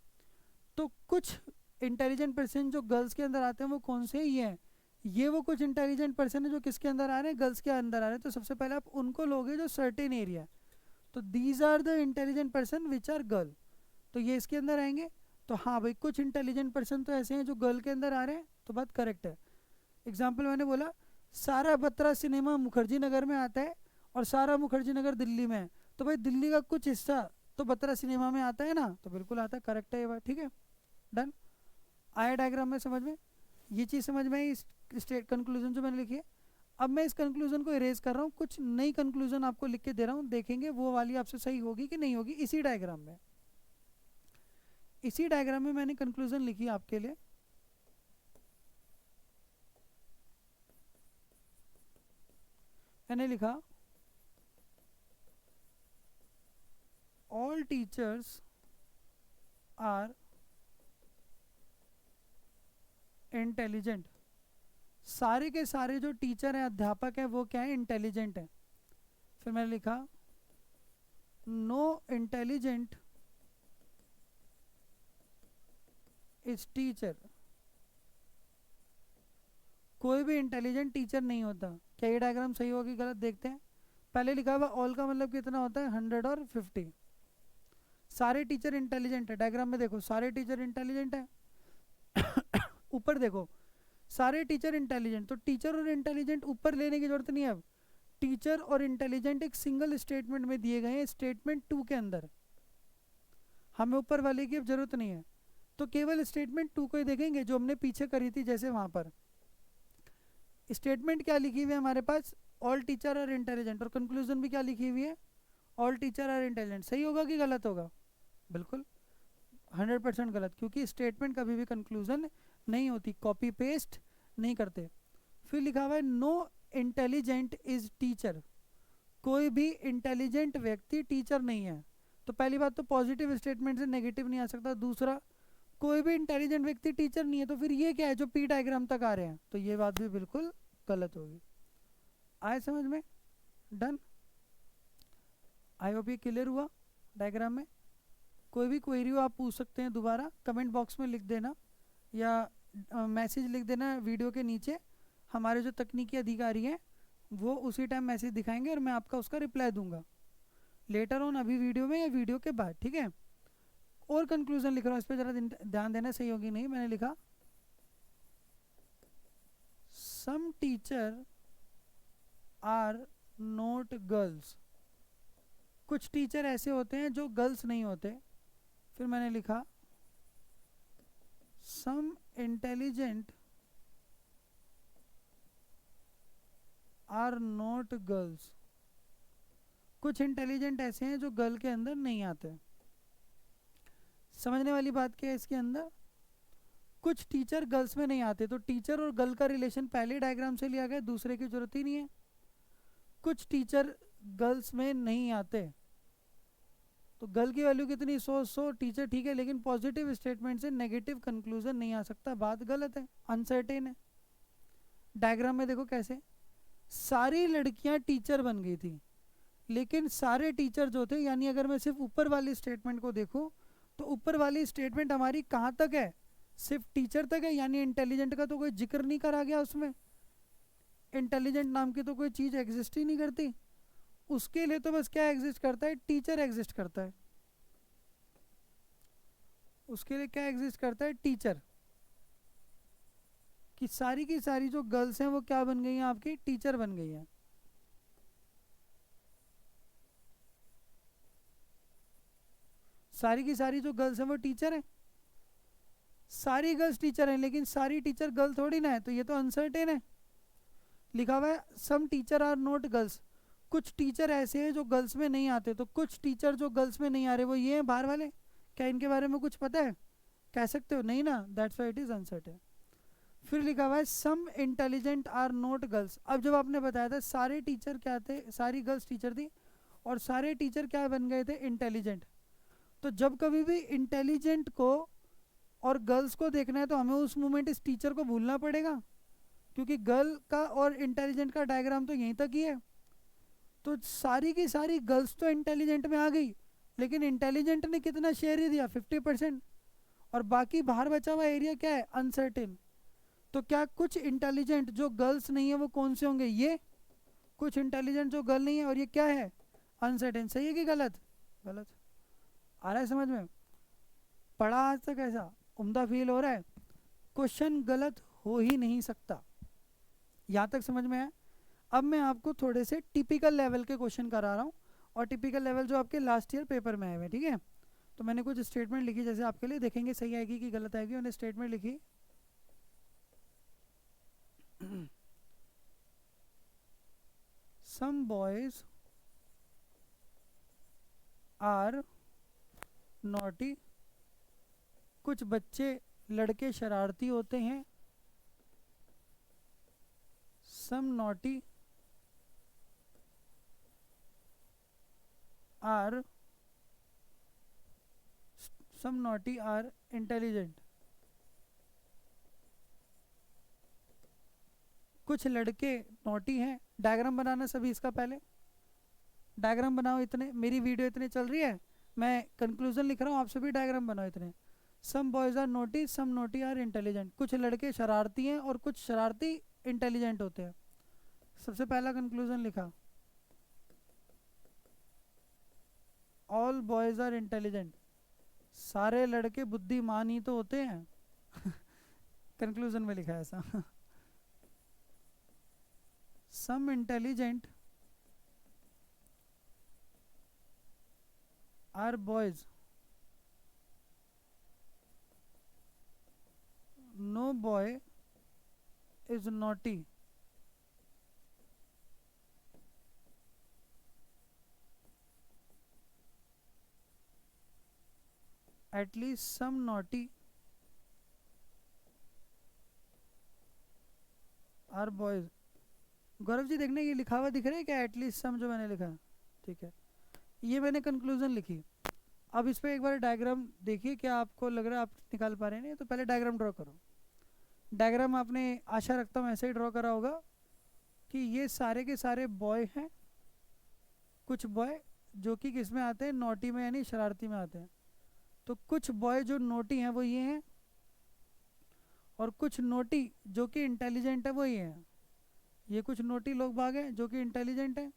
तो कुछ इंटेलिजेंट पर्सन जो गर्ल्स के अंदर आते हैं वो कौन से, ये हैं, ये वो कुछ इंटेलिजेंट पर्सन है जो किसके अंदर आ रहे हैं, गर्ल्स के अंदर आ रहे हैं। तो सबसे पहले आप उनको लोगे जो सर्टेन एरिया है, तो these are the intelligent person which are girl, तो ये इसके अंदर आएंगे। तो हाँ भाई, कुछ इंटेलिजेंट पर्सन तो ऐसे हैं जो गर्ल के अंदर आ रहे हैं, तो बात करेक्ट है। एग्जाम्पल मैंने बोला, सारा बत्रा सिनेमा मुखर्जी नगर में आता है और सारा मुखर्जी नगर दिल्ली में है, तो भाई दिल्ली का कुछ हिस्सा तो बत्रा सिनेमा में आता है ना, तो बिल्कुल आता है, करेक्ट है ये बात, ठीक है, डन। आया डायग्राम में समझ में, ये चीज़ समझ में आई, स्टेट कंक्लूजन जो मैंने लिखी है। अब मैं इस कंक्लूजन को इरेज कर रहा हूँ, कुछ नई कंक्लूजन आपको लिख के दे रहा हूँ, देखेंगे वो वाली आपसे सही होगी कि नहीं होगी। इसी डायग्राम में, इसी डायग्राम में मैंने कंक्लूजन लिखी आपके लिए। मैंने लिखा, ऑल टीचर्स आर इंटेलिजेंट, सारे के सारे जो टीचर हैं, अध्यापक हैं, वो क्या है, इंटेलिजेंट है। फिर मैंने लिखा नो इंटेलिजेंट इज टीचर, कोई भी इंटेलिजेंट टीचर नहीं होता। क्या ये डायग्राम सही होगा कि गलत, देखते हैं। पहले लिखा हुआ ऑल का मतलब कितना होता है, 100 और 50। सारे टीचर इंटेलिजेंट है, डायग्राम में देखो सारे टीचर इंटेलिजेंट है। ऊपर देखो सारे टीचर इंटेलिजेंट, तो टीचर और इंटेलिजेंट ऊपर लेने की जरूरत नहीं है। अब टीचर और इंटेलिजेंट एक सिंगल स्टेटमेंट में दिए गए हैं, स्टेटमेंट 2 के अंदर, हमें ऊपर वाले की अब जरूरत नहीं है। तो केवल स्टेटमेंट 2 को ही देखेंगे जो हमने पीछे करी थी, जैसे वहां पर स्टेटमेंट क्या लिखी हुई है हमारे पास, ऑल टीचर आर इंटेलिजेंट, और कंक्लूजन भी क्या लिखी हुई है, ऑल टीचर आर इंटेलिजेंट। सही होगा कि गलत होगा, बिल्कुल 100% गलत, क्योंकि स्टेटमेंट कभी भी कंक्लूजन नहीं होती, कॉपी पेस्ट नहीं करते। फिर लिखा हुआ है नो इंटेलिजेंट इज टीचर, कोई भी इंटेलिजेंट व्यक्ति टीचर नहीं है। तो पहली बात तो पॉजिटिव स्टेटमेंट से नेगेटिव नहीं आ सकता। दूसरा, कोई भी इंटेलिजेंट व्यक्ति टीचर नहीं है, तो फिर ये क्या है जो पी डायग्राम तक आ रहे हैं, तो ये बात भी बिल्कुल गलत होगी। आए समझ में, डन। आई होप ये क्लियर हुआ डायग्राम में। कोई भी क्वेरी हो आप पूछ सकते हैं, दोबारा कमेंट बॉक्स में लिख देना या मैसेज लिख देना वीडियो के नीचे। हमारे जो तकनीकी अधिकारी हैं वो उसी टाइम मैसेज दिखाएंगे और मैं आपका उसका रिप्लाई दूंगा लेटर ऑन, अभी वीडियो में या वीडियो के बाद, ठीक है। और कंक्लूजन लिख रहा हूँ, इस पर जरा ध्यान देना, सही होगी नहीं। मैंने लिखा some teacher are not girls, कुछ टीचर ऐसे होते हैं जो गर्ल्स नहीं होते। फिर मैंने लिखा सम इंटेलिजेंट आर नॉट गर्ल्स, कुछ इंटेलिजेंट ऐसे हैं जो गर्ल के अंदर नहीं आते। समझने वाली बात क्या है इसके अंदर, कुछ टीचर गर्ल्स में नहीं आते, तो टीचर और गर्ल का रिलेशन पहले डायग्राम से लिया गया, दूसरे की जरूरत ही नहीं है। कुछ टीचर गर्ल्स में नहीं आते, तो गर्ल की वैल्यू कितनी, 100 टीचर, ठीक है, लेकिन पॉजिटिव स्टेटमेंट से नेगेटिव कंक्लूजन नहीं आ सकता, बात गलत है, अनसर्टेन है। डायग्राम में देखो कैसे सारी लड़कियां टीचर बन गई थी, लेकिन सारे टीचर जो थे, यानी अगर मैं सिर्फ ऊपर वाली स्टेटमेंट को देखूं तो ऊपर वाली स्टेटमेंट हमारी कहाँ तक है, सिर्फ टीचर तक है, यानी इंटेलिजेंट का तो कोई जिक्र नहीं करा गया उसमें। इंटेलिजेंट नाम की तो कोई चीज़ एग्जिस्ट ही नहीं करती, उसके लिए तो बस क्या एग्जिस्ट करता है, टीचर एग्जिस्ट करता है। उसके लिए क्या एग्जिस्ट करता है, टीचर। कि सारी की सारी जो गर्ल्स हैं वो क्या बन गई हैं, आपकी टीचर बन गई हैं। सारी की सारी जो गर्ल्स हैं वो टीचर हैं, सारी गर्ल्स टीचर हैं, लेकिन सारी टीचर गर्ल थोड़ी ना है, तो ये तो अनसर्टेन है। लिखा हुआ है some teacher are not girls, कुछ टीचर ऐसे हैं जो गर्ल्स में नहीं आते, तो कुछ टीचर जो गर्ल्स में नहीं आ रहे वो ये हैं बाहर वाले। क्या इनके बारे में कुछ पता है, कह सकते हो, नहीं ना, that's why it is uncertain. फिर लिखा हुआ है सम इंटेलिजेंट आर नॉट गर्ल्स। अब जब आपने बताया था सारे टीचर क्या थे, सारी गर्ल्स टीचर थी और सारे टीचर क्या बन गए थे, इंटेलिजेंट। तो जब कभी भी इंटेलिजेंट को और गर्ल्स को देखना है तो हमें उस मोमेंट इस टीचर को भूलना पड़ेगा, क्योंकि गर्ल का और इंटेलिजेंट का डायग्राम तो यहीं तक ही है। तो सारी की सारी गर्ल्स तो इंटेलिजेंट में आ गई, लेकिन इंटेलिजेंट ने कितना शेयर ही दिया, 50%, और बाकी बाहर बचा हुआ एरिया क्या है, अनसर्टेन। तो क्या कुछ इंटेलिजेंट जो गर्ल्स नहीं है वो कौन से होंगे, ये कुछ इंटेलिजेंट जो गर्ल नहीं है, और ये क्या है, अनसर्टेन। सही है कि गलत, गलत। आ रहा है समझ में, पढ़ा आज तक ऐसा उम्दा फील हो रहा है, क्वेश्चन गलत हो ही नहीं सकता, यहाँ तक समझ में है। अब मैं आपको थोड़े से टिपिकल लेवल के क्वेश्चन करा रहा हूँ, और टिपिकल लेवल जो आपके लास्ट ईयर पेपर में आए हुए, ठीक है। तो मैंने कुछ स्टेटमेंट लिखी, जैसे आपके लिए देखेंगे सही आएगी कि गलत आएगी। मैंने स्टेटमेंट लिखी सम बॉयज आर नॉटी, कुछ बच्चे लड़के शरारती होते हैं। Some naughty are some naughty are intelligent. कुछ लड़के नोटी हैं। डायग्राम बनाना सभी इसका, पहले डायग्राम बनाओ। इतने मेरी वीडियो इतने चल रही है, मैं कंक्लूजन लिख रहा हूँ, आप सभी डायग्राम बनाओ इतने। Some boys are naughty, some naughty are intelligent. कुछ लड़के शरारती हैं और कुछ शरारती इंटेलिजेंट होते हैं। सबसे पहला कंक्लूजन लिखा, ऑल बॉयज़ आर इंटेलिजेंट, सारे लड़के बुद्धिमान ही तो होते हैं। कंक्लूजन में लिखा है ऐसा। Some intelligent are boys, no boy is naughty. At least some naughty are boys. Gaurav ji देखने ये लिखा हुआ दिख रहा है क्या, एटलीस्ट सम जो मैंने लिखा? ठीक है, ये मैंने कंक्लूजन लिखी। अब इस पे एक बार डायग्राम देखिए, क्या आपको लग रहा है आप निकाल पा रहे हैं? नहीं तो पहले डायग्राम ड्रॉ करो। डायग्राम आपने, आशा रखता हूँ ऐसे ही ड्रॉ करा होगा कि ये सारे के सारे बॉय हैं। कुछ बॉय जो कि किस में आते हैं, नोटी में, यानी शरारती में आते हैं। तो कुछ बॉय जो नोटी हैं वो ये हैं, और कुछ नोटी जो कि इंटेलिजेंट है वो ये हैं। ये कुछ नोटी लोग बाग हैं जो कि इंटेलिजेंट हैं।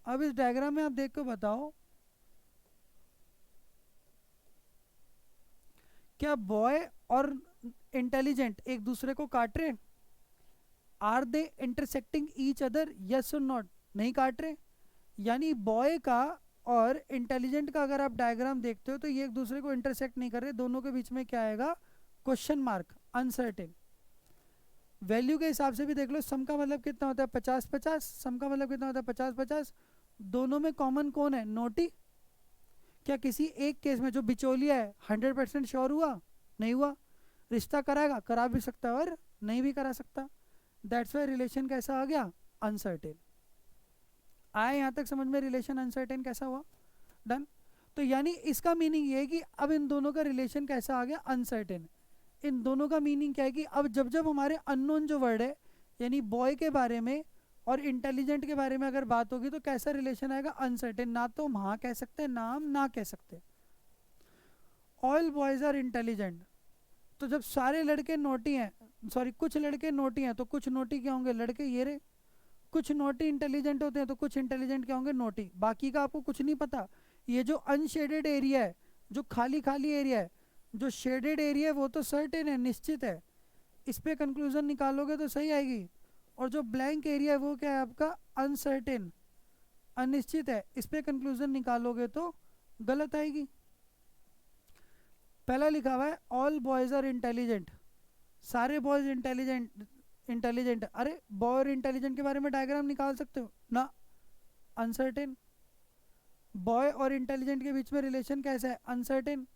अब इस डायग्राम में आप देख के बताओ, क्या बॉय और इंटेलिजेंट एक दूसरे को काट रहे? Are they intersecting each other, yes और नॉट? नहीं काट रहे। यानी बॉय का और इंटेलिजेंट का अगर आप डायग्राम देखते हो तो ये एक दूसरे को इंटरसेक्ट नहीं कर रहे। दोनों के बीच में क्या आएगा? Question mark, uncertain. वैल्यू के हिसाब से भी देख लो, सम का मतलब कितना होता है? 50-50। सम का मतलब कितना होता है? 50-50। दोनों में कॉमन कौन है? नोटी। क्या किसी एक केस में जो बिचौलिया है 100% श्योर हुआ? नहीं हुआ। रिश्ता कराएगा, करा भी सकता है और नहीं भी करा सकता। दैट्स वाई रिलेशन कैसा आ गया? अनसर्टेन। आए यहाँ तक समझ में? रिलेशन अनसर्टेन कैसा हुआ? डन। तो यानी इसका मीनिंग ये है कि अब इन दोनों का रिलेशन कैसा आ गया? अनसर्टेन। इन दोनों का मीनिंग क्या है कि अब जब जब हमारे अननोन जो वर्ड है, यानी बॉय के बारे में और इंटेलिजेंट के बारे में अगर बात होगी तो कैसा रिलेशन आएगा? अनसर्टेन। ना तो हम हाँ कह सकते हैं, ना हम ना कह सकते। ऑल बॉयज आर इंटेलिजेंट, तो जब सारे लड़के नोटी हैं, सॉरी कुछ लड़के नोटी हैं, तो कुछ नोटी क्या होंगे? लड़के ये रे। कुछ नोटी इंटेलिजेंट होते हैं तो कुछ इंटेलिजेंट क्या होंगे? नोटी। बाकी का आपको कुछ नहीं पता। ये जो अनशेडेड एरिया है, जो खाली खाली एरिया है, जो शेडेड एरिया है वो तो सर्टेन है, निश्चित है। इस पे कंक्लूजन निकालोगे तो सही आएगी। और जो ब्लैंक एरिया है वो क्या है आपका? अनसर्टेन, अनिश्चित है। इस पे कंक्लूजन निकालोगे तो गलत आएगी। पहला लिखा हुआ है ऑल बॉयज आर इंटेलिजेंट, सारे बॉयज इंटेलिजेंट। इंटेलिजेंट, अरे बॉय और इंटेलिजेंट के बारे में डायग्राम निकाल सकते हो ना? अनसर्टेन। बॉय और इंटेलिजेंट के बीच में रिलेशन कैसा है? अनसर्टेन,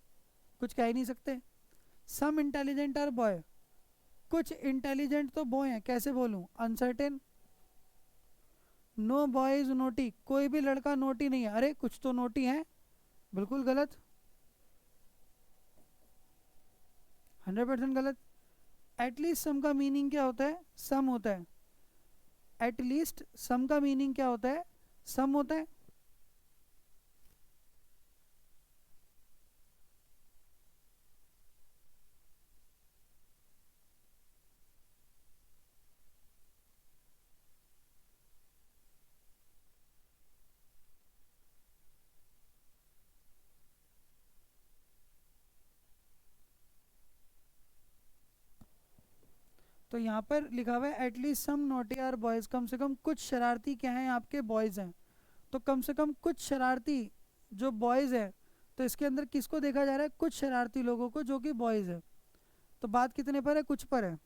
कुछ कह ही नहीं सकते। सम इंटेलिजेंट आर बॉय, कुछ इंटेलिजेंट तो बॉय हैं, कैसे बोलूं? Uncertain. No boy is naughty, कोई भी लड़का नोटी नहीं है। अरे कुछ तो नोटी हैं, बिल्कुल गलत, 100% गलत। एटलीस्ट सम का मीनिंग क्या होता है? सम होता है। एटलीस्ट सम का मीनिंग क्या होता है? सम होता है। तो यहाँ पर लिखा हुआ है at least some naughty are boys, कम से कम कुछ शरारती क्या हैं? आपके बॉयज हैं। तो कम से कम कुछ शरारती जो बॉयज हैं, तो इसके अंदर किसको देखा जा रहा है? कुछ शरारती लोगों को जो कि बॉयज है। तो बात कितने पर है? कुछ पर है।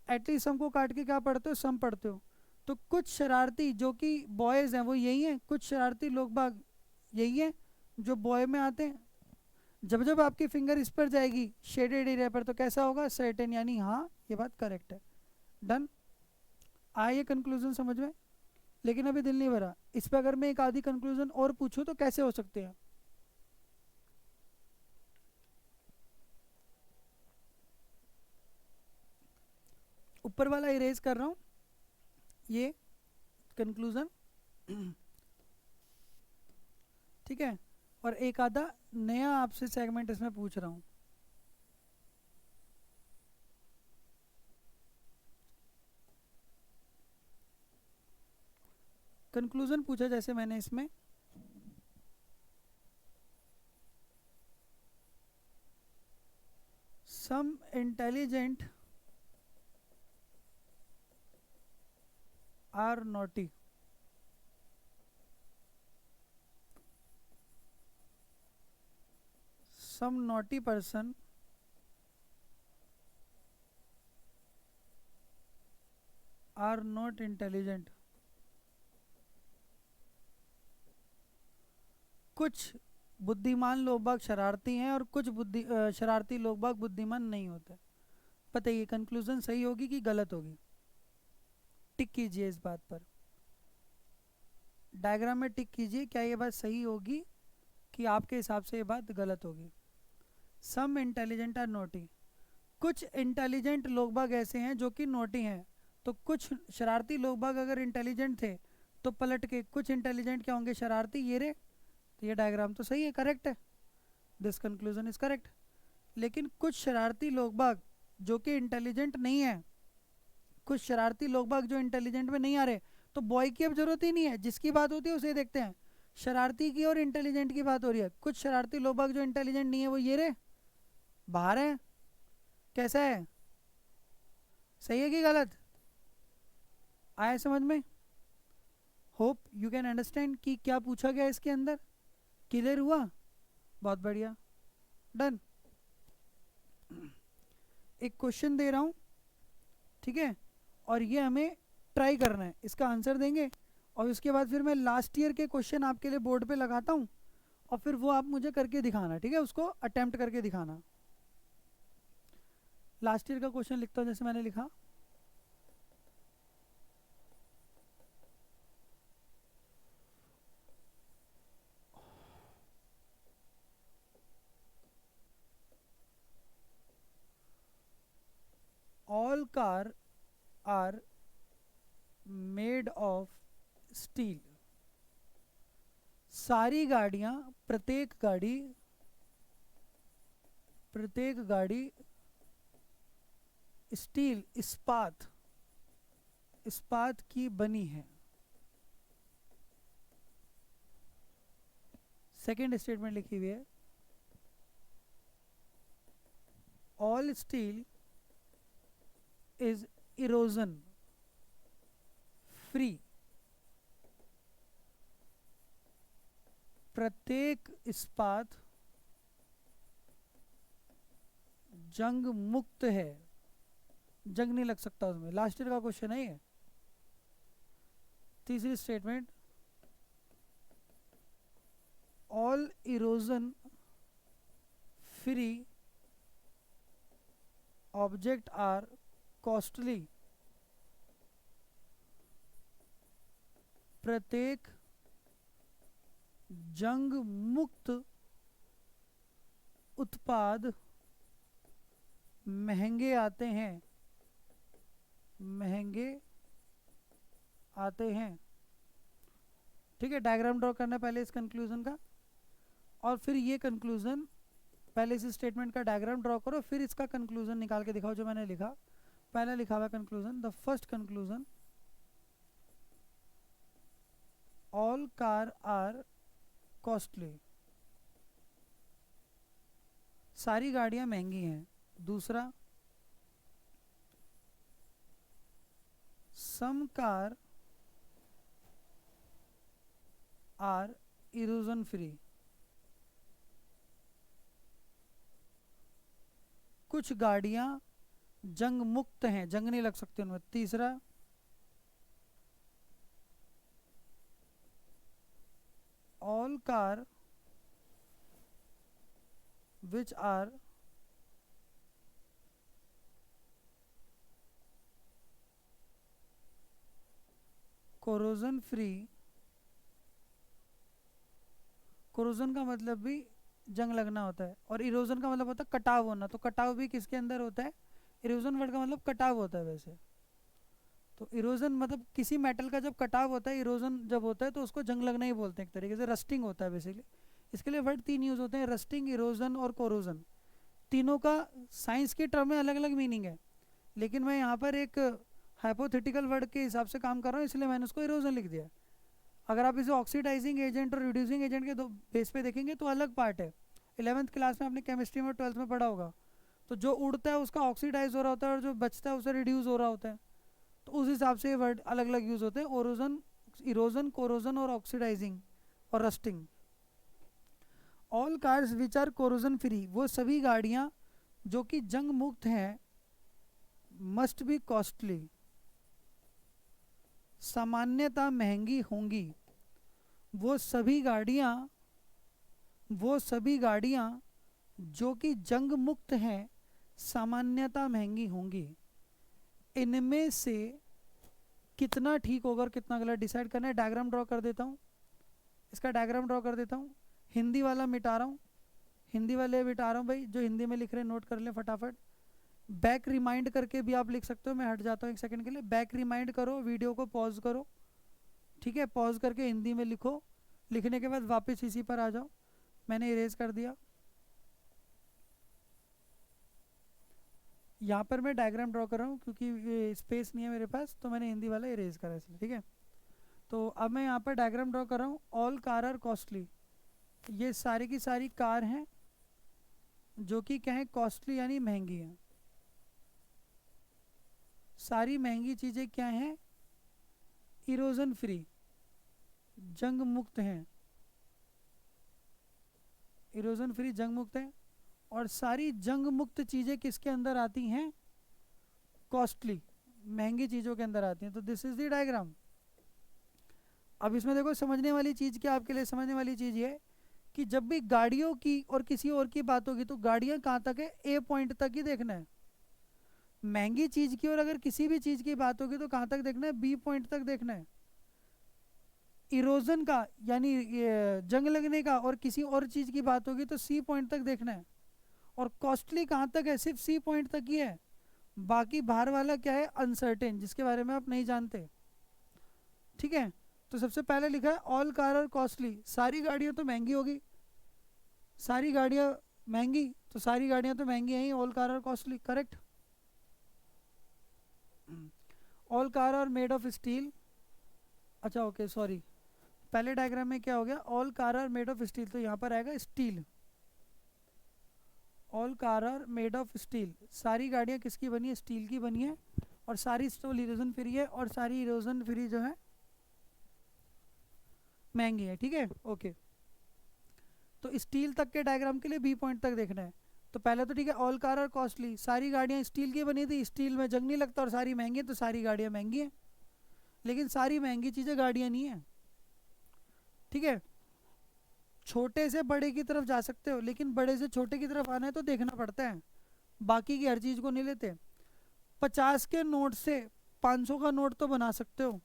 एटलीस्ट सम को काट के क्या पढ़ते हो? सम पढ़ते हो। तो कुछ शरारती जो कि बॉयज हैं वो यही हैं, कुछ शरारती लोग बाग यही हैं जो बॉय में आते हैं। जब जब आपकी फिंगर इस पर जाएगी शेडेड एरिया पर तो कैसा होगा? सर्टेन, यानी हाँ ये बात करेक्ट है। डन। आए ये कंक्लूजन समझ में? लेकिन अभी दिल नहीं भरा। इस पर अगर मैं एक आधी कंक्लूजन और पूछूं तो कैसे हो सकते हैं? ऊपर वाला इरेज कर रहा हूँ, ये कंक्लूजन, ठीक है, और एक आधा नया आपसे सेगमेंट इसमें पूछ रहा हूँ। कंक्लूजन पूछा जैसे मैंने इसमें, some intelligent are naughty, some naughty person are not intelligent। कुछ बुद्धिमान लोग बाग शरारती हैं और कुछ शरारती लोग बाग बुद्धिमान नहीं होते। बताइए कंक्लूजन सही होगी कि गलत होगी? टिक कीजिए इस बात पर, डायग्राम में टिक कीजिए, क्या ये बात सही होगी कि आपके हिसाब से ये बात गलत होगी? सम इंटेलिजेंट आर नोटी, कुछ इंटेलिजेंट लोग बाग ऐसे हैं जो कि नोटी हैं। तो कुछ शरारती लोग बाग अगर इंटेलिजेंट थे तो पलट के कुछ इंटेलिजेंट क्या होंगे? शरारती। ये रे, तो ये डायग्राम तो सही है, करेक्ट है, दिस कंक्लूजन इज करेक्ट। लेकिन कुछ शरारती लोग बाग जो कि इंटेलिजेंट नहीं है, कुछ शरारती लोग बाग जो इंटेलिजेंट में नहीं आ रहे, तो बॉय की अब जरूरत ही नहीं है, जिसकी बात होती है उसे देखते हैं। शरारती की और इंटेलिजेंट की बात हो रही है। कुछ शरारती लोग बाग जो इंटेलिजेंट नहीं है वो ये रे बाहर है। कैसा है, सही है कि गलत? आया समझ में? होप यू कैन अंडरस्टैंड कि क्या पूछा गया इसके अंदर। क्लियर हुआ? बहुत बढ़िया, डन। एक क्वेश्चन दे रहा हूं, ठीक है, और ये हमें ट्राई करना है, इसका आंसर देंगे और उसके बाद फिर मैं लास्ट ईयर के क्वेश्चन आपके लिए बोर्ड पे लगाता हूँ और फिर वो आप मुझे करके दिखाना, ठीक है, उसको अटेम्प्ट करके दिखाना। लास्ट ईयर का क्वेश्चन लिखता हूँ जैसे मैंने लिखा, all car are made of steel. सारी गाड़ियां, प्रत्येक गाड़ी स्टील, इस्पात की बनी है। सेकेंड स्टेटमेंट लिखी हुई है, all steel is erosion free. प्रत्येक इस्पात जंग मुक्त है। जंग नहीं लग सकता उसमें, लास्ट ईयर का क्वेश्चन है ये। तीसरी statement, all erosion free object are costly. प्रत्येक जंग मुक्त उत्पाद महंगे आते हैं, ठीक है। डायग्राम ड्रॉ करना पहले इस कंक्लूजन का, और फिर ये कंक्लूजन, पहले इस स्टेटमेंट का डायग्राम ड्रॉ करो, फिर इसका कंक्लूजन निकाल के दिखाओ जो मैंने लिखा। पहला लिखा हुआ conclusion, the first conclusion, all car are costly. सारी गाड़ियां महंगी हैं। दूसरा, some car are erosion free. कुछ गाड़ियां जंग मुक्त हैं, जंग नहीं लग सकती उनमें। तीसरा, all car which are corrosion free. Corrosion का मतलब भी जंग लगना होता है, और इरोजन का मतलब होता है कटाव होना। तो कटाव भी किसके अंदर होता है? इरोजन वर्ड का मतलब कटाव होता है वैसे। तो इरोजन मतलब किसी मेटल का जब कटाव होता है, इरोजन जब होता है तो उसको जंग लगना ही बोलते हैं, एक तरीके से रस्टिंग होता है बेसिकली। इसके लिए वर्ड 3 यूज़ होते हैं, रस्टिंग, इरोजन और कोरोजन। तीनों का साइंस की टर्म में अलग अलग मीनिंग है, लेकिन मैं यहाँ पर एक हाइपोथेटिकल वर्ड के हिसाब से काम कर रहा हूँ, इसलिए मैंने उसको इरोजन लिख दिया। अगर आप इसे ऑक्सीडाइजिंग एजेंट और रिड्यूसिंग एजेंट के दो बेस पे देखेंगे तो अलग पार्ट है। 11th क्लास में आपने केमिस्ट्री में 12th में पढ़ा होगा। तो जो उड़ता है उसका ऑक्सीडाइज हो रहा होता है और जो बचता है उसे रिड्यूस हो रहा होता है। तो उस हिसाब से ये वर्ड अलग अलग यूज़ होते हैं, ओरोजन, इरोजन, कोरोजन और ऑक्सीडाइजिंग और rusting. All cars which are corrosion free, वो सभी गाड़ियाँ जो कि जंग मुक्त हैं, मस्ट बी कॉस्टली, सामान्यतः महंगी होंगी। वो सभी गाड़ियाँ जो कि जंग मुक्त हैं सामान्यतः महंगी होंगी। इनमें से कितना ठीक होगा और कितना गलत डिसाइड करना है। डायग्राम ड्रॉ कर देता हूँ, इसका डायग्राम ड्रॉ कर देता हूँ। हिंदी वाला मिटा रहा हूँ, हिंदी वाले मिटा रहा हूँ भाई, जो हिंदी में लिख रहे हैं नोट कर लें फटाफट। बैक रिमाइंड करके भी आप लिख सकते हो, मैं हट जाता हूँ एक सेकंड के लिए। बैक रिमाइंड करो, वीडियो को पॉज करो, ठीक है, पॉज करके हिंदी में लिखो। लिखने के बाद वापस इसी पर आ जाओ। मैंने इरेज कर दिया। यहाँ पर मैं डायग्राम ड्रॉ कर रहा हूँ क्योंकि स्पेस नहीं है मेरे पास, तो मैंने हिंदी वाला इरेज करा इसलिए, ठीक है। तो अब मैं यहाँ पर डायग्राम ड्रॉ कर रहा हूँ। ऑल कार आर कॉस्टली, ये सारी की सारी कार हैं जो कि क्या है, कॉस्टली यानी महंगी हैं। सारी महंगी चीज़ें क्या हैं, इरोजन फ्री, जंग मुक्त हैं, इरोजन फ्री जंग मुक्त है। और सारी जंग मुक्त चीज़ें किसके अंदर आती हैं, कॉस्टली, महंगी चीज़ों के अंदर आती हैं। तो दिस इज द डायग्राम। अब इसमें देखो समझने वाली चीज़ क्या, आपके लिए समझने वाली चीज़ ये कि जब भी गाड़ियों की और किसी और की बात होगी तो गाड़ियाँ कहाँ तक है, ए पॉइंट तक ही देखना है। महंगी चीज़ की और अगर किसी भी चीज़ की बात होगी तो कहाँ तक देखना है, बी पॉइंट तक देखना है। इरोजन का यानी जंग लगने का और किसी और चीज़ की बात होगी तो सी पॉइंट तक देखना है। और कॉस्टली कहाँ तक है, सिर्फ सी पॉइंट तक ही है। बाकी बाहर वाला क्या है, अनसर्टेन, जिसके बारे में आप नहीं जानते, ठीक है। तो सबसे पहले लिखा है ऑल कार आर कॉस्टली, सारी गाड़ियाँ तो महंगी होगी, सारी गाड़ियाँ महंगी, तो सारी गाड़ियाँ तो महंगी हैं, all car are costly, correct. All car are made of steel, अच्छा ओके सॉरी, पहले डायग्राम में क्या हो गया, all car are made of steel, तो यहाँ पर आएगा steel. All car are made of steel, सारी गाड़ियाँ किसकी बनी है, स्टील की बनी है। और सारी स्टोल इरोजन फ्री है और सारी इरोजन फ्री जो है महंगी है, ठीक है, ओके। तो स्टील तक के डायग्राम के लिए बी पॉइंट तक देखना है। तो पहले तो ठीक है, ऑल कार आर कॉस्टली, सारी गाड़ियाँ स्टील की बनी थी, स्टील में जंग नहीं लगता और सारी महंगी है, तो सारी गाड़ियाँ महंगी हैं। लेकिन सारी महंगी चीज़ें गाड़ियाँ नहीं हैं, ठीक है। छोटे से बड़े की तरफ जा सकते हो, लेकिन बड़े से छोटे की तरफ आना है तो देखना पड़ता है, बाकी की हर चीज़ को नहीं लेते। 50 के नोट से 500 का नोट तो बना सकते हो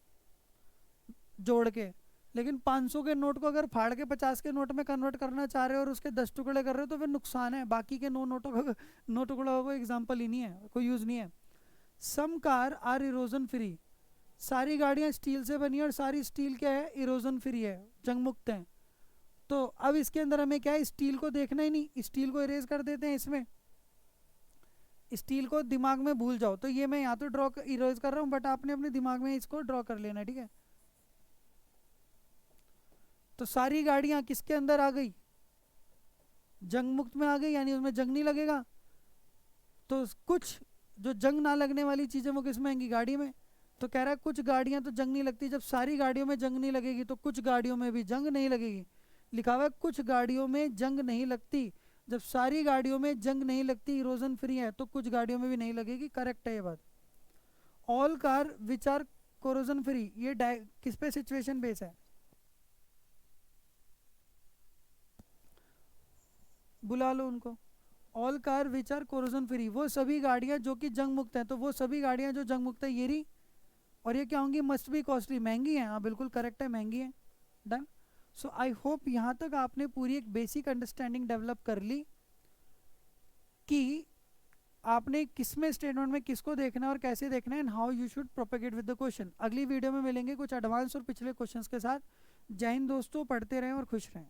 जोड़ के, लेकिन 500 के नोट को अगर फाड़ के 50 के नोट में कन्वर्ट करना चाह रहे हो और उसके 10 टुकड़े कर रहे हो तो फिर नुकसान है। बाकी के 9 नोटों का 9 टुकड़ा होगा, एग्जाम्पल ही नहीं है, कोई यूज़ नहीं है। सम कार आर इरोजन फ्री, सारी गाड़ियाँ स्टील से बनी है और सारी स्टील क्या है, इरोजन फ्री है, जंग मुक्त हैं। तो अब इसके अंदर हमें क्या है, स्टील को देखना ही नहीं, स्टील को इरेज कर देते हैं इसमें, स्टील को दिमाग में भूल जाओ। तो ये मैं यहाँ तो ड्रॉ इरेज कर रहा हूँ, बट आपने अपने दिमाग में इसको ड्रॉ कर लेना, ठीक है। तो सारी गाड़ियाँ किसके अंदर आ गई, जंग मुक्त में आ गई, यानी उसमें जंग नहीं लगेगा। तो कुछ जो जंग ना लगने वाली चीज़ें वो किस में आएंगी, गाड़ी में। तो कह रहा है कुछ गाड़ियाँ तो जंग नहीं लगती, जब सारी गाड़ियों में जंग नहीं लगेगी तो कुछ गाड़ियों में भी जंग नहीं लगेगी। लिखा हुआ है कुछ गाड़ियों में जंग नहीं लगती, जब सारी गाड़ियों में जंग नहीं लगती, इरोजन फ्री है, तो कुछ गाड़ियों में भी नहीं लगेगी, करेक्ट है ये बात। All car which are corrosion free, ये किस पे सिचुएशन बेस है, बुला लो उनको। All car which are corrosion free, वो सभी गाड़ियाँ जो कि जंग मुक्त हैं, तो वो सभी गाड़ियाँ जो जंग मुक्त है ये रही। और ये क्या होंगी, मस्ट बी कॉस्टली, महंगी है, हाँ बिल्कुल करेक्ट है, महंगी है, डन। सो आई होप यहाँ तक आपने पूरी एक बेसिक अंडरस्टैंडिंग डेवलप कर ली कि आपने किसमें स्टेटमेंट में किसको देखना है और कैसे देखना है, and how you should propagate with the question. अगली वीडियो में मिलेंगे कुछ एडवांस और पिछले क्वेश्चंस के साथ। जय हिंद दोस्तों, पढ़ते रहें और खुश रहें।